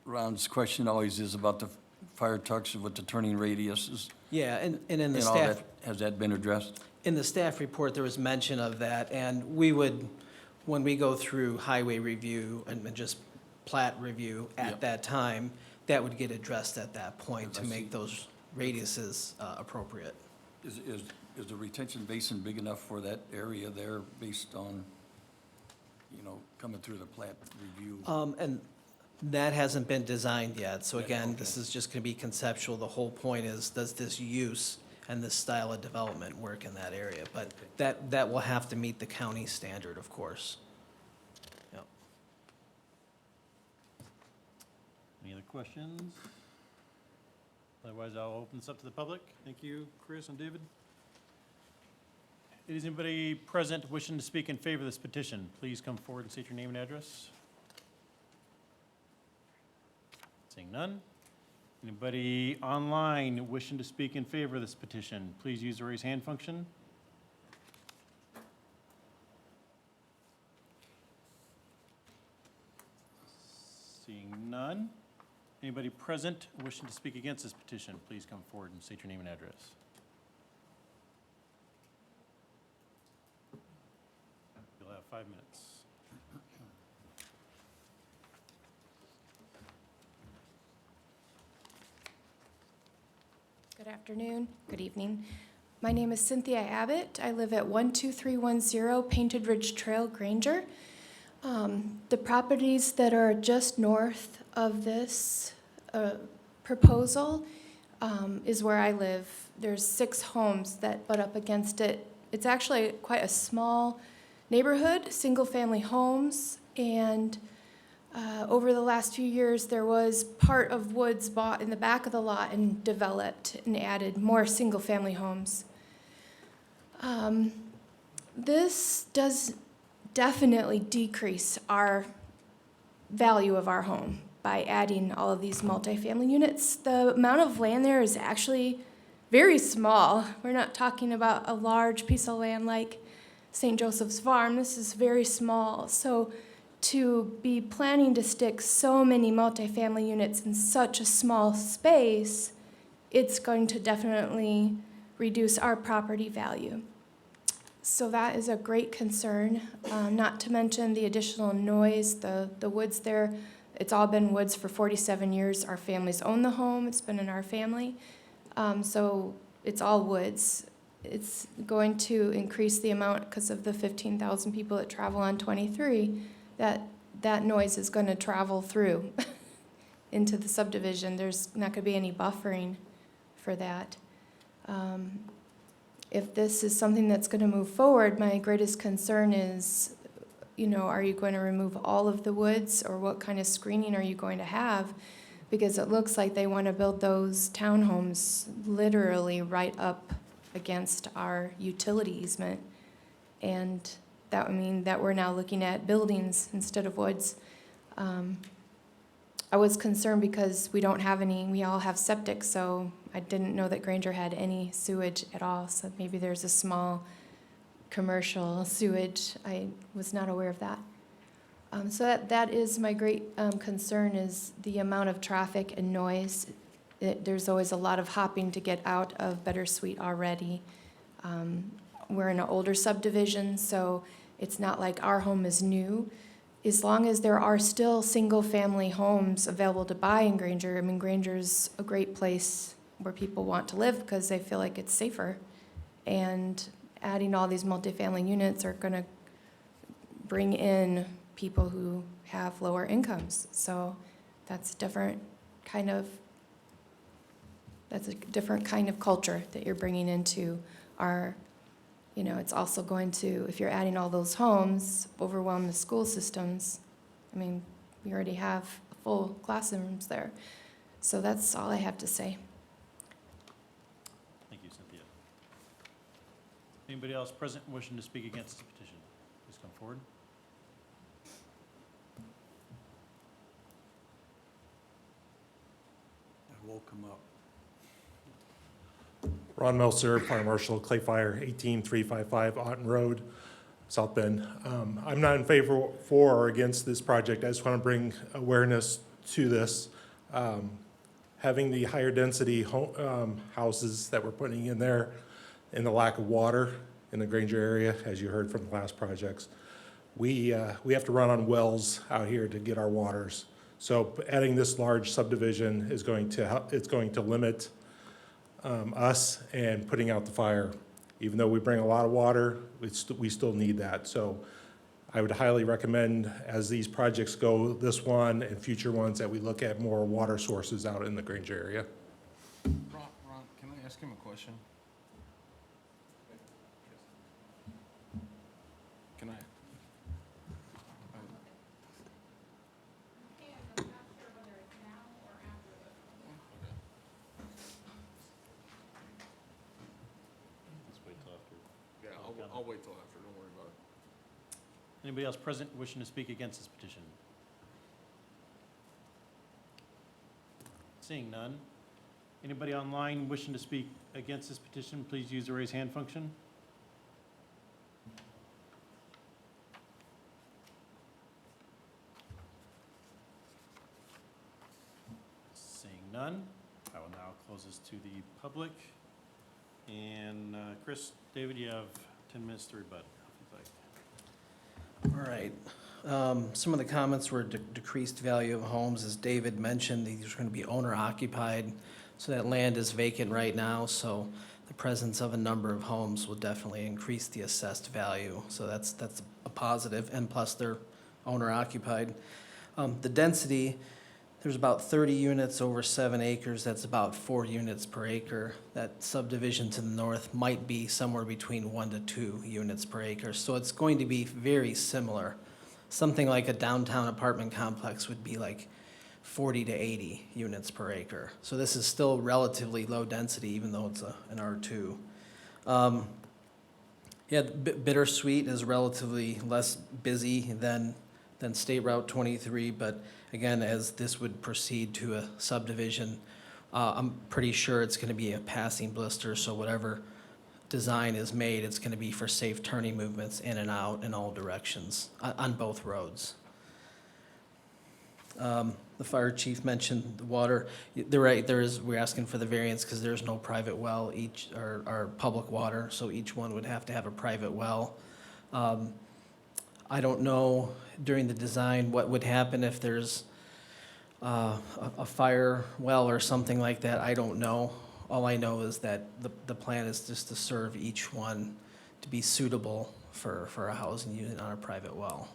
Ron's question always is about the fire trucks with the turning radiuses. Yeah, and in the And all staff, that, has that been addressed? in the staff report, there was mention of that, and we would, when we go through highway review and just plat review at that time, that would get addressed at that point to make those radiuses appropriate. Is the retention basin big enough for that area there based on, you know, coming through the plat review? And that hasn't been designed yet, so again, this is just gonna be conceptual. The whole point is, does this use and this style of development work in that area? But that will have to meet the county standard, of course. Yep. Any other questions? Otherwise, I'll open this up to the public. Thank you, Chris and David. Is anybody present wishing to speak in favor of this petition? Please come forward and state your name and address. Seeing none. Anybody online wishing to speak in favor of this petition? Please use the raise hand function. Seeing none. Anybody present wishing to speak against this petition, please come forward and state your name and address. You'll have 5 minutes. Good afternoon, good evening. My name is Cynthia Abbott. I live at 12310 Painted Ridge Trail, Granger. The properties that are just north of this proposal is where I live. There's 6 homes that butt up against it. It's actually quite a small neighborhood, single-family homes, and over the last few years, there was part of woods bought in the back of the lot and developed and added more single-family homes. This does definitely decrease our value of our home by adding all of these multifamily units. The amount of land there is actually very small. We're not talking about a large piece of land like St. Joseph's Farm. This is very small. So to be planning to stick so many multifamily units in such a small space, it's going to definitely reduce our property value. So that is a great concern, not to mention the additional noise, the woods there. It's all been woods for 47 years. Our families own the home. It's been in our family. So it's all woods. It's going to increase the amount because of the 15,000 people that travel on 23. That noise is going to travel through into the subdivision. There's not going to be any buffering for that. If this is something that's going to move forward, my greatest concern is, you know, are you going to remove all of the woods, or what kind of screening are you going to have? Because it looks like they want to build those townhomes literally right up against our utility easement. And that would mean that we're now looking at buildings instead of woods. I was concerned because we don't have any, we all have septic, so I didn't know that Granger had any sewage at all. So maybe there's a small commercial sewage. I was not aware of that. So that is my great concern, is the amount of traffic and noise. There's always a lot of hopping to get out of Bittersweet already. We're in an older subdivision, so it's not like our home is new. As long as there are still single-family homes available to buy in Granger, I mean, Granger's a great place where people want to live because they feel like it's safer. And adding all these multifamily units are going to bring in people who have lower incomes. So that's a different kind of culture that you're bringing into our, you know, it's also going to, if you're adding all those homes, overwhelm the school systems. I mean, we already have full classrooms there. So that's all I have to say. Thank you, Cynthia. Anybody else present wishing to speak against this petition? Please come forward. I woke him up. Ron Melser, Fire Marshal, Clay Fire, 18355 Otten Road. South Bend. I'm not in favor for or against this project. I just want to bring awareness to this. Having the higher density houses that we're putting in there and the lack of water in the Granger area, as you heard from the last projects, we have to run on wells out here to get our waters. So adding this large subdivision is going to help, it's going to limit us and putting out the fire. Even though we bring a lot of water, we still need that. So I would highly recommend, as these projects go, this one and future ones, that we look at more water sources out in the Granger area. Ron, can I ask him a question? Can I? Yeah, I'll wait till after, don't worry about it. Anybody else present wishing to speak against this petition? Seeing none. Anybody online wishing to speak against this petition, please use the raise hand function. Seeing none, I will now close this to the public. And Chris, David, you have 10 minutes to rebut, if you'd like. All right. Some of the comments were decreased value of homes. As David mentioned, these are going to be owner occupied, so that land is vacant right now, so the presence of a number of homes will definitely increase the assessed value. So that's a positive, and plus they're owner occupied. The density, there's about 30 units over 7 acres. That's about 4 units per acre. That subdivision to the north might be somewhere between 1 to 2 units per acre. So it's going to be very similar. Something like a downtown apartment complex would be like 40 to 80 units per acre. So this is still relatively low density, even though it's an R2. Yeah, Bittersweet is relatively less busy than State Route 23, but again, as this would proceed to a subdivision, I'm pretty sure it's gonna be a passing blister, so whatever design is made, it's gonna be for safe turning movements in and out in all directions, on both roads. The fire chief mentioned the water. They're right, we're asking for the variance because there's no private well, or public water, so each one would have to have a private well. I don't know during the design what would happen if there's a fire well or something like that. I don't know. All I know is that the plan is just to serve each one to be suitable for a housing unit on a private well.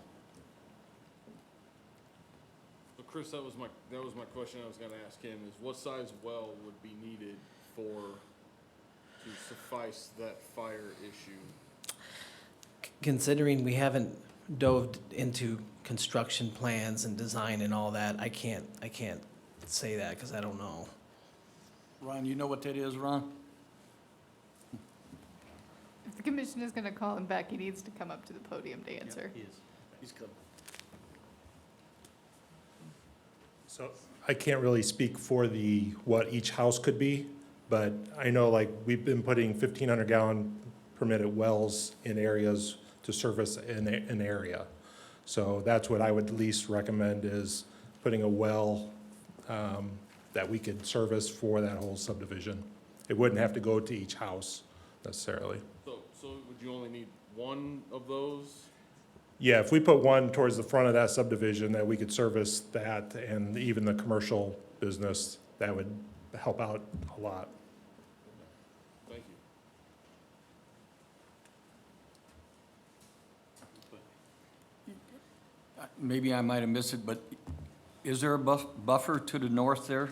So Chris, that was my question I was gonna ask him, is what size well would be needed to suffice that fire issue? Considering we haven't dove into construction plans and design and all that, I can't say that because I don't know. Ron, you know what that is, Ron? If the commission is going to call him back, he needs to come up to the podium to answer. He is. He's coming. So I can't really speak for what each house could be, but I know like we've been putting 1,500 gallon permitted wells in areas to service an area. So that's what I would at least recommend, is putting a well that we could service for that whole subdivision. It wouldn't have to go to each house necessarily. So would you only need one of those? Yeah, if we put one towards the front of that subdivision, that we could service that and even the commercial business, that would help out a lot. Thank you. Maybe I might have missed it, but is there a buffer to the north there?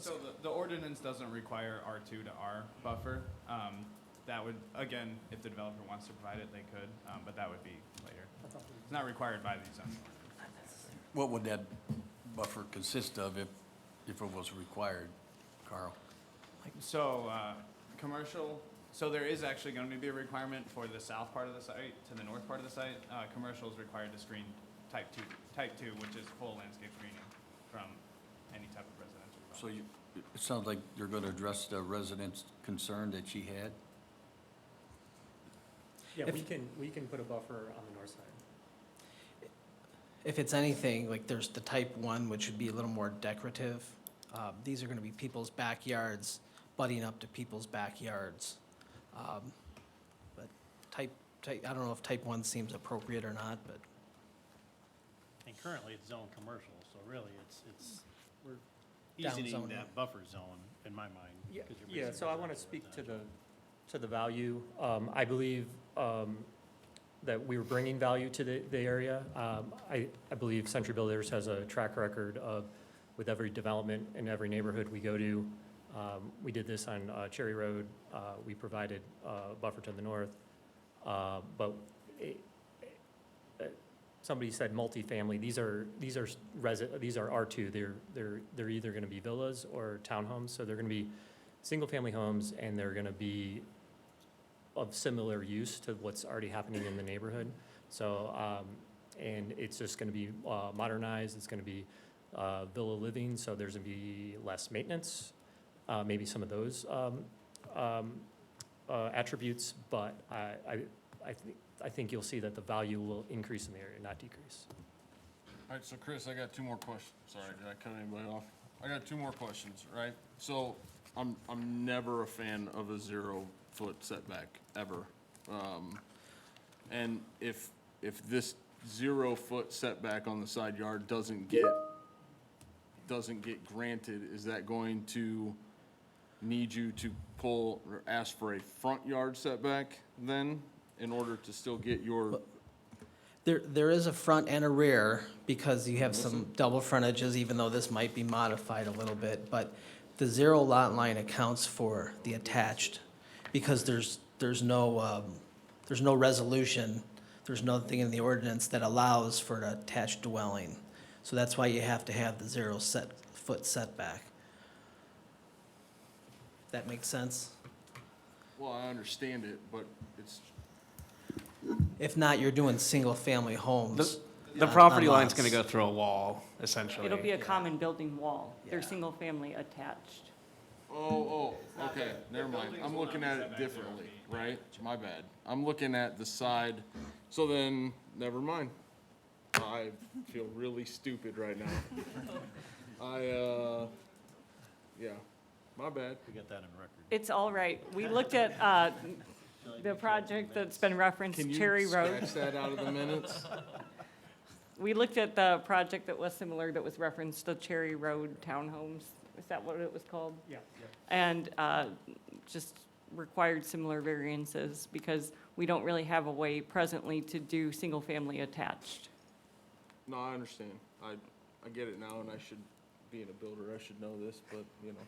So the ordinance doesn't require R2 to R buffer. That would, again, if the developer wants to provide it, they could, but that would be later. It's not required by the zone. What would that buffer consist of if it was required, Carl? So, commercial, so there is actually going to be a requirement for the south part of the site to the north part of the site. Commercial is required to screen type 2, which is full landscape screening from any type of residential. So it sounds like you're going to address the resident's concern that she had? Yeah, If- we can put a buffer on the north side. If it's anything, like there's the type 1, which would be a little more decorative. These are going to be people's backyards, butting up to people's backyards. But I don't know if type 1 seems appropriate or not, but And currently, it's zone commercial, so really, we're Down easing zone. that buffer zone, in my mind. 'cause you're Yeah, basically so I want to residential. speak to the value. I believe that we were bringing value to the area. I believe Century Builders has a track record of, with every development in every neighborhood we go to. We did this on Cherry Road. We provided a buffer to the north. But somebody said multifamily. These are R2. They're either going to be villas or townhomes. So they're going to be single-family homes, and they're going to be of similar use to what's already happening in the neighborhood. So, and it's just going to be modernized. It's going to be villa living, so there's going to be less maintenance, maybe some of those attributes. But I think you'll see that the value will increase in the area, not decrease. All right, so Chris, I got two more questions. Sorry, did I cut anybody off? I got two more questions, right? So I'm never a fan of a 0-foot setback, ever. And if this 0-foot setback on the side yard doesn't get granted, is that going to need you to pull or ask for a front yard setback then in order to still get your? there is a front and a rear because you have some double frontages, even though this might be modified a little bit. But the 0 lot line accounts for the attached because there's no resolution, there's nothing in the ordinance that allows for an attached dwelling. So that's why you have to have the 0-foot setback. That makes sense? Well, I understand it, but it's. If not, you're doing single-family homes. The property line's going to go through a wall, essentially. It'll be a common building wall. They're single-family attached. Oh, okay, never mind. I'm looking at it differently, right? My bad. I'm looking at the side, so then, never mind. I feel really stupid right now. Yeah, my bad. We got that in record. It's all right. We looked at the project that's been referenced, Can you Cherry Road. scratch that out of the minutes? We looked at the project that was similar, that was referenced, the Cherry Road Townhomes. Is that what it was called? Yeah. And just required similar variances because we don't really have a way presently to do single-family attached. No, I understand. I get it now, and I should, being a builder, I should know this, but, you know,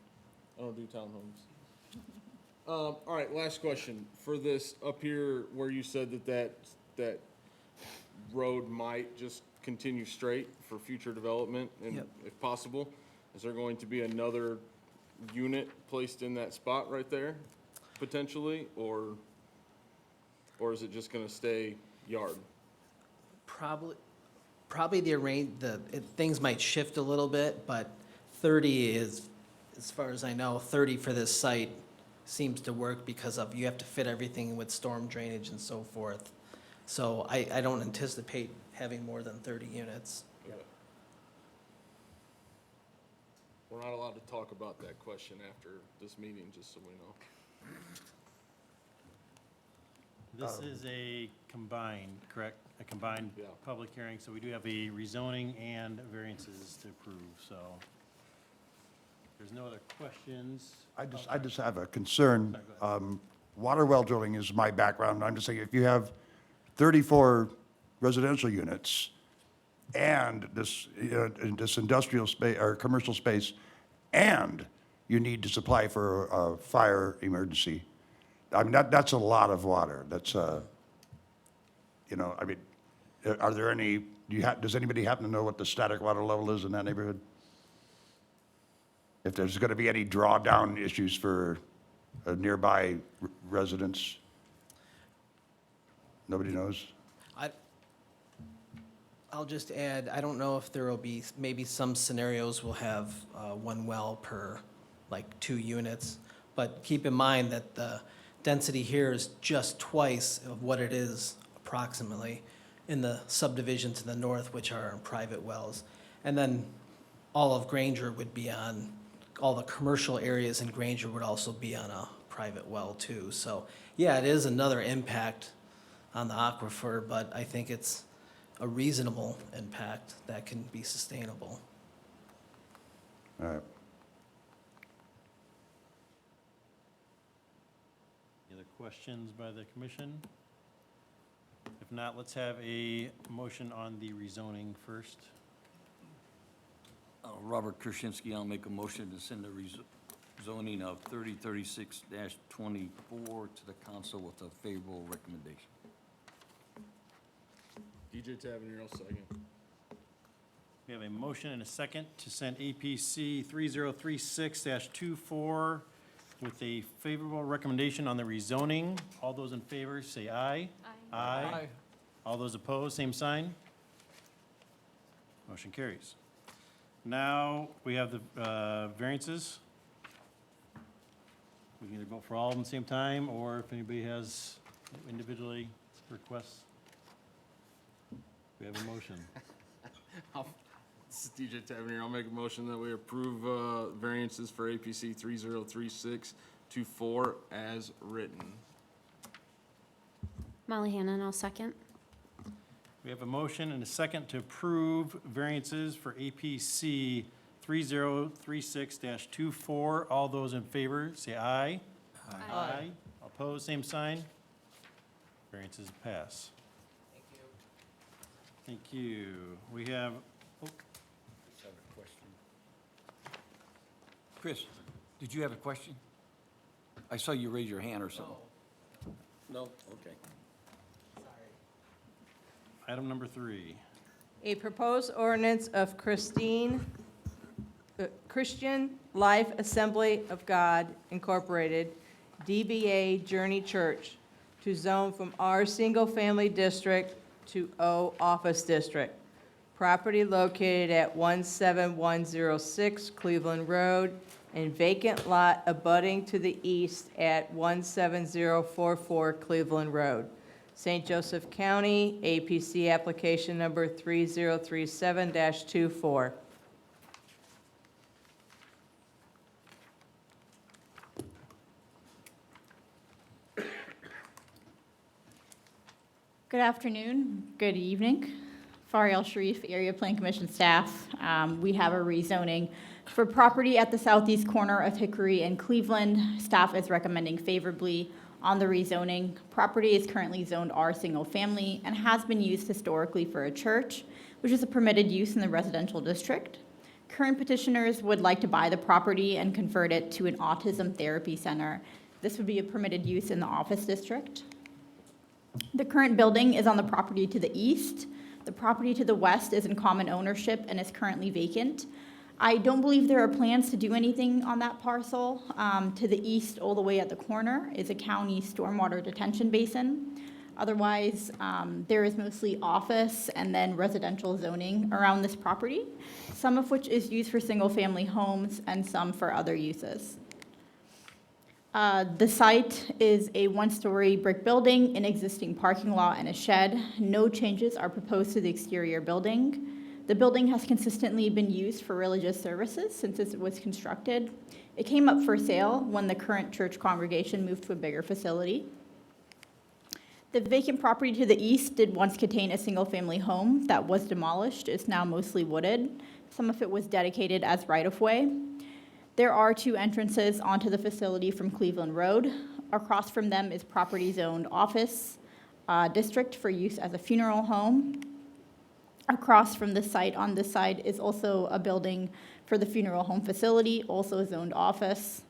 I don't do townhomes. All right, last question. For this up here, where you said that road might just continue straight for future development, and Yep. if possible, is there going to be another unit placed in that spot right there, potentially, or is it just gonna stay yard? Probably things might shift a little bit, but 30 is, as far as I know, 30 for this site seems to work because of, you have to fit everything with storm drainage and so forth. So I don't anticipate having more than 30 units. Okay. We're not allowed to talk about that question after this meeting, just so we know. This is a combined, correct? A combined Yeah. public hearing, so we do have a rezoning and variances to approve, so. There's no other questions. I just have a concern. Water well drilling is my background. I'm just saying, if you have 34 residential units and this industrial space or commercial space, and you need to supply for a fire emergency, I mean, that's a lot of water. That's, are there any, does anybody happen to know what the static water level is in that neighborhood? If there's going to be any drawdown issues for nearby residents? Nobody knows? I'll just add, I don't know if there will be, maybe some scenarios will have one well per, like, 2 units. But keep in mind that density here is just twice of what it is approximately in the subdivision to the north, which are private wells. And then all of Granger would be on, all the commercial areas in Granger would also be on a private well too. So, yeah, it is another impact on the aquifer, but I think it's a reasonable impact that can be sustainable. All right. Any other questions by the commission? If not, let's have a motion on the rezoning first. Robert Krasinski, I'll make a motion to send the rezoning of 3036-24 to the council with a favorable recommendation. DJ Tavernier, I'll second. We have a motion and a second to send APC 3036-24 with a favorable recommendation on the rezoning. All those in favor, say aye. Aye. All those opposed, same sign. Motion carries. Now, we have the variances. We can either vote for all of them at the same time, or if anybody has individually requests. We have a motion. This is DJ Tavernier. I'll make a motion that we approve variances for APC 3036-24 as written. Molly Hannon, I'll second. We have a motion and a second to approve variances for APC 3036-24. All those in favor, say aye. Aye. Opposed, same sign. Variances pass. Thank you. We have, Chris, did you have a question? I saw you raise your hand or something. No? Okay. item number 3. A proposed ordinance of Christian Life Assembly of God Incorporated, DBA Journey Church, to zone from R Single Family District to O Office District. Property located at 17106 Cleveland Road and vacant lot abutting to the east at 17044 Cleveland Road. St. Joseph County, APC application number 3037-24. Good afternoon, good evening. Fariel Sharif, Area Plan Commission staff. We have a rezoning for property at the southeast corner of Hickory and Cleveland. Staff is recommending favorably on the rezoning. Property is currently zoned R single family and has been used historically for a church, which is a permitted use in the residential district. Current petitioners would like to buy the property and convert it to an autism therapy center. This would be a permitted use in the office district. The current building is on the property to the east. The property to the west is in common ownership and is currently vacant. I don't believe there are plans to do anything on that parcel. To the east, all the way at the corner, is a county stormwater detention basin. Otherwise, there is mostly office and then residential zoning around this property, some of which is used for single-family homes and some for other uses. The site is a one-story brick building, an existing parking lot, and a shed. No changes are proposed to the exterior building. The building has consistently been used for religious services since it was constructed. It came up for sale when the current church congregation moved to a bigger facility. The vacant property to the east did once contain a single-family home that was demolished. It's now mostly wooded. Some of it was dedicated as right-of-way. There are 2 entrances onto the facility from Cleveland Road. Across from them is property zoned office district for use as a funeral home. Across from the site on this side is also a building for the funeral home facility, also zoned office.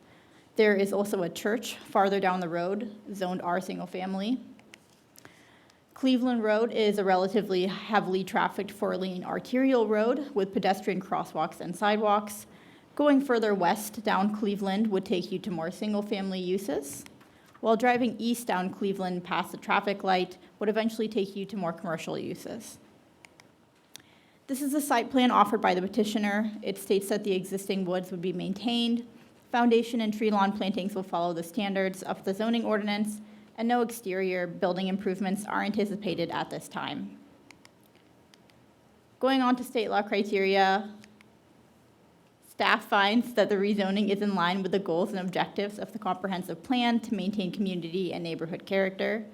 There is also a church farther down the road, zoned R single family. Cleveland Road is a relatively heavily trafficked 4-lane arterial road with pedestrian crosswalks and sidewalks. Going further west down Cleveland would take you to more single-family uses, while driving east down Cleveland past the traffic light would eventually take you to more commercial uses. This is the site plan offered by the petitioner. It states that the existing woods would be maintained, Foundation and tree lawn plantings will follow the standards of the zoning ordinance, and no exterior building improvements are anticipated at this time. Going on to state law criteria, staff finds that the rezoning is in line with the goals and objectives of the comprehensive plan to maintain community and neighborhood character.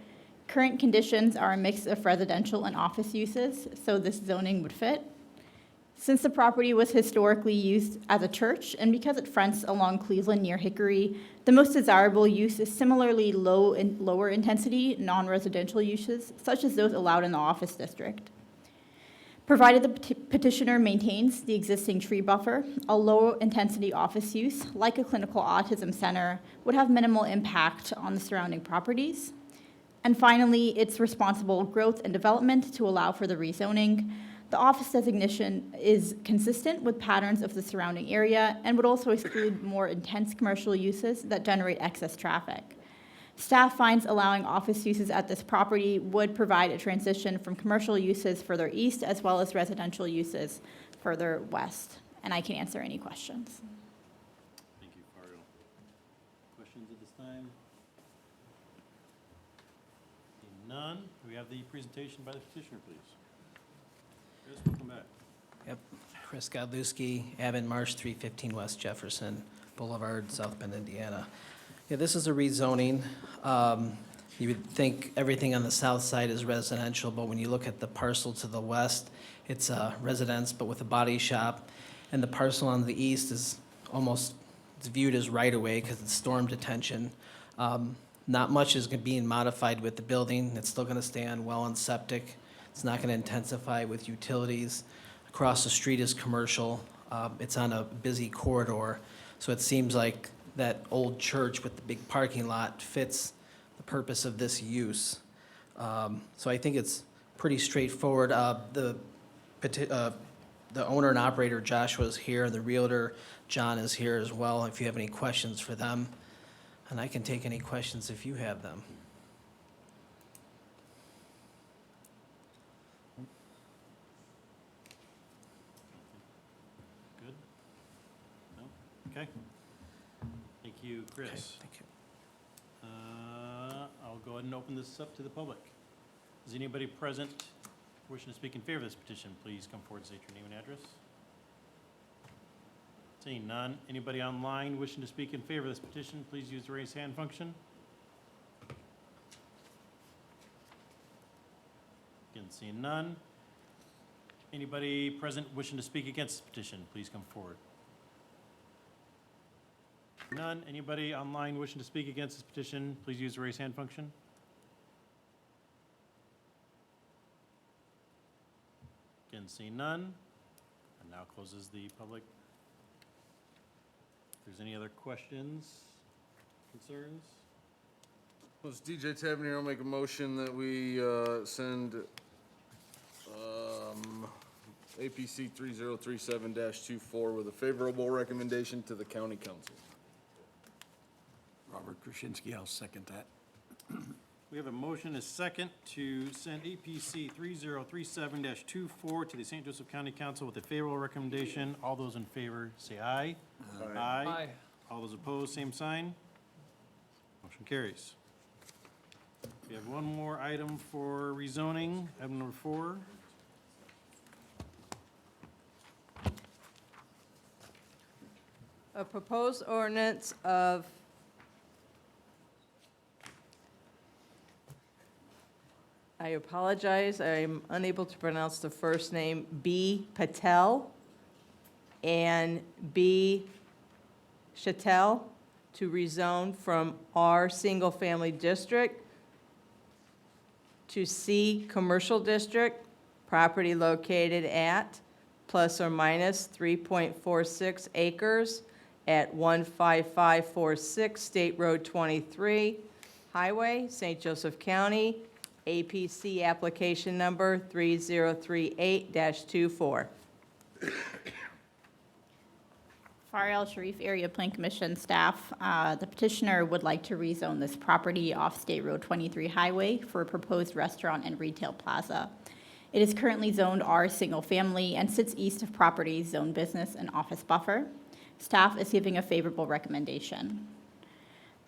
Current conditions are a mix of residential and office uses, so this zoning would fit. Since the property was historically used as a church, and because it fronts along Cleveland near Hickory, the most desirable use is similarly lower intensity, non-residential uses, such as those allowed in the office district. Provided the petitioner maintains the existing tree buffer, a low-intensity office use, like a clinical autism center, would have minimal impact on the surrounding properties. And finally, it's responsible growth and development to allow for the rezoning. The office designation is consistent with patterns of the surrounding area and would also exclude more intense commercial uses that generate excess traffic. Staff finds allowing office uses at this property would provide a transition from commercial uses further east as well as residential uses further west. And I can answer any questions. Thank you, Fario. Questions at this time? Seeing none, do we have the presentation by the petitioner, please? Chris, welcome back. Yep, Chris Godlewski, Abbott Marsh, 315 West Jefferson Boulevard, South Bend, Indiana. Yeah, this is a rezoning. You would think everything on the south side is residential, but when you look at the parcel to the west, it's a residence, but with a body shop. And the parcel on the east is almost, it's viewed as right-of-way because it's storm detention. Not much is being modified with the building. It's still going to stay on well and septic. It's not going to intensify with utilities. Across the street is commercial. It's on a busy corridor, so it seems like that old church with the big parking lot fits the purpose of this use. So I think it's pretty straightforward. The owner and operator, Joshua, is here, and the realtor, John, is here as well, if you have any questions for them. And I can take any questions if you have them. Good? No? Okay. Thank you, Chris. Okay, thank you. I'll go ahead and open this up to the public. Is anybody present wishing to speak in favor of this petition? Please come forward and state your name and address. Seeing none. Anybody online wishing to speak in favor of this petition, please use the raise hand function. Again, seeing none. Anybody present wishing to speak against this petition, please come forward. None. Anybody online wishing to speak against this petition, please use the raise hand function. Again, seeing none. And now closes the public. If there's any other questions, concerns? Well, it's DJ Tavernier. I'll make a motion that we send APC 3037-24 with a favorable recommendation to the county council. Robert Krasinski, I'll second that. We have a motion, a second, to send APC 3037-24 to the St. Joseph County Council with a favorable recommendation. All those in favor say aye. Aye. All those opposed, same sign. Motion carries. We have one more item for rezoning, item number 4. A proposed ordinance of I apologize, I'm unable to pronounce the first name, B. Patel and B. Chattel, to rezone from R Single Family District to C Commercial District, property located at plus or minus 3.46 acres at 15546 State Road 23, Highway, St. Joseph County, APC application number 3038-24. Farial Sharif, Area Plan Commission staff. The petitioner would like to rezone this property off State Road 23 Highway for a proposed restaurant and retail plaza. It is currently zoned R Single Family and sits east of properties zoned business and office buffer. Staff is giving a favorable recommendation.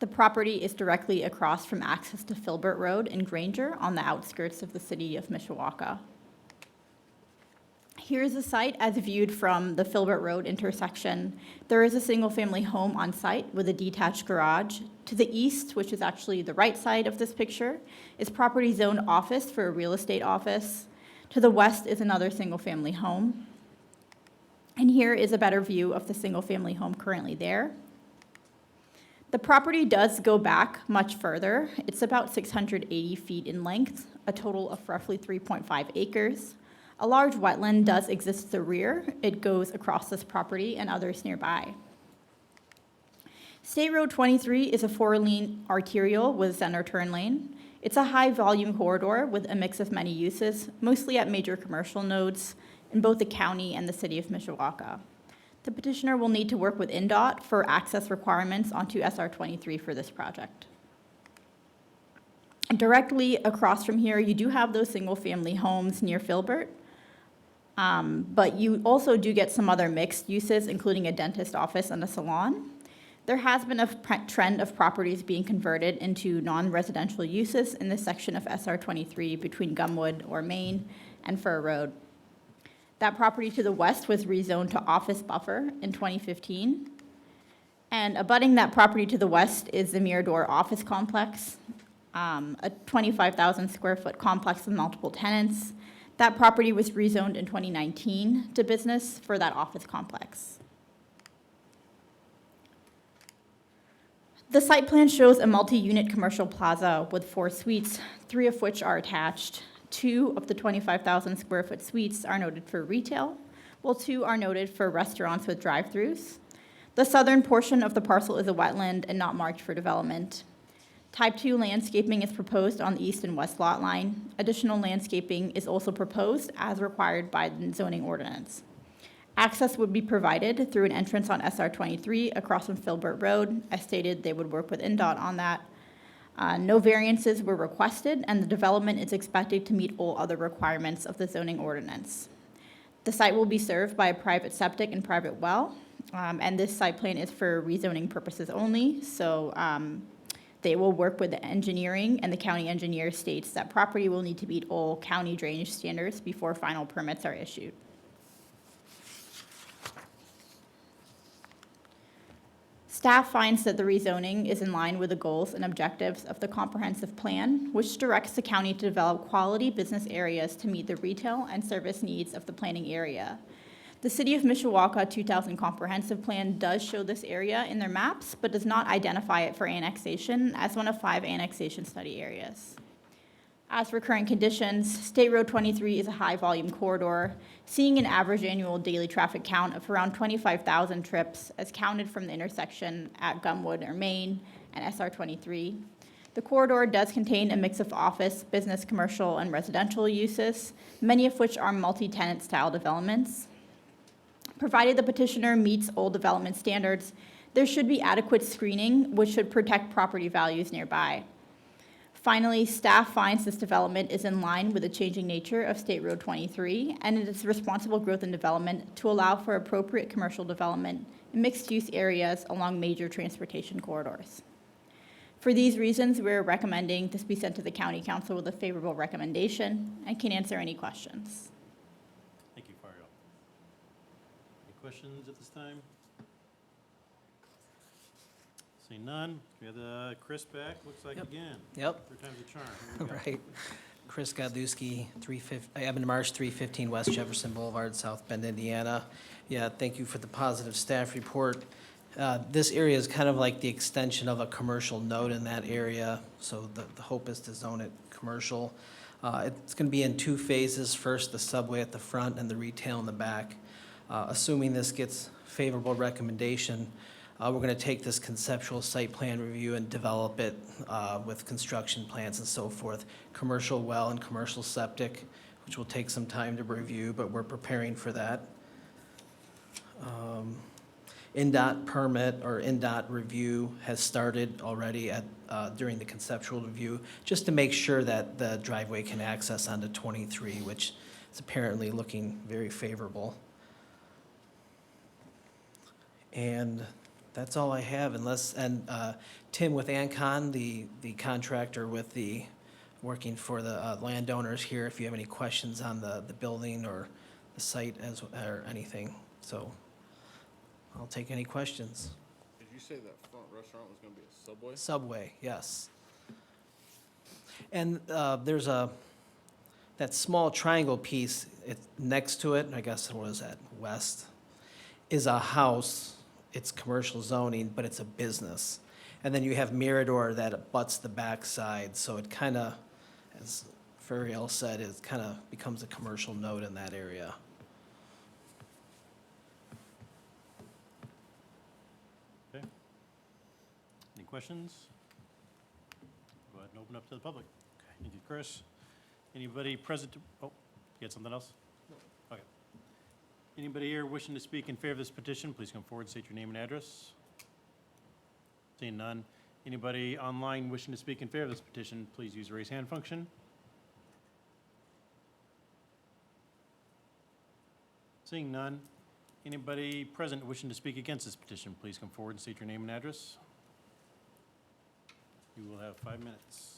The property is directly across from access to Filbert Road in Granger on the outskirts of the city of Mishawaka. Here's the site as viewed from the Filbert Road intersection. There is a single-family home on site with a detached garage. To the east, which is actually the right side of this picture, is property zoned office for a real estate office. To the west is another single-family home. And here is a better view of the single-family home currently there. The property does go back much further. It's about 680 feet in length, a total of roughly 3.5 acres. A large wetland does exist to the rear. It goes across this property and others nearby. State Road 23 is a 4-lane arterial with center turn lane. It's a high-volume corridor with a mix of many uses, mostly at major commercial nodes in both the county and the city of Mishawaka. The petitioner will need to work with INDOT for access requirements onto SR 23 for this project. Directly across from here, you do have those single-family homes near Filbert, but you also do get some other mixed uses, including a dentist office and a salon. There has been a trend of properties being converted into non-residential uses in this section of SR 23 between Gumwood or Main and Fur Road. That property to the west was rezoned to office buffer in 2015. And abutting that property to the west is the Mirador Office Complex, a 25,000 square foot complex with multiple tenants. That property was rezoned in 2019 to business for that office complex. The site plan shows a multi-unit commercial plaza with 4 suites, 3 of which are attached. 2 of the 25,000 square foot suites are noted for retail, while 2 are noted for restaurants with drive-throughs. The southern portion of the parcel is a wetland and not marked for development. Type 2 landscaping is proposed on the east and west lot line. Additional landscaping is also proposed as required by the zoning ordinance. Access would be provided through an entrance on SR 23 across from Filbert Road. As stated, they would work with INDOT on that. No variances were requested, and the development is expected to meet all other requirements of the zoning ordinance. The site will be served by a private septic and private well, and this site plan is for rezoning purposes only, so they will work with the engineering, and the county engineer states that property will need to meet all county drainage standards before final permits are issued. Staff finds that the rezoning is in line with the goals and objectives of the comprehensive plan, which directs the county to develop quality business areas to meet the retail and service needs of the planning area. The City of Mishawaka 2000 Comprehensive Plan does show this area in their maps, but does not identify it for annexation as one of 5 annexation study areas. As for current conditions, State Road 23 is a high-volume corridor, seeing an average annual daily traffic count of around 25,000 trips as counted from the intersection at Gumwood or Main and SR 23. The corridor does contain a mix of office, business, commercial, and residential uses, many of which are multi-tenant style developments. Provided the petitioner meets all development standards, there should be adequate screening, which should protect property values nearby. Finally, staff finds this development is in line with the changing nature of State Road 23 and its responsible growth and development to allow for appropriate commercial development in mixed-use areas along major transportation corridors. For these reasons, we're recommending this be sent to the County Council with a favorable recommendation and can answer any questions. Thank you, Fario. Any questions at this time? Seeing none, we have the Chris back, looks like again. Yep. 3 times the charm. Here we go. Right. Chris Godlewski, Ebony Marsh, 315 West Jefferson Boulevard, South Bend, Indiana. Yeah, thank you for the positive staff report. This area is kind of like the extension of a commercial node in that area, so the hope is to zone it commercial. It's going to be in 2 phases. First, the subway at the front and the retail in the back. Assuming this gets favorable recommendation, we're going to take this conceptual site plan review and develop it with construction plans and so forth. Commercial well and commercial septic, which will take some time to review, but we're preparing for that. INDOT permit or INDOT review has started already during the conceptual review, just to make sure that the driveway can access onto 23, which is apparently looking very favorable. And that's all I have unless, and Tim with Ancon, the contractor with the, working for the landowners here, if you have any questions on the building or the site or anything. So I'll take any questions. Did you say that front restaurant was gonna be a Subway? Subway, yes. And there's that small triangle piece, next to it, I guess, what is that, west, is a house. It's commercial zoning, but it's a business. And then you have Mirador that abuts the backside, so it kind of, as Fariel said, it kind of becomes a commercial node in that area. Okay. Any questions? Go ahead and open up to the public. Thank you, Chris. Anybody present, you had something else? No. Okay. Anybody here wishing to speak in favor of this petition, please come forward, state your name and address. Seeing none. Anybody online wishing to speak in favor of this petition, please use the raise hand function. Seeing none. Anybody present wishing to speak against this petition, please come forward and state your name and address. You will have 5 minutes.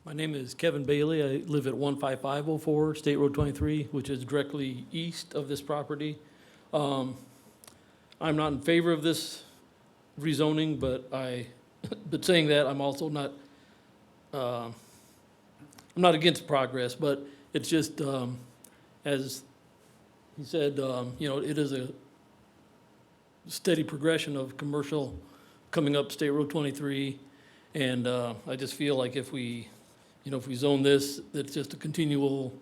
My name is Kevin Bailey. I live at 15504 State Road 23, which is directly east of this property. I'm not in favor of this rezoning, but but saying that, I'm also not, I'm not against progress, but it's just, as he said, it is a steady progression of commercial coming up State Road 23. And I just feel like if we zone this, that's just a continual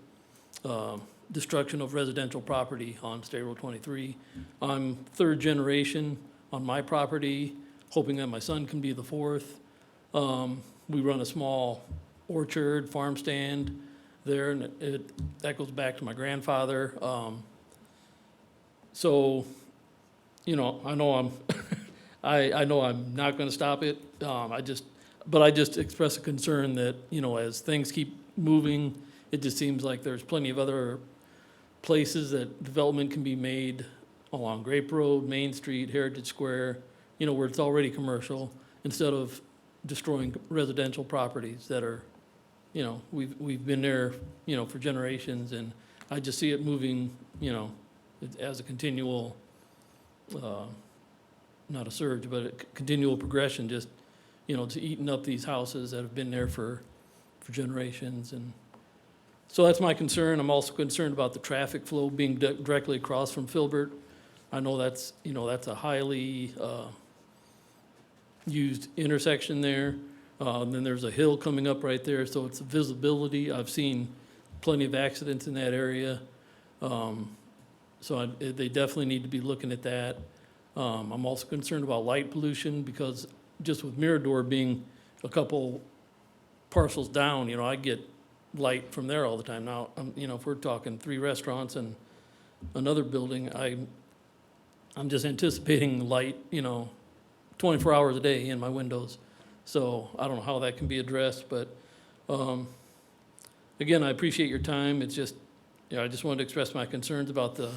destruction of residential property on State Road 23. I'm third generation on my property, hoping that my son can be the fourth. We run a small orchard, farm stand there, and that goes back to my grandfather. So, I know I'm, I know I'm not gonna stop it. But I just express a concern that, as things keep moving, it just seems like there's plenty of other places that development can be made along Grape Road, Main Street, Heritage Square, where it's already commercial, instead of destroying residential properties that are, we've been there, for generations, and I just see it moving, as a continual, not a surge, but a continual progression, just, to eating up these houses that have been there for generations. And so that's my concern. I'm also concerned about the traffic flow being directly across from Filbert. I know that's, that's a highly used intersection there. Then there's a hill coming up right there, so it's visibility. I've seen plenty of accidents in that area. So they definitely need to be looking at that. I'm also concerned about light pollution because just with Mirador being a couple parcels down, I get light from there all the time. Now, if we're talking 3 restaurants and another building, I'm just anticipating light, 24 hours a day in my windows. So I don't know how that can be addressed, but again, I appreciate your time. It's just, I just wanted to express my concerns about the,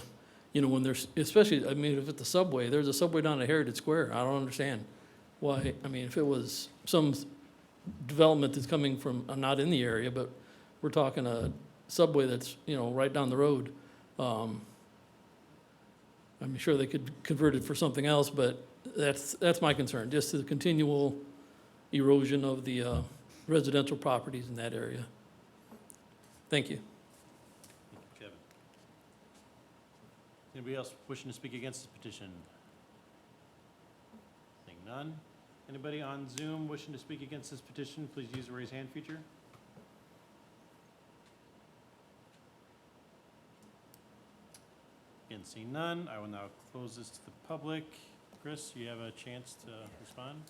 when there's, especially, if it's the subway, there's a subway down at Heritage Square. I don't understand why. If it was some development that's coming from, I'm not in the area, but we're talking a subway that's, right down the road. I'm sure they could convert it for something else, but that's my concern, just the continual erosion of the residential properties in that area. Thank you. Kevin. Anybody else wishing to speak against this petition? Seeing none. Anybody on Zoom wishing to speak against this petition, please use the raise hand feature. Again, seeing none, I will now close this to the public. Chris, you have a chance to respond.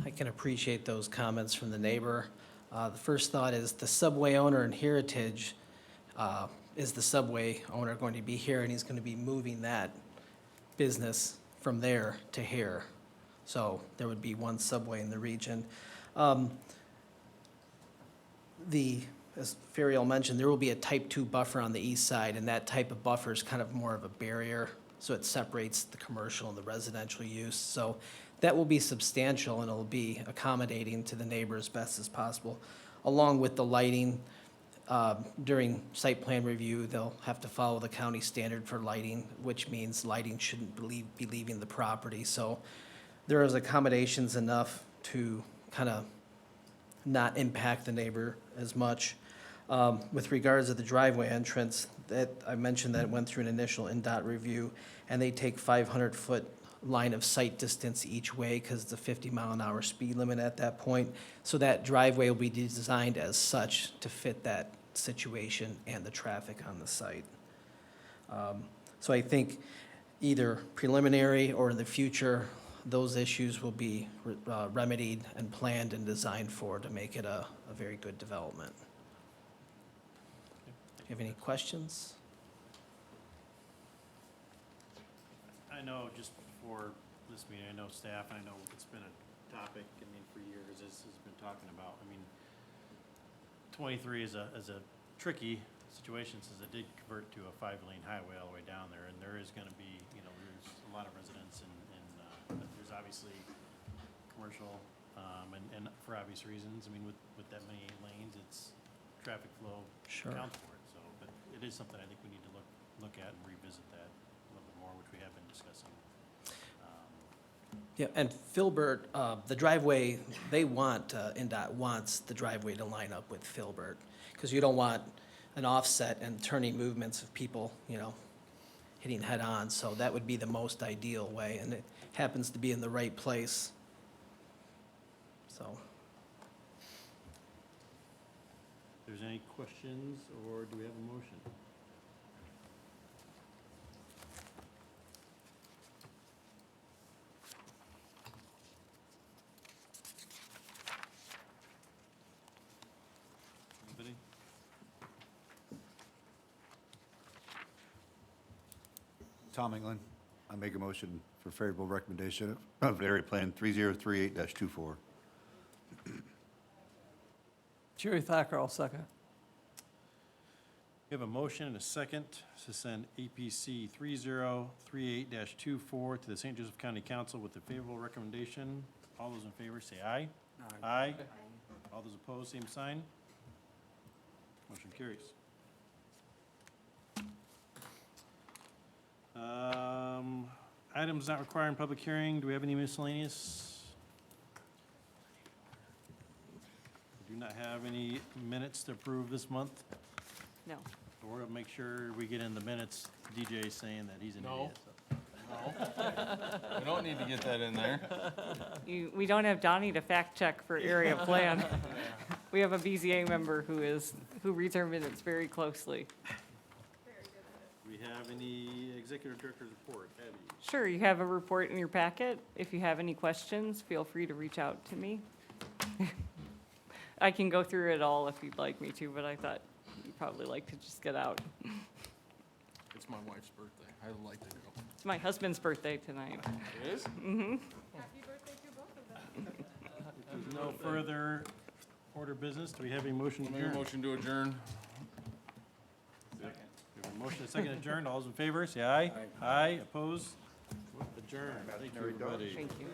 I can appreciate those comments from the neighbor. The first thought is the subway owner in Heritage, is the subway owner going to be here, and he's going to be moving that business from there to here. So there would be one subway in the region. The as Fariel mentioned, there will be a type 2 buffer on the east side, and that type of buffer is kind of more of a barrier, so it separates the commercial and the residential use. So that will be substantial, and it'll be accommodating to the neighbor as best as possible. Along with the lighting, during site plan review, they'll have to follow the county standard for lighting, which means lighting shouldn't be leaving the property. So there is accommodations enough to kind of not impact the neighbor as much. With regards to the driveway entrance, that, I mentioned that it went through an initial NDOT review, and they take 500-foot line of sight distance each way because it's a 50-mile-an-hour speed limit at that point. So that driveway will be designed as such to fit that situation and the traffic on the site. So I think either preliminary or in the future, those issues will be remedied and planned and designed for to make it a very good development. Do you have any questions? I know just before this meeting, I know staff, and I know it's been a topic, I mean, for years, this has been talking about, I mean, 23 is a tricky situation since it did convert to a 5-lane highway all the way down there, and there is gonna be, you know, there's a lot of residents and there's obviously commercial, and for obvious reasons, I mean, with that many lanes, it's traffic flow Sure. accounts for it, so, but it is something I think we need to look at and revisit that a little bit more, which we have been discussing. Yeah, and Filbert, the driveway, they want, NDOT wants the driveway to line up with Filbert, because you don't want an offset and turning movements of people, you know, hitting head-on, so that would be the most ideal way, and it happens to be in the right place. So, If there's any questions, or do we have a motion? Anybody? Tom England, I make a motion for favorable recommendation of area plan 3038-24. Jerry Thacker, I'll second. We have a motion and a second to send APC 3038-24 to the St. Joseph County Council with a favorable recommendation. All those in favor say aye. Aye. All those opposed, same sign. Motion carries. Items not requiring public hearing, do we have any miscellaneous? We do not have any minutes to approve this month. No. So we're gonna make sure we get in the minutes, DJ saying that he's an No. idiot. We don't need to get that in there. We don't have Donnie to fact check for area plan. We have a BZA member who reads our minutes very closely. Do we have any executive director's report? Abby? Sure, you have a report in your packet. If you have any questions, feel free to reach out to me. I can go through it all if you'd like me to, but I thought you'd probably like to just get out. It's my wife's birthday. I'd like to go. It's my husband's birthday tonight. It is? Mm-hmm. Happy birthday to both of them. If there's no further order business, do we have any motion to Make a adjourn? motion to adjourn. We have a motion and a second adjourned. All those in favor, say aye. Aye. Opposed? Adjourned. Thank you, everybody. Thank you.